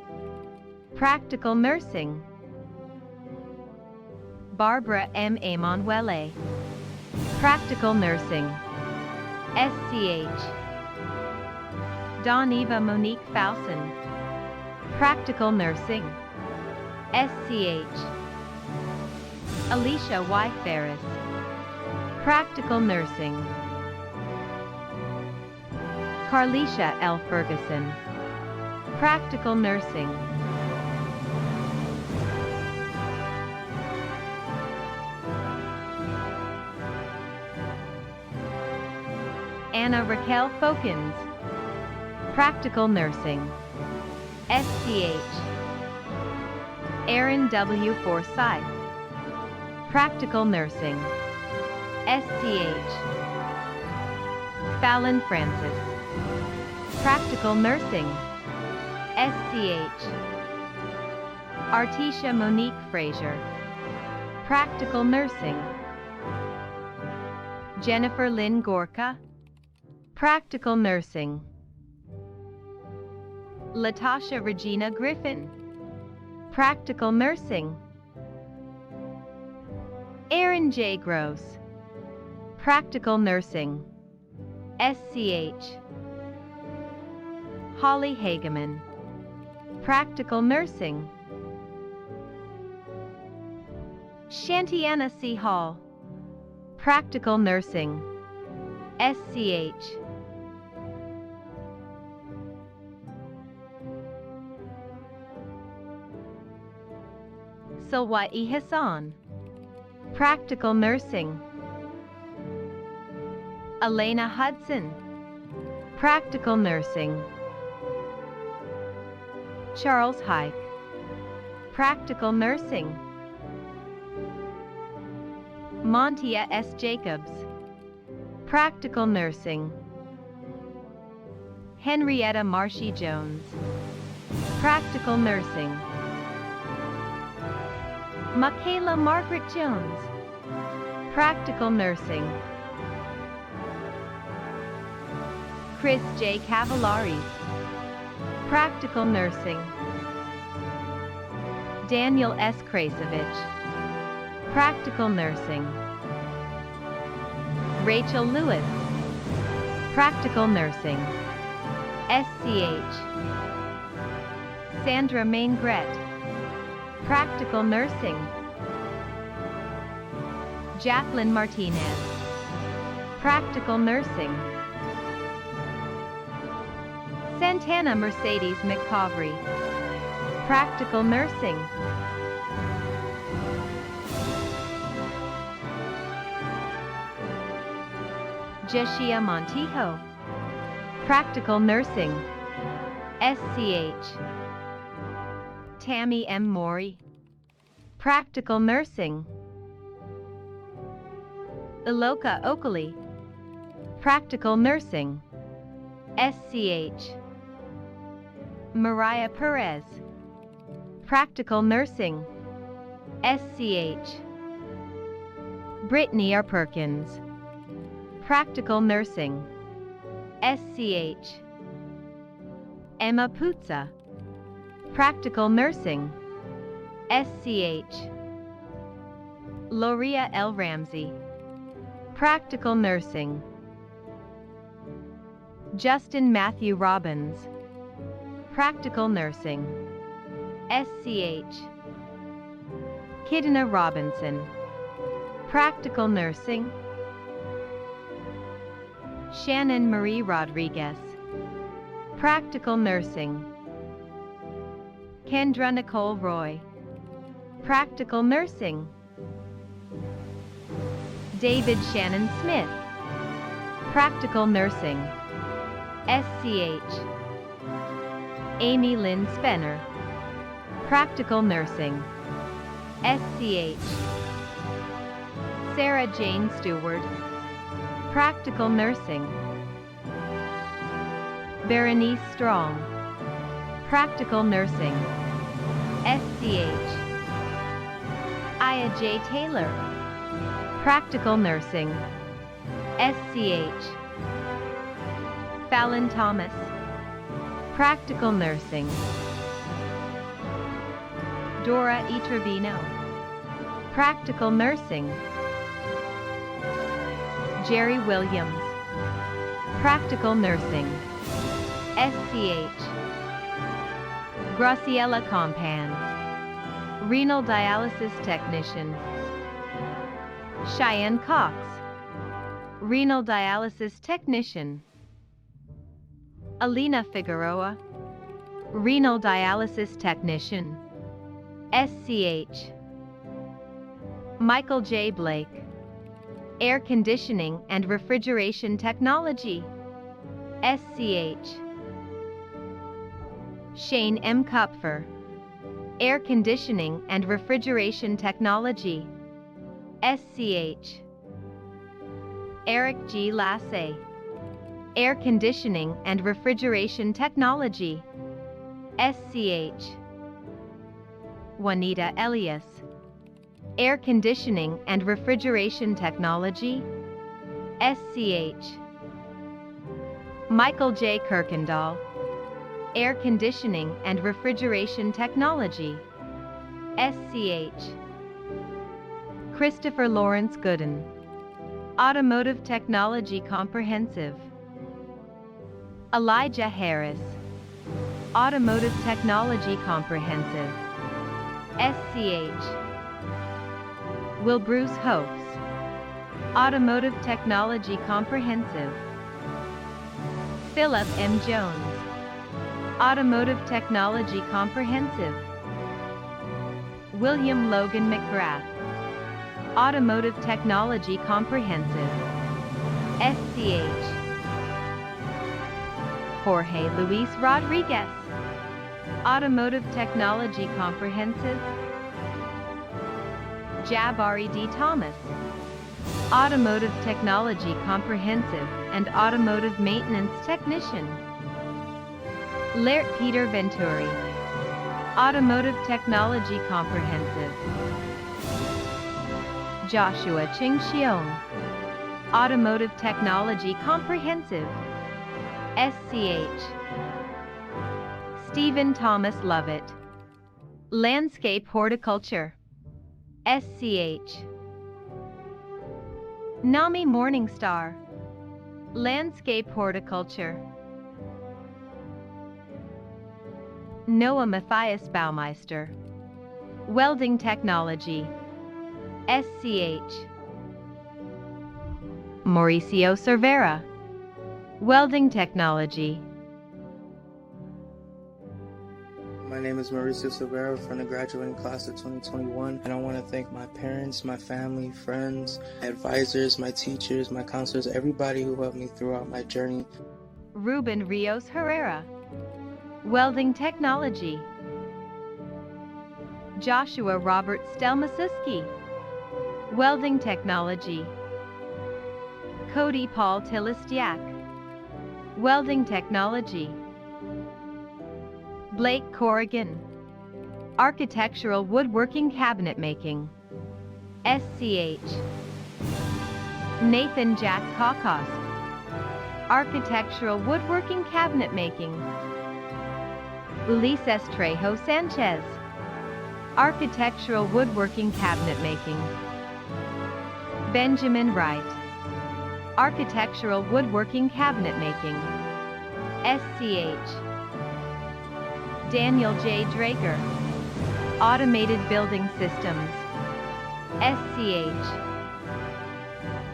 Practical Nursing. Barbara M. Emanuele. Practical Nursing. SCH. Dawn-Eva Monique Fowson. Practical Nursing. SCH. Alicia Y. Ferris. Practical Nursing. Carlicia L. Ferguson. Practical Nursing. Anna Raquel Fokins. Practical Nursing. SCH. Aaron W. Forsyth. Practical Nursing. SCH. Fallon Francis. Practical Nursing. SCH. Artesia Monique Frazier. Practical Nursing. Jennifer Lynn Gorka. Practical Nursing. Latasha Regina Griffin. Practical Nursing. Aaron J. Gross. Practical Nursing. SCH. Holly Hageman. Practical Nursing. Shantiana C. Hall. Practical Nursing. SCH. Salwai Hassan. Practical Nursing. Elena Hudson. Practical Nursing. Charles Hike. Practical Nursing. Montia S. Jacobs. Practical Nursing. Henrietta Marshy Jones. Practical Nursing. Michaela Margaret Jones. Practical Nursing. Chris J. Cavallari. Practical Nursing. Daniel S. Krasovich. Practical Nursing. Rachel Lewis. Practical Nursing. SCH. Sandra Maingret. Practical Nursing. Jacqueline Martinez. Practical Nursing. Santana Mercedes McCovry. Practical Nursing. Jeshia Montijo. Practical Nursing. SCH. Tammy M. Morey. Practical Nursing. Iloka Oakley. Practical Nursing. SCH. Mariah Perez. Practical Nursing. SCH. Brittany R. Perkins. Practical Nursing. SCH. Emma Putza. Practical Nursing. SCH. Loria L. Ramsey. Practical Nursing. Justin Matthew Robbins. Practical Nursing. SCH. Kidna Robinson. Practical Nursing. Shannon Marie Rodriguez. Practical Nursing. Kendra Nicole Roy. Practical Nursing. David Shannon Smith. Practical Nursing. SCH. Amy Lynn Spenner. Practical Nursing. SCH. Sarah Jane Stewart. Practical Nursing. Berenice Strong. Practical Nursing. SCH. Aya J. Taylor. Practical Nursing. SCH. Fallon Thomas. Practical Nursing. Dora E. Trevino. Practical Nursing. Jerry Williams. Practical Nursing. SCH. Graciela Compan. Renal Dialysis Technician. Cheyenne Cox. Renal Dialysis Technician. Alina Figueroa. Renal Dialysis Technician. SCH. Michael J. Blake. Air Conditioning and Refrigeration Technology. SCH. Shane M. Kupfer. Air Conditioning and Refrigeration Technology. SCH. Eric G. Lassay. Air Conditioning and Refrigeration Technology. SCH. Juanita Elias. Air Conditioning and Refrigeration Technology. SCH. Michael J. Kirkendall. Air Conditioning and Refrigeration Technology. SCH. Christopher Lawrence Gooden. Automotive Technology Comprehensive. Elijah Harris. Automotive Technology Comprehensive. SCH. Will Bruce Hopes. Automotive Technology Comprehensive. Philip M. Jones. Automotive Technology Comprehensive. William Logan McGrath. Automotive Technology Comprehensive. SCH. Jorge Luis Rodriguez. Automotive Technology Comprehensive. Jabari D. Thomas. Automotive Technology Comprehensive and Automotive Maintenance Technician. Laird Peter Venturi. Automotive Technology Comprehensive. Joshua Ching Xiong. Automotive Technology Comprehensive. SCH. Stephen Thomas Lovett. Landscape Horticulture. SCH. Nami Morningstar. Landscape Horticulture. Noah Matthias Baumeister. Welding Technology. SCH. Mauricio Cervera. Welding Technology. My name is Mauricio Silvera from the graduating class of 2021, and I want to thank my parents, my family, friends, my advisors, my teachers, my counselors, everybody who helped me throughout my journey. Ruben Rios Herrera. Welding Technology. Joshua Robert Stelmasuski. Welding Technology. Cody Paul Tilistiak. Welding Technology. Blake Corrigan. Architectural Woodworking Cabinet Making. SCH. Nathan Jack Kokos. Architectural Woodworking Cabinet Making. Ulises Trejo Sanchez. Architectural Woodworking Cabinet Making. Benjamin Wright. Architectural Woodworking Cabinet Making. SCH. Daniel J. Drager. Automated Building Systems. SCH.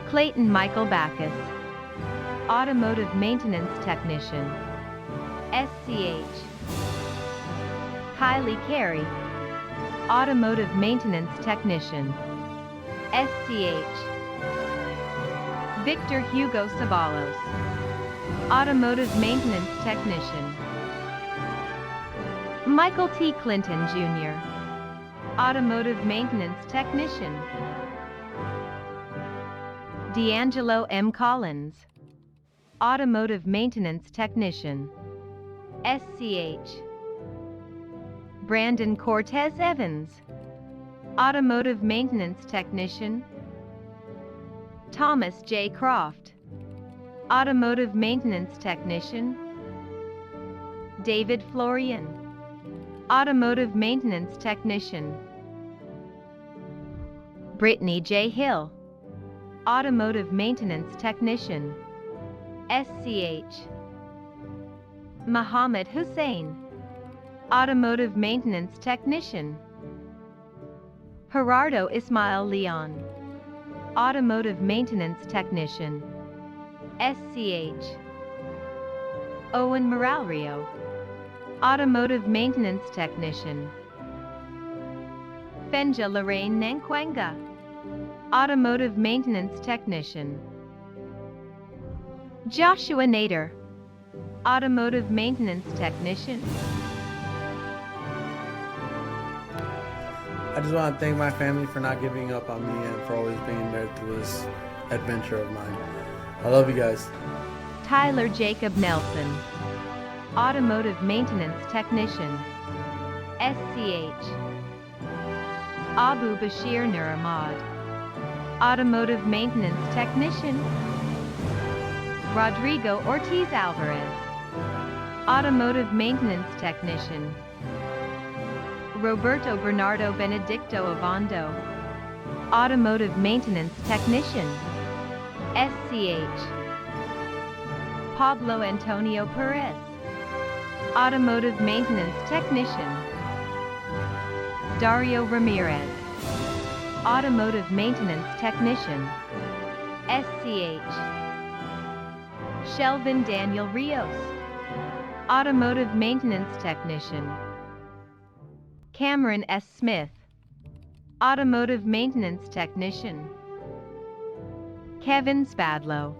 Clayton Michael Backus. Automotive Maintenance Technician. SCH. Kylie Carey. Automotive Maintenance Technician. SCH. Victor Hugo Sabalos. Automotive Maintenance Technician. Michael T. Clinton, Jr. Automotive Maintenance Technician. D'Angelo M. Collins. Automotive Maintenance Technician. SCH. Brandon Cortez Evans. Automotive Maintenance Technician. Thomas J. Croft. Automotive Maintenance Technician. David Florian. Automotive Maintenance Technician. Brittany J. Hill, Automotive Maintenance Technician, SCH. Muhammad Hussein, Automotive Maintenance Technician. Gerardo Ismail Leon, Automotive Maintenance Technician, SCH. Owen Moralrio, Automotive Maintenance Technician. Fenja Lorraine Nankwanga, Automotive Maintenance Technician. Joshua Nader, Automotive Maintenance Technician. I just want to thank my family for not giving up on me and for always being there through this adventure of mine. I love you guys. Tyler Jacob Nelson, Automotive Maintenance Technician, SCH. Abu Bashir Nur Ahmad, Automotive Maintenance Technician. Rodrigo Ortiz Alvarez, Automotive Maintenance Technician. Roberto Bernardo Benedicto Ovando, Automotive Maintenance Technician, SCH. Pablo Antonio Perez, Automotive Maintenance Technician. Dario Ramirez, Automotive Maintenance Technician, SCH. Shelvin Daniel Rios, Automotive Maintenance Technician. Cameron S. Smith, Automotive Maintenance Technician. Kevin Spadlow,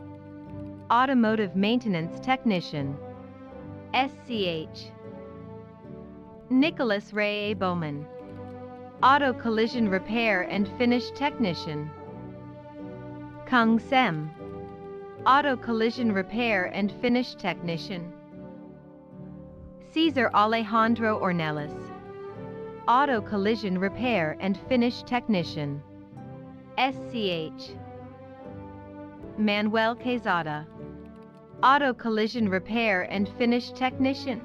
Automotive Maintenance Technician, SCH. Nicholas Ray A. Bowman, Auto Collision Repair and Finish Technician. Kung Sem, Auto Collision Repair and Finish Technician. Cesar Alejandro Ornelas, Auto Collision Repair and Finish Technician, SCH. Manuel Quezada, Auto Collision Repair and Finish Technician.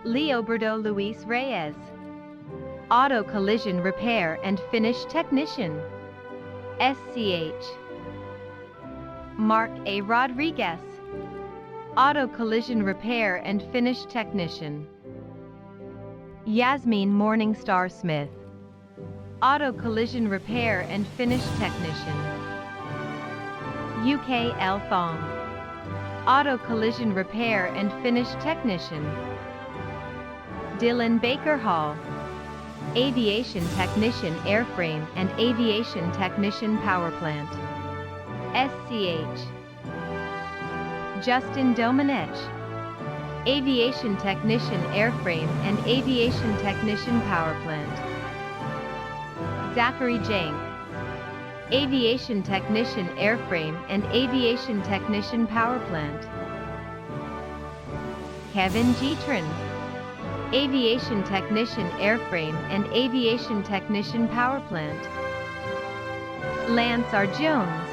Leoberto Luis Reyes, Auto Collision Repair and Finish Technician, SCH. Mark A. Rodriguez, Auto Collision Repair and Finish Technician. Yasmin Morningstar Smith, Auto Collision Repair and Finish Technician. UK L. Thong, Auto Collision Repair and Finish Technician. Dylan Baker Hall, Aviation Technician Airframe and Aviation Technician Power Plant, SCH. Justin Domenech, Aviation Technician Airframe and Aviation Technician Power Plant. Zachary Jank, Aviation Technician Airframe and Aviation Technician Power Plant. Kevin Getrin, Aviation Technician Airframe and Aviation Technician Power Plant. Lance R. Jones,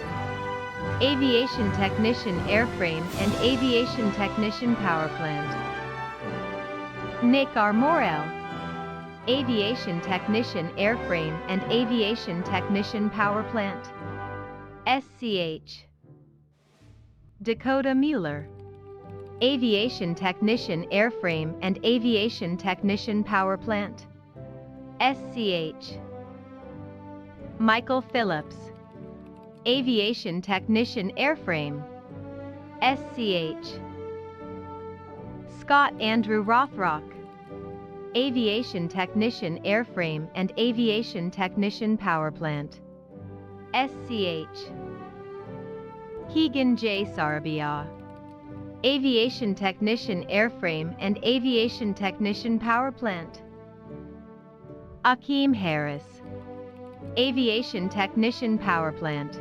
Aviation Technician Airframe and Aviation Technician Power Plant. Nick R. Morel, Aviation Technician Airframe and Aviation Technician Power Plant, SCH. Dakota Mueller, Aviation Technician Airframe and Aviation Technician Power Plant, SCH. Michael Phillips, Aviation Technician Airframe, SCH. Scott Andrew Rothrock, Aviation Technician Airframe and Aviation Technician Power Plant, SCH. Keegan J. Sarabia, Aviation Technician Airframe and Aviation Technician Power Plant. Akeem Harris, Aviation Technician Power Plant,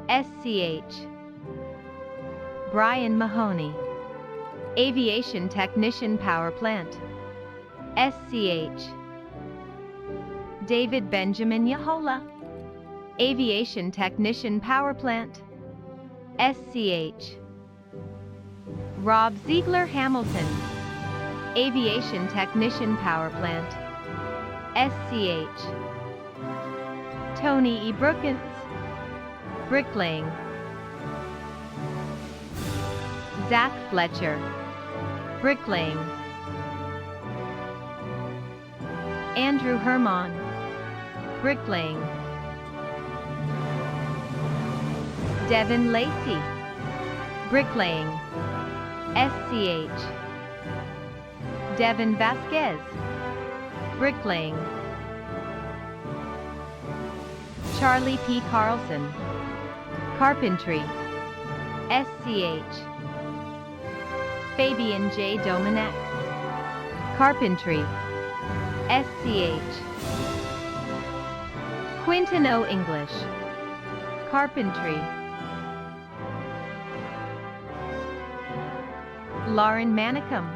SCH. Brian Mahoney, Aviation Technician Power Plant, SCH. David Benjamin Yahola, Aviation Technician Power Plant, SCH. Rob Ziegler Hamilton, Aviation Technician Power Plant, SCH. Tony E. Brookins, bricklaying. Zach Fletcher, bricklaying. Andrew Herman, bricklaying. Devin Lacey, bricklaying. SCH. Devin Vasquez, bricklaying. Charlie P. Carlson, carpentry. SCH. Fabian J. Domenech, carpentry. SCH. Quinton O. English, carpentry. Lauren Manicum,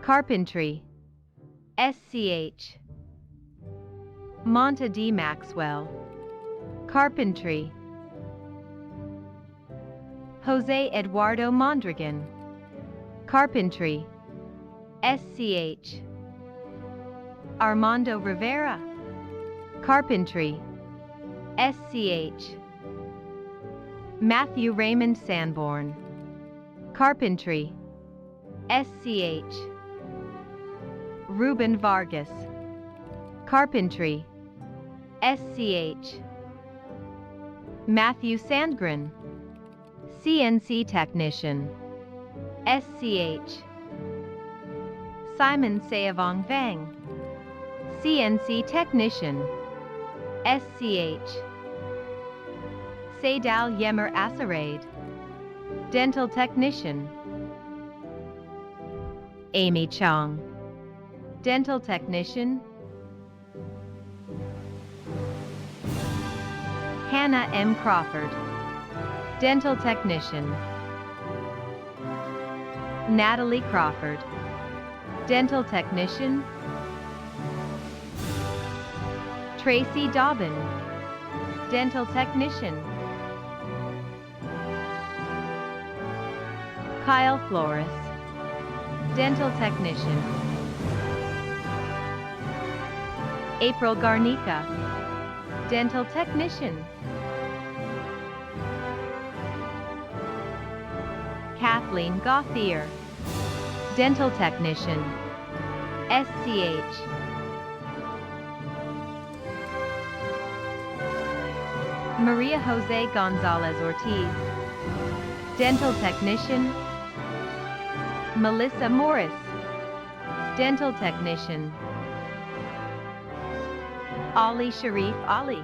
carpentry. SCH. Monta D. Maxwell, carpentry. Jose Eduardo Mondragon, carpentry. SCH. Armando Rivera, carpentry. SCH. Matthew Raymond Sanborn, carpentry. SCH. Ruben Vargas, carpentry. SCH. Matthew Sandgren, CNC technician. SCH. Simon Sayavong Vang, CNC technician. SCH. Seydal Yemer Asaraid, dental technician. Amy Chong, dental technician. Hannah M. Crawford, dental technician. Natalie Crawford, dental technician. Tracy Dobbin, dental technician. Kyle Flores, dental technician. April Garnica, dental technician. Kathleen Gauthier, dental technician. SCH. Maria Jose Gonzalez Ortiz, dental technician. Melissa Morris, dental technician. Ali Sharif Ali,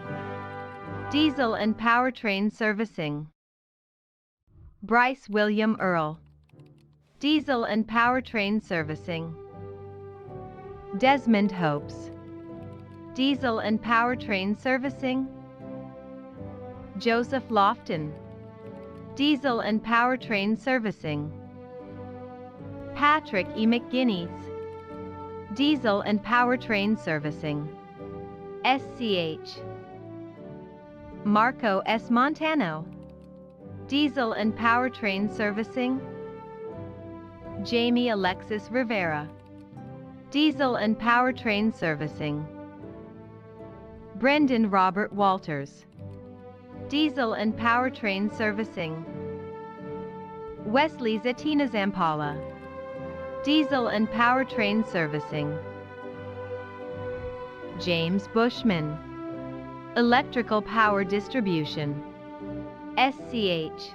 diesel and powertrain servicing. Bryce William Earl, diesel and powertrain servicing. Desmond Hopes, diesel and powertrain servicing. Joseph Lofton, diesel and powertrain servicing. Patrick E. McGuinness, diesel and powertrain servicing. SCH. Marco S. Montano, diesel and powertrain servicing. Jamie Alexis Rivera, diesel and powertrain servicing. Brendan Robert Walters, diesel and powertrain servicing. Wesley Zatina Zampala, diesel and powertrain servicing. James Bushman, electrical power distribution. SCH.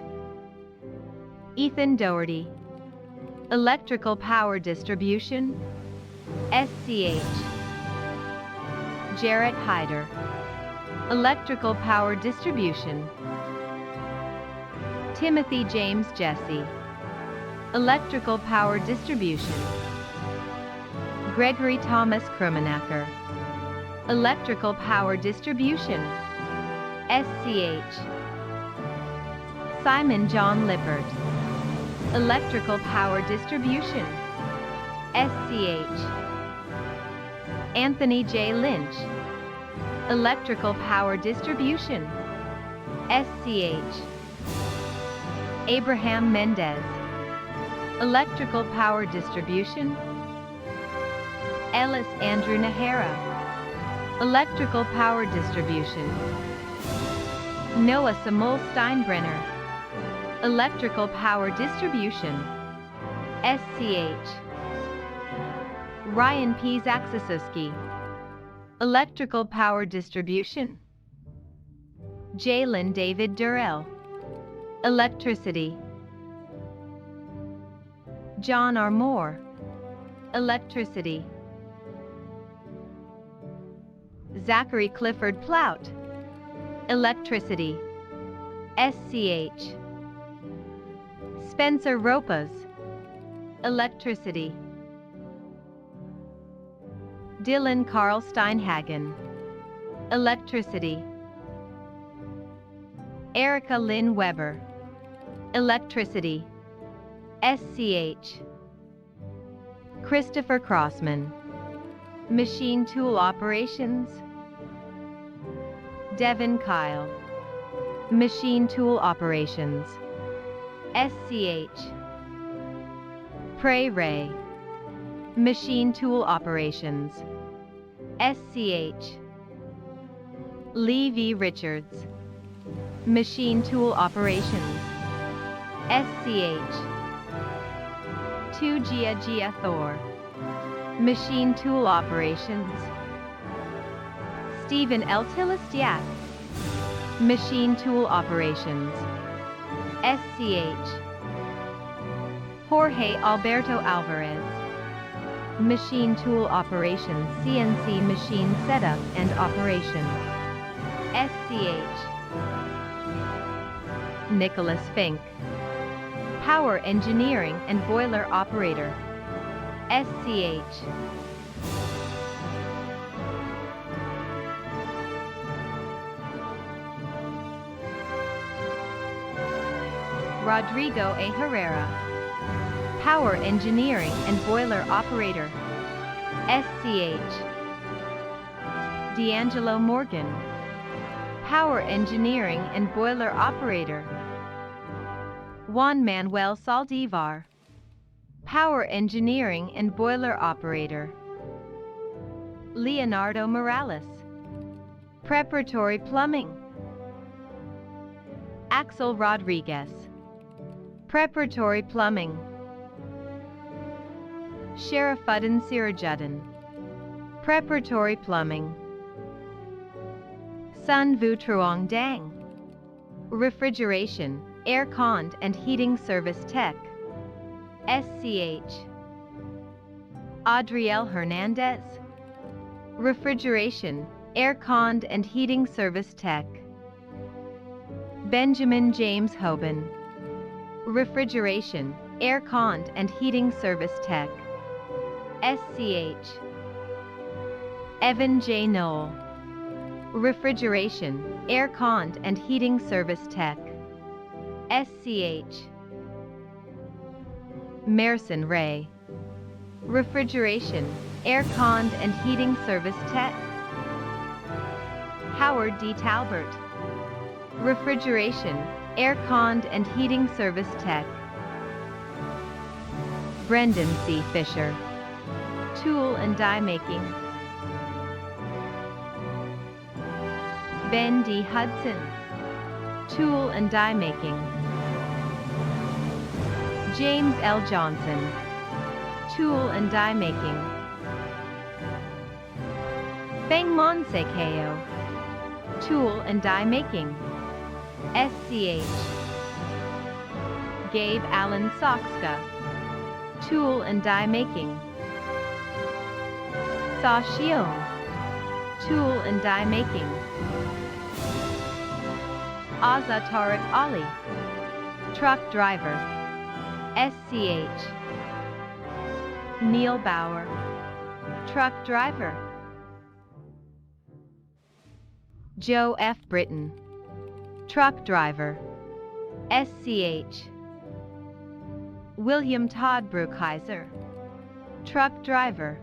Ethan Doherty, electrical power distribution. SCH. Jarrett Hyder, electrical power distribution. Timothy James Jesse, electrical power distribution. Gregory Thomas Krumenacker, electrical power distribution. SCH. Simon John Lippert, electrical power distribution. SCH. Anthony J. Lynch, electrical power distribution. SCH. Abraham Mendez, electrical power distribution. Ellis Andrew Nahara, Electrical power distribution. Noah Samuel Steinbrenner. Electrical power distribution. SCH. Ryan P. Zaksasuski. Electrical power distribution. Jalen David Durrell. Electricity. John R. Moore. Electricity. Zachary Clifford Plout. Electricity. SCH. Spencer Ropas. Electricity. Dylan Carl Steinhagen. Electricity. Erica Lynn Weber. Electricity. SCH. Christopher Crossman. Machine tool operations. Devin Kyle. Machine tool operations. SCH. Prey Ray. Machine tool operations. SCH. Lee V. Richards. Machine tool operations. SCH. 2 Gia Thor. Machine tool operations. Stephen L. Tilistiak. Machine tool operations. SCH. Jorge Alberto Alvarez. Machine tool operations. CNC machine setup and operation. SCH. Nicholas Fink. Power engineering and boiler operator. SCH. Rodrigo A. Herrera. Power engineering and boiler operator. SCH. D'Angelo Morgan. Power engineering and boiler operator. Juan Manuel Saldivar. Power engineering and boiler operator. Leonardo Morales. Preparatory plumbing. Axel Rodriguez. Preparatory plumbing. Sherifuddin Sirajuddin. Preparatory plumbing. Sun Vu Truong Dang. Refrigeration, air-conned and heating service tech. SCH. Adriel Hernandez. Refrigeration, air-conned and heating service tech. Benjamin James Hoban. Refrigeration, air-conned and heating service tech. SCH. Evan J. Knoll. Refrigeration, air-conned and heating service tech. SCH. Merson Ray. Refrigeration, air-conned and heating service tech. Howard D. Talbert. Refrigeration, air-conned and heating service tech. Brendan C. Fisher. Tool and die making. Ben D. Hudson. Tool and die making. James L. Johnson. Tool and die making. Beng Monsekeo. Tool and die making. SCH. Gabe Allen Soxka. Tool and die making. Sa Xiong. Tool and die making. Azza Tariq Ali. Truck driver. SCH. Neil Bauer. Truck driver. Joe F. Britton. Truck driver. SCH. William Todd Bruckheiser. Truck driver.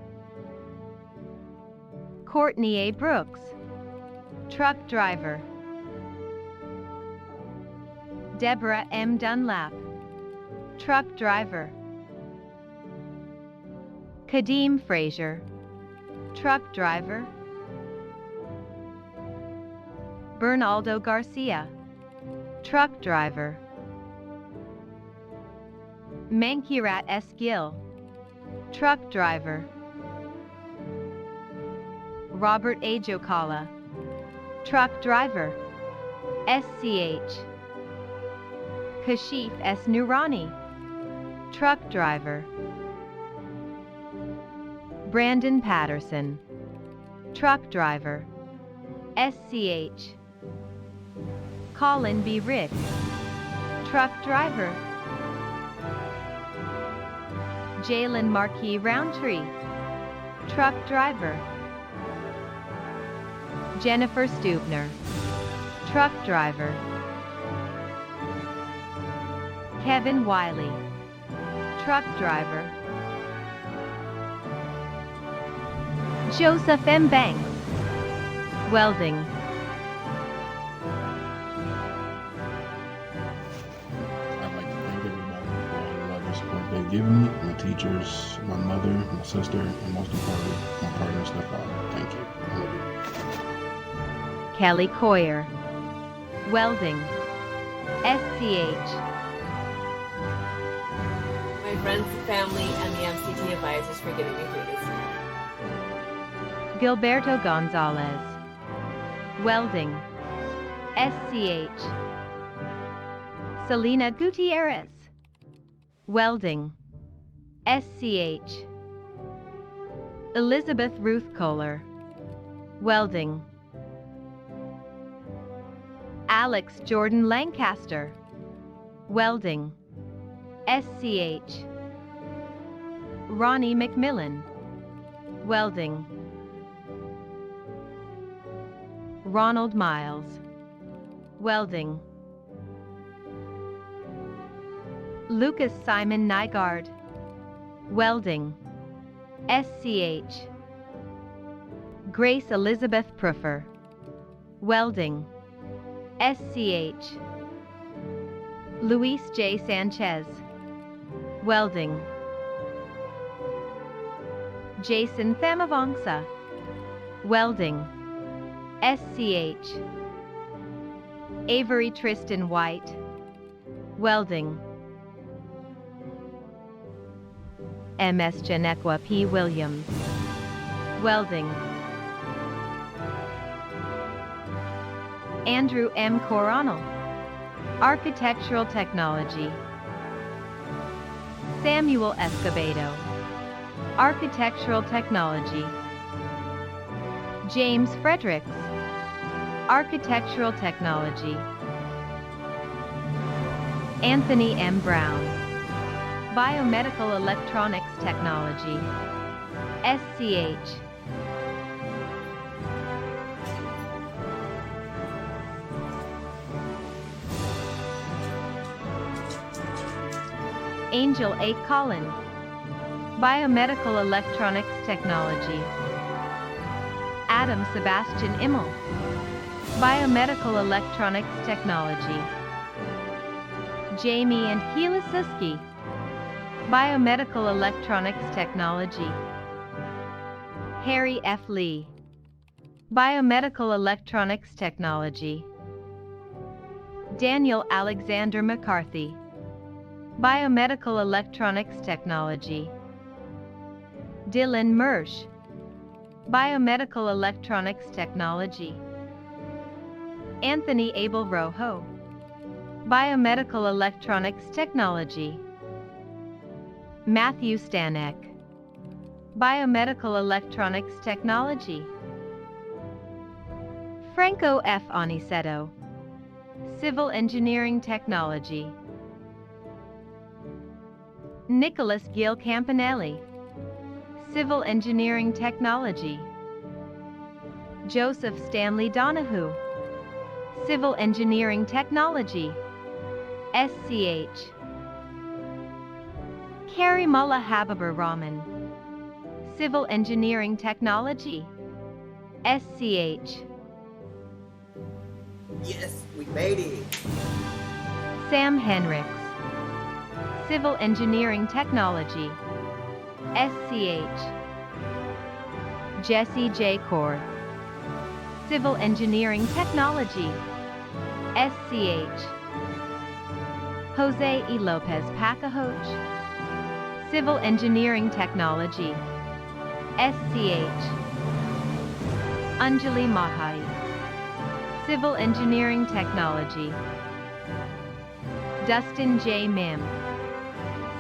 Courtney A. Brooks. Truck driver. Deborah M. Dunlap. Truck driver. Kadeem Frazier. Truck driver. Bernaldo Garcia, truck driver. Mankirat S. Gill, truck driver. Robert A. Jokala, truck driver. SCH. Kashif S. Nurani, truck driver. Brandon Patterson, truck driver. SCH. Colin B. Rick, truck driver. Jalen Marquis Roundtree, truck driver. Jennifer Stubner, truck driver. Kevin Wiley, truck driver. Joseph M. Banks, welding. I'd like to thank everybody for all the love and support they've given me, my teachers, my mother, my sister, and most importantly, my partner, Stefan. Thank you. I love you. Kelly Coyer, welding. SCH. My friends, family, and the MCT advisors for getting me through this. Gilberto Gonzalez, welding. SCH. Selena Gutierrez, welding. SCH. Elizabeth Ruth Kohler, welding. Alex Jordan Lancaster, welding. SCH. Ronnie McMillan, welding. Ronald Miles, welding. Lucas Simon Nygaard, welding. SCH. Grace Elizabeth Pruffer, welding. SCH. Luis J. Sanchez, welding. Jason Thamavongsa, welding. SCH. Avery Tristan White, welding. MS Janequa P. Williams, welding. Andrew M. Coronel, architectural technology. Samuel Escobedo, architectural technology. James Fredericks, architectural technology. Anthony M. Brown, biomedical electronics technology. SCH. Angel A. Collin, biomedical electronics technology. Adam Sebastian Immel, biomedical electronics technology. Jamie and Keela Suski, biomedical electronics technology. Harry F. Lee, biomedical electronics technology. Daniel Alexander McCarthy, biomedical electronics technology. Dylan Mersch, biomedical electronics technology. Anthony Abel Rojo, biomedical electronics technology. Matthew Stanek, biomedical electronics technology. Franco F. Aniceto, civil engineering technology. Nicholas Gil Campanelli, civil engineering technology. Joseph Stanley Donahue, civil engineering technology. SCH. Carrie Mullah Habibur Rahman, civil engineering technology. SCH. Yes, we made it. Sam Henricks, civil engineering technology. SCH. Jesse J. Korth, Civil Engineering Technology, SCH. Jose E. Lopez Pacahoch, Civil Engineering Technology, SCH. Anjali Mahari, Civil Engineering Technology. Dustin J. Mim,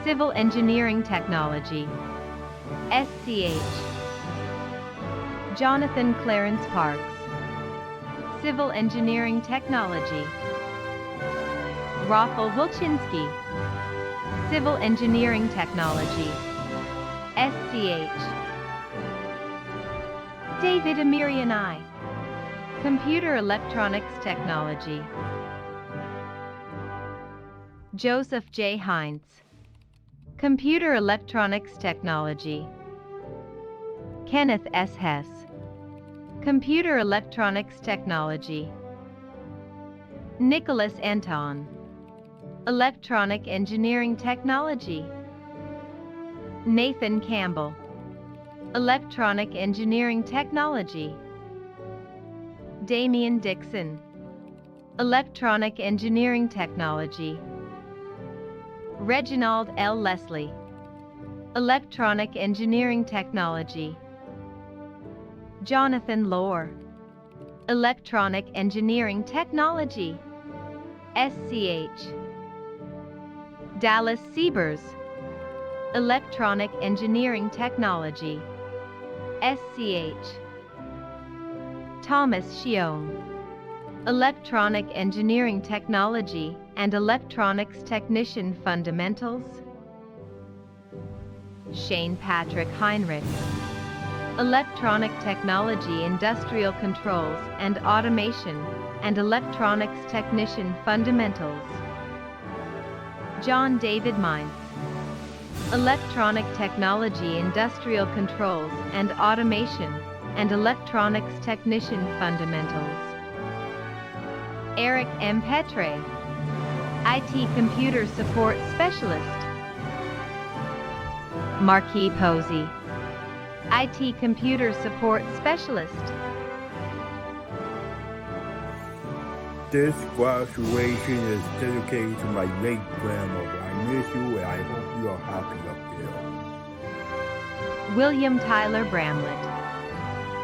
Civil Engineering Technology, SCH. Jonathan Clarence Parks, Civil Engineering Technology. Rafael Wilczynski, Civil Engineering Technology, SCH. David Amirianai, Computer Electronics Technology. Joseph J. Hines, Computer Electronics Technology. Kenneth S. Hess, Computer Electronics Technology. Nicholas Anton, Electronic Engineering Technology. Nathan Campbell, Electronic Engineering Technology. Damian Dixon, Electronic Engineering Technology. Reginald L. Leslie, Electronic Engineering Technology. Jonathan Lohr, Electronic Engineering Technology, SCH. Dallas Siebers, Electronic Engineering Technology, SCH. Thomas Shiong, Electronic Engineering Technology and Electronics Technician Fundamentals. Shane Patrick Heinrich, Electronic Technology Industrial Controls and Automation and Electronics Technician Fundamentals. John David Mines, Electronic Technology Industrial Controls and Automation and Electronics Technician Fundamentals. Eric M. Petre, IT Computer Support Specialist. Marquis Posey, IT Computer Support Specialist. This graduation is dedicated to my late grandmother. I miss you and I hope you are happy up there. William Tyler Bramlett,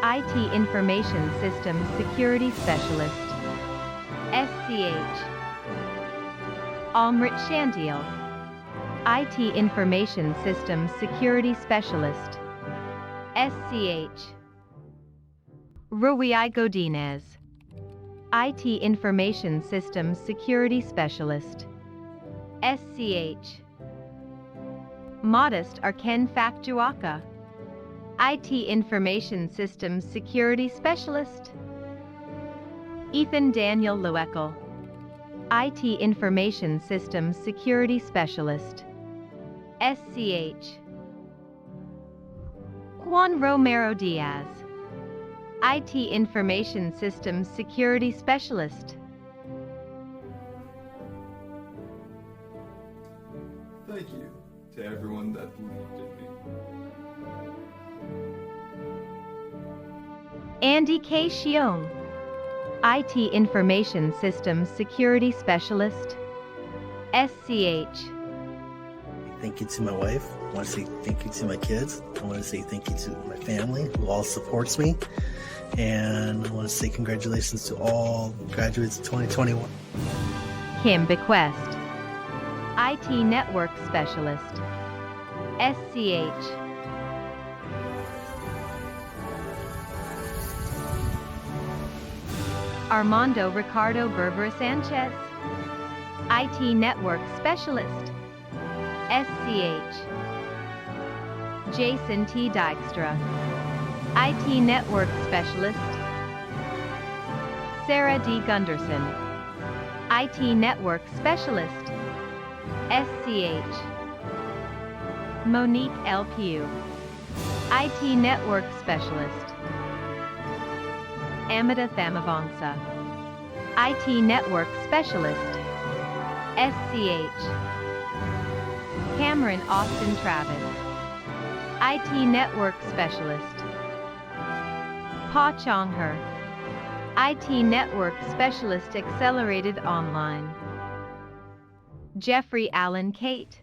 IT Information Systems Security Specialist, SCH. Amrit Shandial, IT Information Systems Security Specialist, SCH. Rui Godinez, IT Information Systems Security Specialist, SCH. Modest Arken Fakjuaka, IT Information Systems Security Specialist. Ethan Daniel Luekel, IT Information Systems Security Specialist, SCH. Juan Romero Diaz, IT Information Systems Security Specialist. Thank you to everyone that believed in me. Andy K. Shiong, IT Information Systems Security Specialist, SCH. Thank you to my wife. I want to say thank you to my kids. I want to say thank you to my family who all supports me. And I want to say congratulations to all graduates of 2021. Kim Bequest, IT Network Specialist, SCH. Armando Ricardo Berbera Sanchez, IT Network Specialist, SCH. Jason T. Dykstra, IT Network Specialist. Sarah D. Gunderson, IT Network Specialist, SCH. Monique L. Pugh, IT Network Specialist. Amita Thamavongsa, IT Network Specialist, SCH. Cameron Austin Travis, IT Network Specialist. Pa Chong Her, IT Network Specialist Accelerated Online. Jeffrey Allen Cate,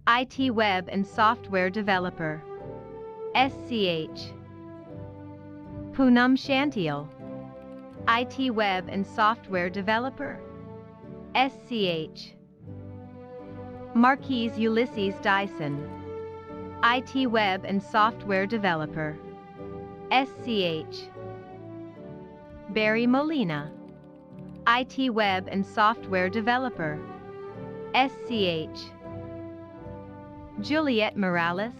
IT Web and Software Developer, SCH. Poonam Shantial, IT Web and Software Developer, SCH. Marquise Ulysses Dyson, IT Web and Software Developer, SCH. Barry Molina, IT Web and Software Developer, SCH. Juliet Morales,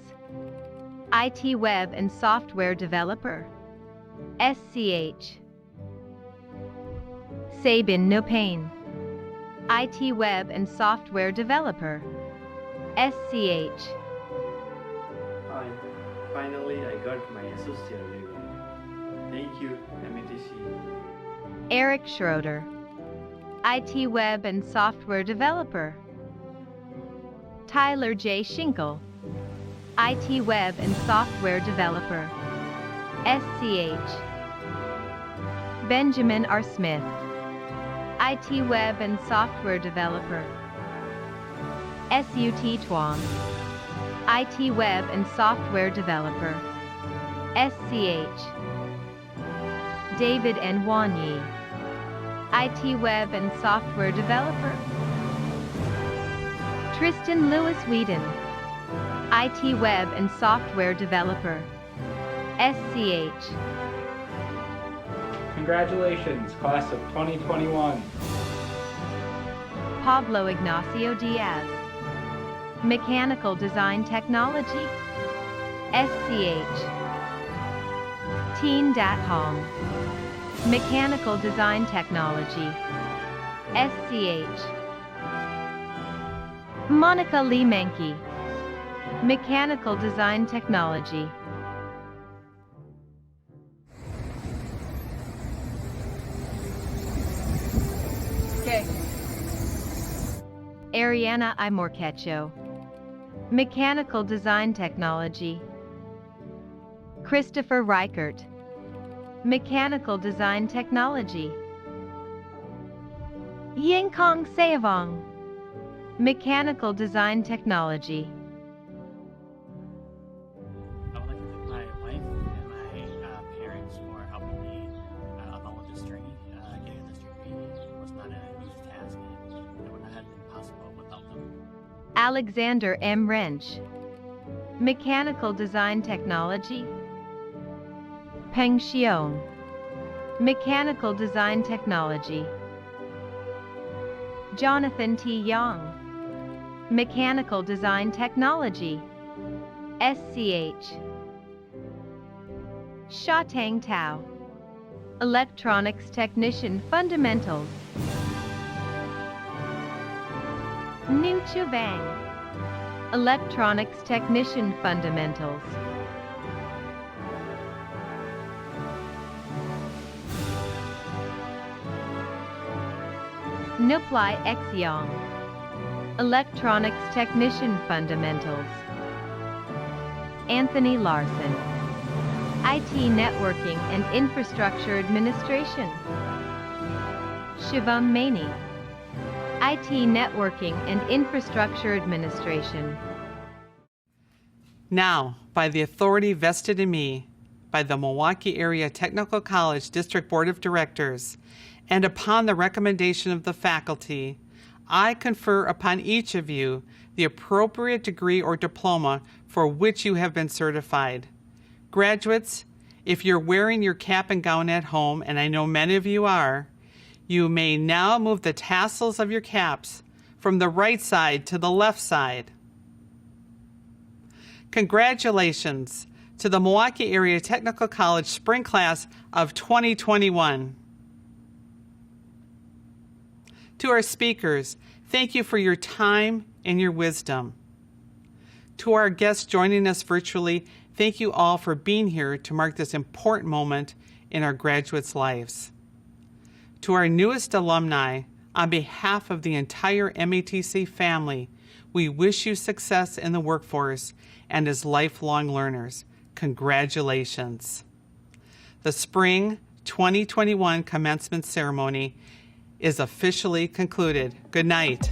IT Web and Software Developer, SCH. Sabin Nopain, IT Web and Software Developer, SCH. Hi, finally I got my associate degree. Thank you, MATC. Eric Schroeder, IT Web and Software Developer. Tyler J. Schinkel, IT Web and Software Developer, SCH. Benjamin R. Smith, IT Web and Software Developer, SUT Tuam, IT Web and Software Developer, SCH. David N. Wanyi, IT Web and Software Developer. Tristan Lewis Whedon, IT Web and Software Developer, SCH. Congratulations, class of 2021. Pablo Ignacio Diaz, Mechanical Design Technology, SCH. Teen Dat Hong, Mechanical Design Technology, SCH. Monica Lee Menke, Mechanical Design Technology. Okay. Ariana I. Morquecho, Mechanical Design Technology. Christopher Reichert, Mechanical Design Technology. Yingkong Seavong, Mechanical Design Technology. I would like to thank my wife and my parents for helping me along with this journey. Getting this degree was not an easy task, and it would not have been possible without them. Alexander M. Wrench, Mechanical Design Technology. Peng Xiong, Mechanical Design Technology. Jonathan T. Young, Mechanical Design Technology, SCH. Shatang Tao, Electronics Technician Fundamentals. New Chu Bang, Electronics Technician Fundamentals. Nuplai Exyong, Electronics Technician Fundamentals. Anthony Larson, IT Networking and Infrastructure Administration. Shivam Maini, IT Networking and Infrastructure Administration. Now, by the authority vested in me by the Milwaukee Area Technical College District Board of Directors, and upon the recommendation of the faculty, I confer upon each of you the appropriate degree or diploma for which you have been certified. Graduates, if you're wearing your cap and gown at home, and I know many of you are, you may now move the tassels of your caps from the right side to the left side. Congratulations to the Milwaukee Area Technical College Spring Class of 2021. To our speakers, thank you for your time and your wisdom. To our guests joining us virtually, thank you all for being here to mark this important moment in our graduates' lives. To our newest alumni, on behalf of the entire MATC family, we wish you success in the workforce and as lifelong learners. Congratulations. The Spring 2021 commencement ceremony is officially concluded. Good night.